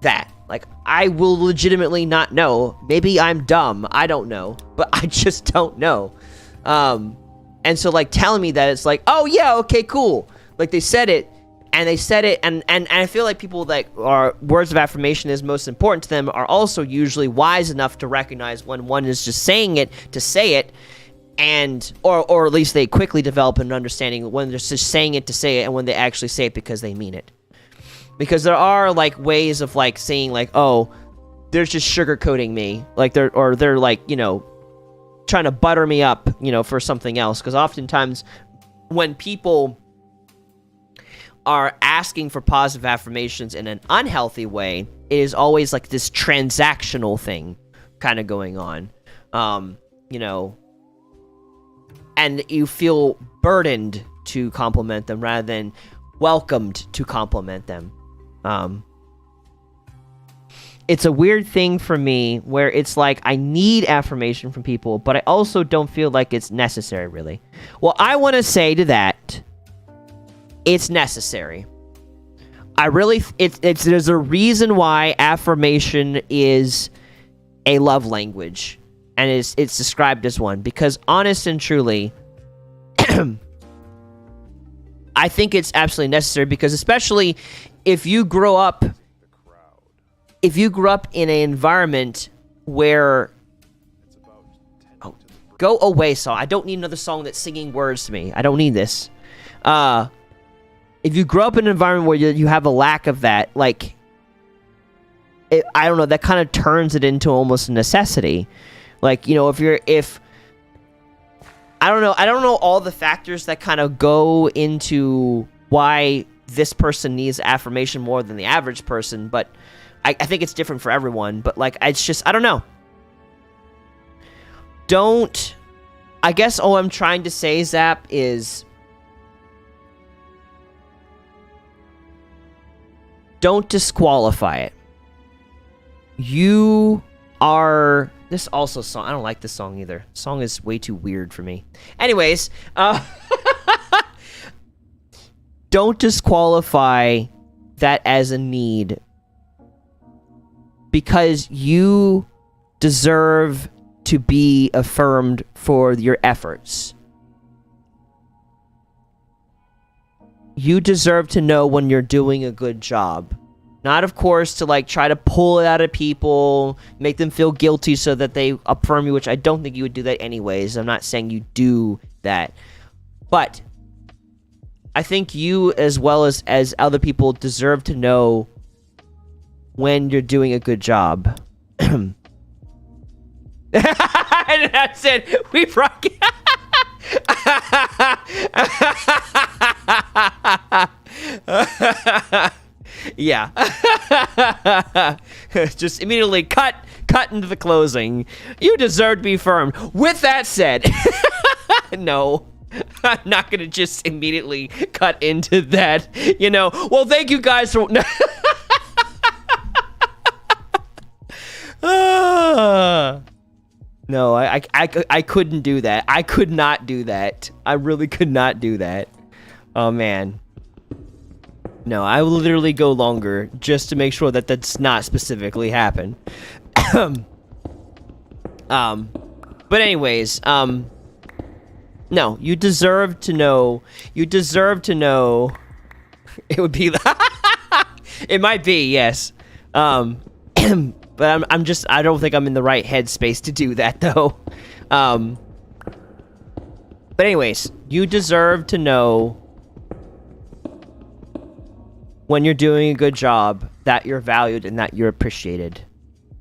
that. Like, I will legitimately not know. Maybe I'm dumb. I don't know. But I just don't know. And so, like, telling me that, it's like, oh, yeah, okay, cool. Like, they said it, and I feel like people that are words of affirmation is most important to them are also usually wise enough to recognize when one is just saying it to say it, and or at least they quickly develop an understanding when they're just saying it to say it and when they actually say it because they mean it. Because there are like ways of like saying like, oh, they're just sugarcoating me, like they're like, you know, trying to butter me up, you know, for something else. Because oftentimes when people are asking for positive affirmations in an unhealthy way, it is always like this transactional thing kind of going on, you know. And you feel burdened to compliment them rather than welcomed to compliment them. It's a weird thing for me where it's like I need affirmation from people, but I also don't feel like it's necessary, really. Well, I want to say to that, it's necessary. There's a reason why affirmation is a love language. And it's described as one, because honest and truly, I think it's absolutely necessary, because especially if you grow up in an environment where, oh, go away, song. I don't need another song that's singing words to me. I don't need this. If you grow up in an environment where you have a lack of that, like, I don't know, that kind of turns it into almost a necessity. Like, you know, if I don't know all the factors that kind of go into why this person needs affirmation more than the average person, but I think it's different for everyone. But like, it's just, I don't know. I guess all I'm trying to say, Zap, is don't disqualify it. You are... This also song, I don't like this song either. The song is way too weird for me. Anyways, don't disqualify that as a need, because you deserve to be affirmed for your efforts. You deserve to know when you're doing a good job. Not, of course, to, like, try to pull it out of people, make them feel guilty so that they affirm you, which I don't think you would do that anyways. I'm not saying you do that. But I think you, as well as other people, deserve to know when you're doing a good job. And that's it. We rock it. Yeah. Just immediately cut into the closing. You deserve to be firm. With that said, no, I'm not gonna just immediately cut into that. You know, well, thank you guys for... No, I couldn't do that. I could not do that. I really could not do that. Oh, man. No, I will literally go longer just to make sure that that's not specifically happen. But anyways, no, you deserve to know. You deserve to know. It would be... It might be, yes. But I don't think I'm in the right headspace to do that, though. But anyways, you deserve to know when you're doing a good job, that you're valued and that you're appreciated.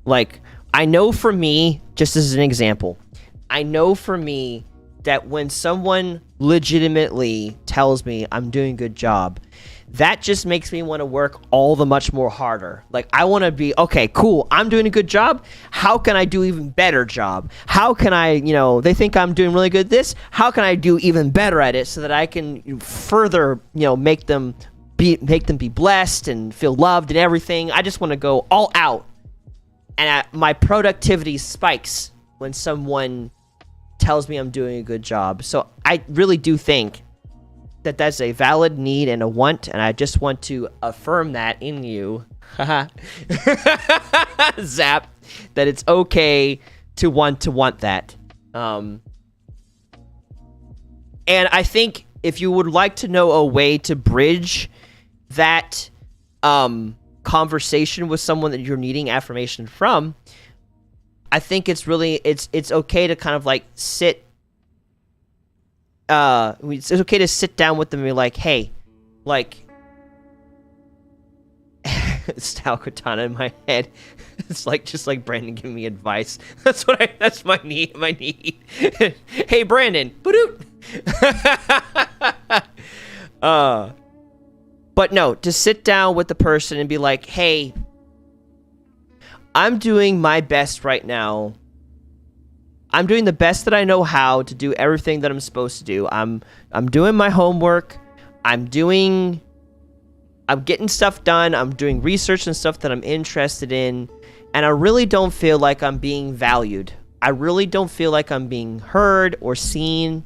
Like, I know for me, just as an example, I know for me that when someone legitimately tells me I'm doing a good job, that just makes me want to work all the much more harder. Like, I want to be, okay, cool, I'm doing a good job. How can I do even better job? How can I, they think I'm doing really good at this. How can I do even better at it so that I can further, make them be blessed and feel loved and everything. I just want to go all out. And my productivity spikes when someone tells me I'm doing a good job. So I really do think that that's a valid need and a want, and I just want to affirm that in you, Zap, that it's okay to want that. And I think if you would like to know a way to bridge that conversation with someone that you're needing affirmation from, I think it's really it's okay to kind of like sit. It's okay to sit down with them and be like, hey, like, Stal Katana in my head. It's like just like Brandon giving me advice. That's my need. Hey, Brandon. But no, to sit down with the person and be like, hey, I'm doing my best right now. I'm doing the best that I know how to do everything that I'm supposed to do. I'm doing my homework. I'm getting stuff done. I'm doing research and stuff that I'm interested in. And I really don't feel like I'm being valued. I really don't feel like I'm being heard or seen.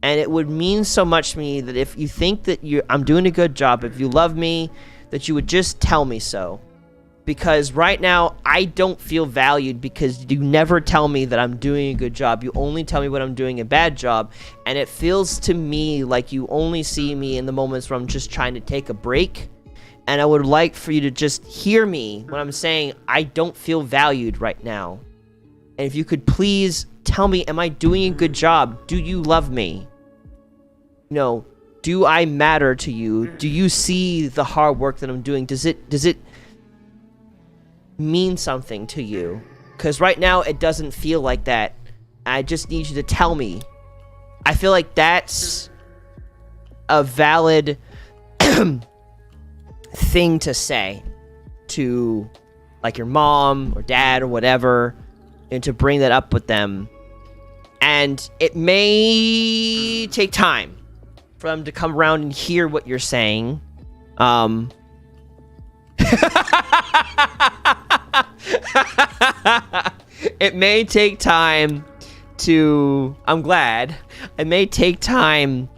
And it would mean so much to me that if you think that I'm doing a good job, if you love me, that you would just tell me so. Because right now, I don't feel valued because you never tell me that I'm doing a good job. You only tell me when I'm doing a bad job. And it feels to me like you only see me in the moments where I'm just trying to take a break. And I would like for you to just hear me when I'm saying I don't feel valued right now. And if you could please tell me, am I doing a good job? Do you love me? Do I matter to you? Do you see the hard work that I'm doing? Does it mean something to you? Because right now it doesn't feel like that. I just need you to tell me. I feel like that's a valid thing to say to like your mom or dad or whatever, and to bring that up with them. And it may take time for them to come around and hear what you're saying. It may take time to... I'm glad. It may take time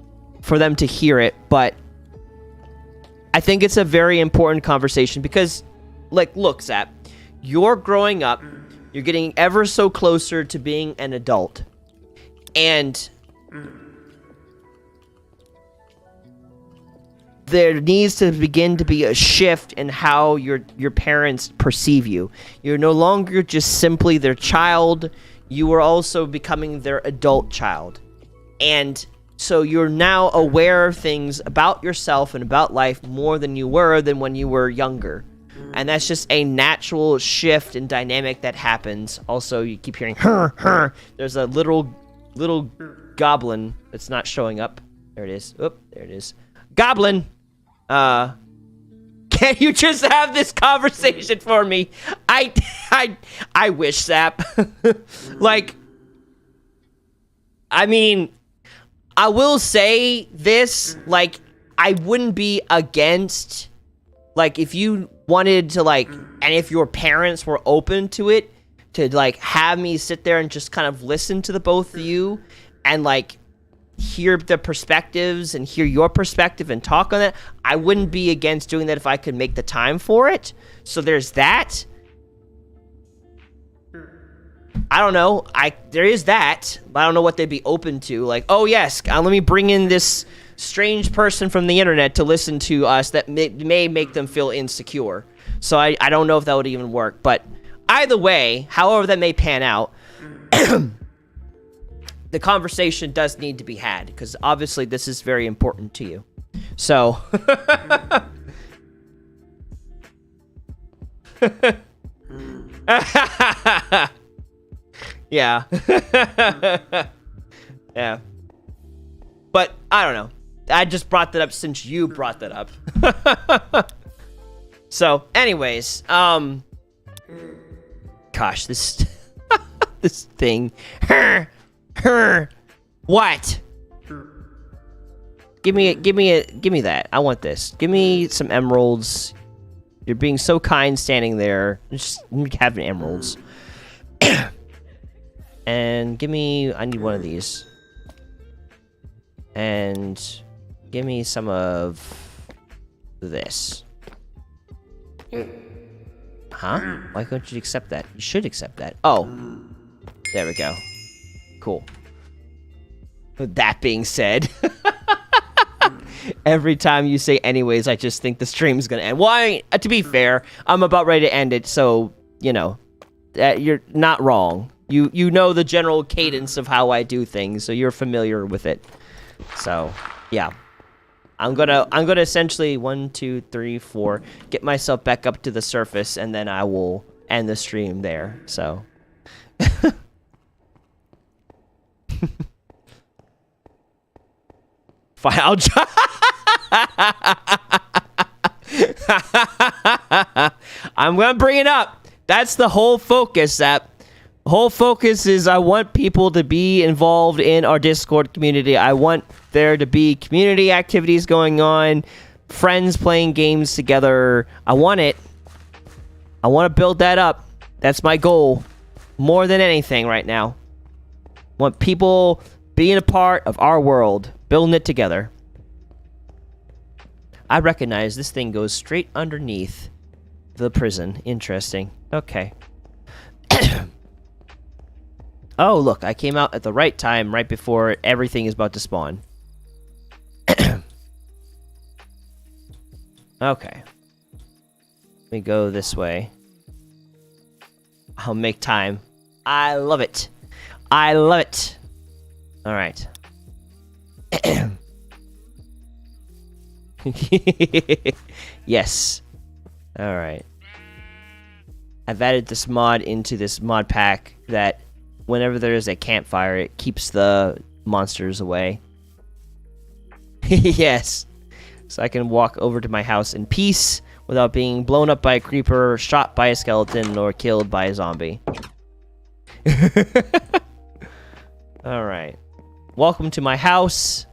for them to hear it, but I think it's a very important conversation because, like, look, Zap, you're growing up. You're getting ever so closer to being an adult. And there needs to begin to be a shift in how your parents perceive you. You're no longer just simply their child. You are also becoming their adult child. And so you're now aware of things about yourself and about life more than you were than when you were younger. And that's just a natural shift and dynamic that happens. Also, you keep hearing, There's a little goblin that's not showing up. There it is. Oop, there it is. Goblin! Can you just have this conversation for me? I wish, Zap. Like, I mean, I will say this, like, I wouldn't be against, like, if you wanted to, like, and if your parents were open to it, to, like, have me sit there and just kind of listen to the both of you and, like, hear the perspectives and hear your perspective and talk on it. I wouldn't be against doing that if I could make the time for it. So there's that. I don't know. There is that, but I don't know what they'd be open to. Like, oh yes, let me bring in this strange person from the internet to listen to us that may make them feel insecure. So I don't know if that would even work. But either way, however that may pan out, the conversation does need to be had, because obviously this is very important to you. So, Yeah. Yeah. But I don't know. I just brought that up since you brought that up. So, anyways, gosh, this this thing. What? Give me that. I want this. Give me some emeralds. You're being so kind standing there. Just having emeralds. And give me, I need one of these. And give me some of this. Huh? Why couldn't you accept that? You should accept that. Oh. There we go. Cool. With that being said, every time you say anyways, I just think the stream's gonna end. Well, to be fair, I'm about ready to end it, so, you know, you're not wrong. You know the general cadence of how I do things, so you're familiar with it. So, yeah. I'm gonna essentially 1, 2, 3, 4 get myself back up to the surface, and then I will end the stream there. So. Fine, I'll I'm gonna bring it up. That's the whole focus. That whole focus is I want people to be involved in our Discord community. I want there to be community activities going on, friends playing games together. I want it. I want to build that up. That's my goal more than anything right now. I want people being a part of our world, building it together. I recognize this thing goes straight underneath the prison. Interesting. Okay. Oh, look, I came out at the right time, right before everything is about to spawn. Okay. Let me go this way. I'll make time. I love it. I love it. All right. Yes. All right. I've added this mod into this mod pack that whenever there is a campfire, it keeps the monsters away. Yes. So I can walk over to my house in peace without being blown up by a creeper, shot by a skeleton, or killed by a zombie. All right. Welcome to my house.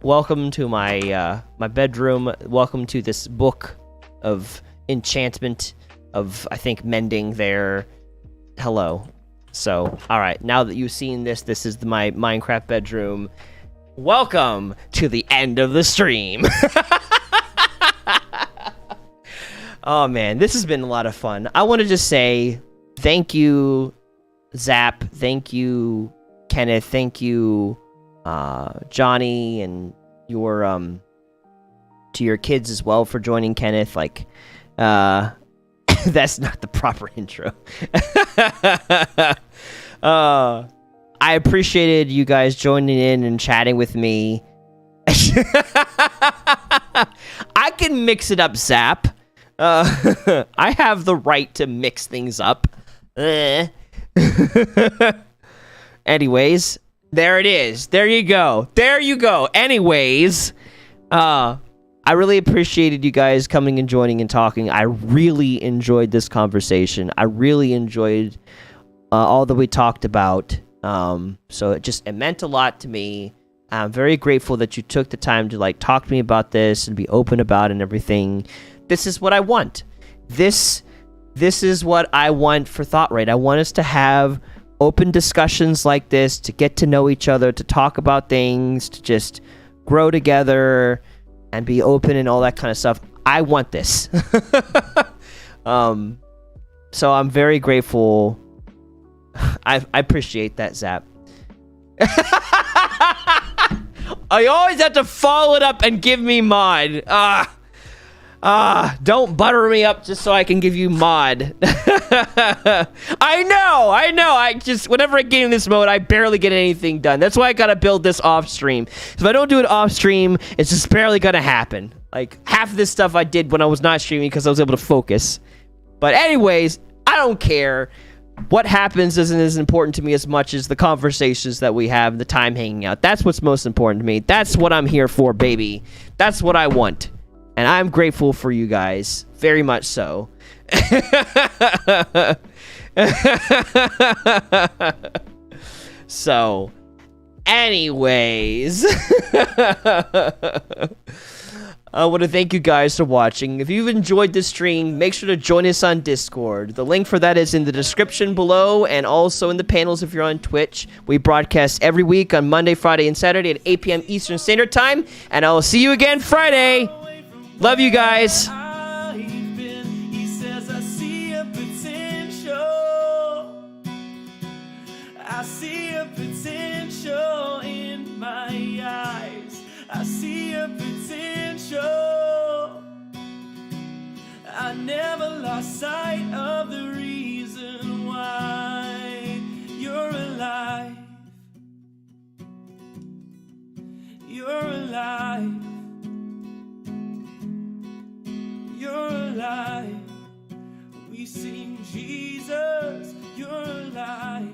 Welcome to my my bedroom. Welcome to this book of enchantment, of, I think, mending there. Hello. So, all right. Now that you've seen this, this is my Minecraft bedroom. Welcome to the end of the stream. Oh, man. This has been a lot of fun. I want to just say thank you, Zap. Thank you, Kenneth. Thank you, Johnny, and your to your kids as well for joining, Kenneth. Like, that's not the proper intro. I appreciated you guys joining in and chatting with me. I can mix it up, Zap. I have the right to mix things up. Anyways, there it is. There you go. There you go. Anyways, I really appreciated you guys coming and joining and talking. I really enjoyed this conversation. I really enjoyed all that we talked about. So it meant a lot to me. I'm very grateful that you took the time to like talk to me about this and be open about it and everything. This is what I want. This is what I want for thoughtraid. I want us to have open discussions like this, to get to know each other, to talk about things, to just grow together and be open and all that kind of stuff. I want this. So I'm very grateful. I appreciate that, Zap. I always have to follow it up and give me mod. Don't butter me up just so I can give you mod. I know. I just, whenever I get in this mode, I barely get anything done. That's why I gotta build this off stream. If I don't do it off stream, it's just barely gonna happen. Like, half of this stuff I did when I was not streaming because I was able to focus. But anyways, I don't care. What happens isn't as important to me as much as the conversations that we have, the time hanging out. That's what's most important to me. That's what I'm here for, baby. That's what I want. And I'm grateful for you guys. Very much so. So, anyways. I want to thank you guys for watching. If you've enjoyed this stream, make sure to join us on Discord. The link for that is in the description below and also in the panels if you're on Twitch. We broadcast every week on Monday, Friday, and Saturday at 8 p.m. Eastern Standard Time. And I will see you again Friday. Love you guys. I see a potential in my eyes. I see a potential. I never lost sight of the reason why you're alive. You're alive. You're alive. We sing Jesus, you're alive.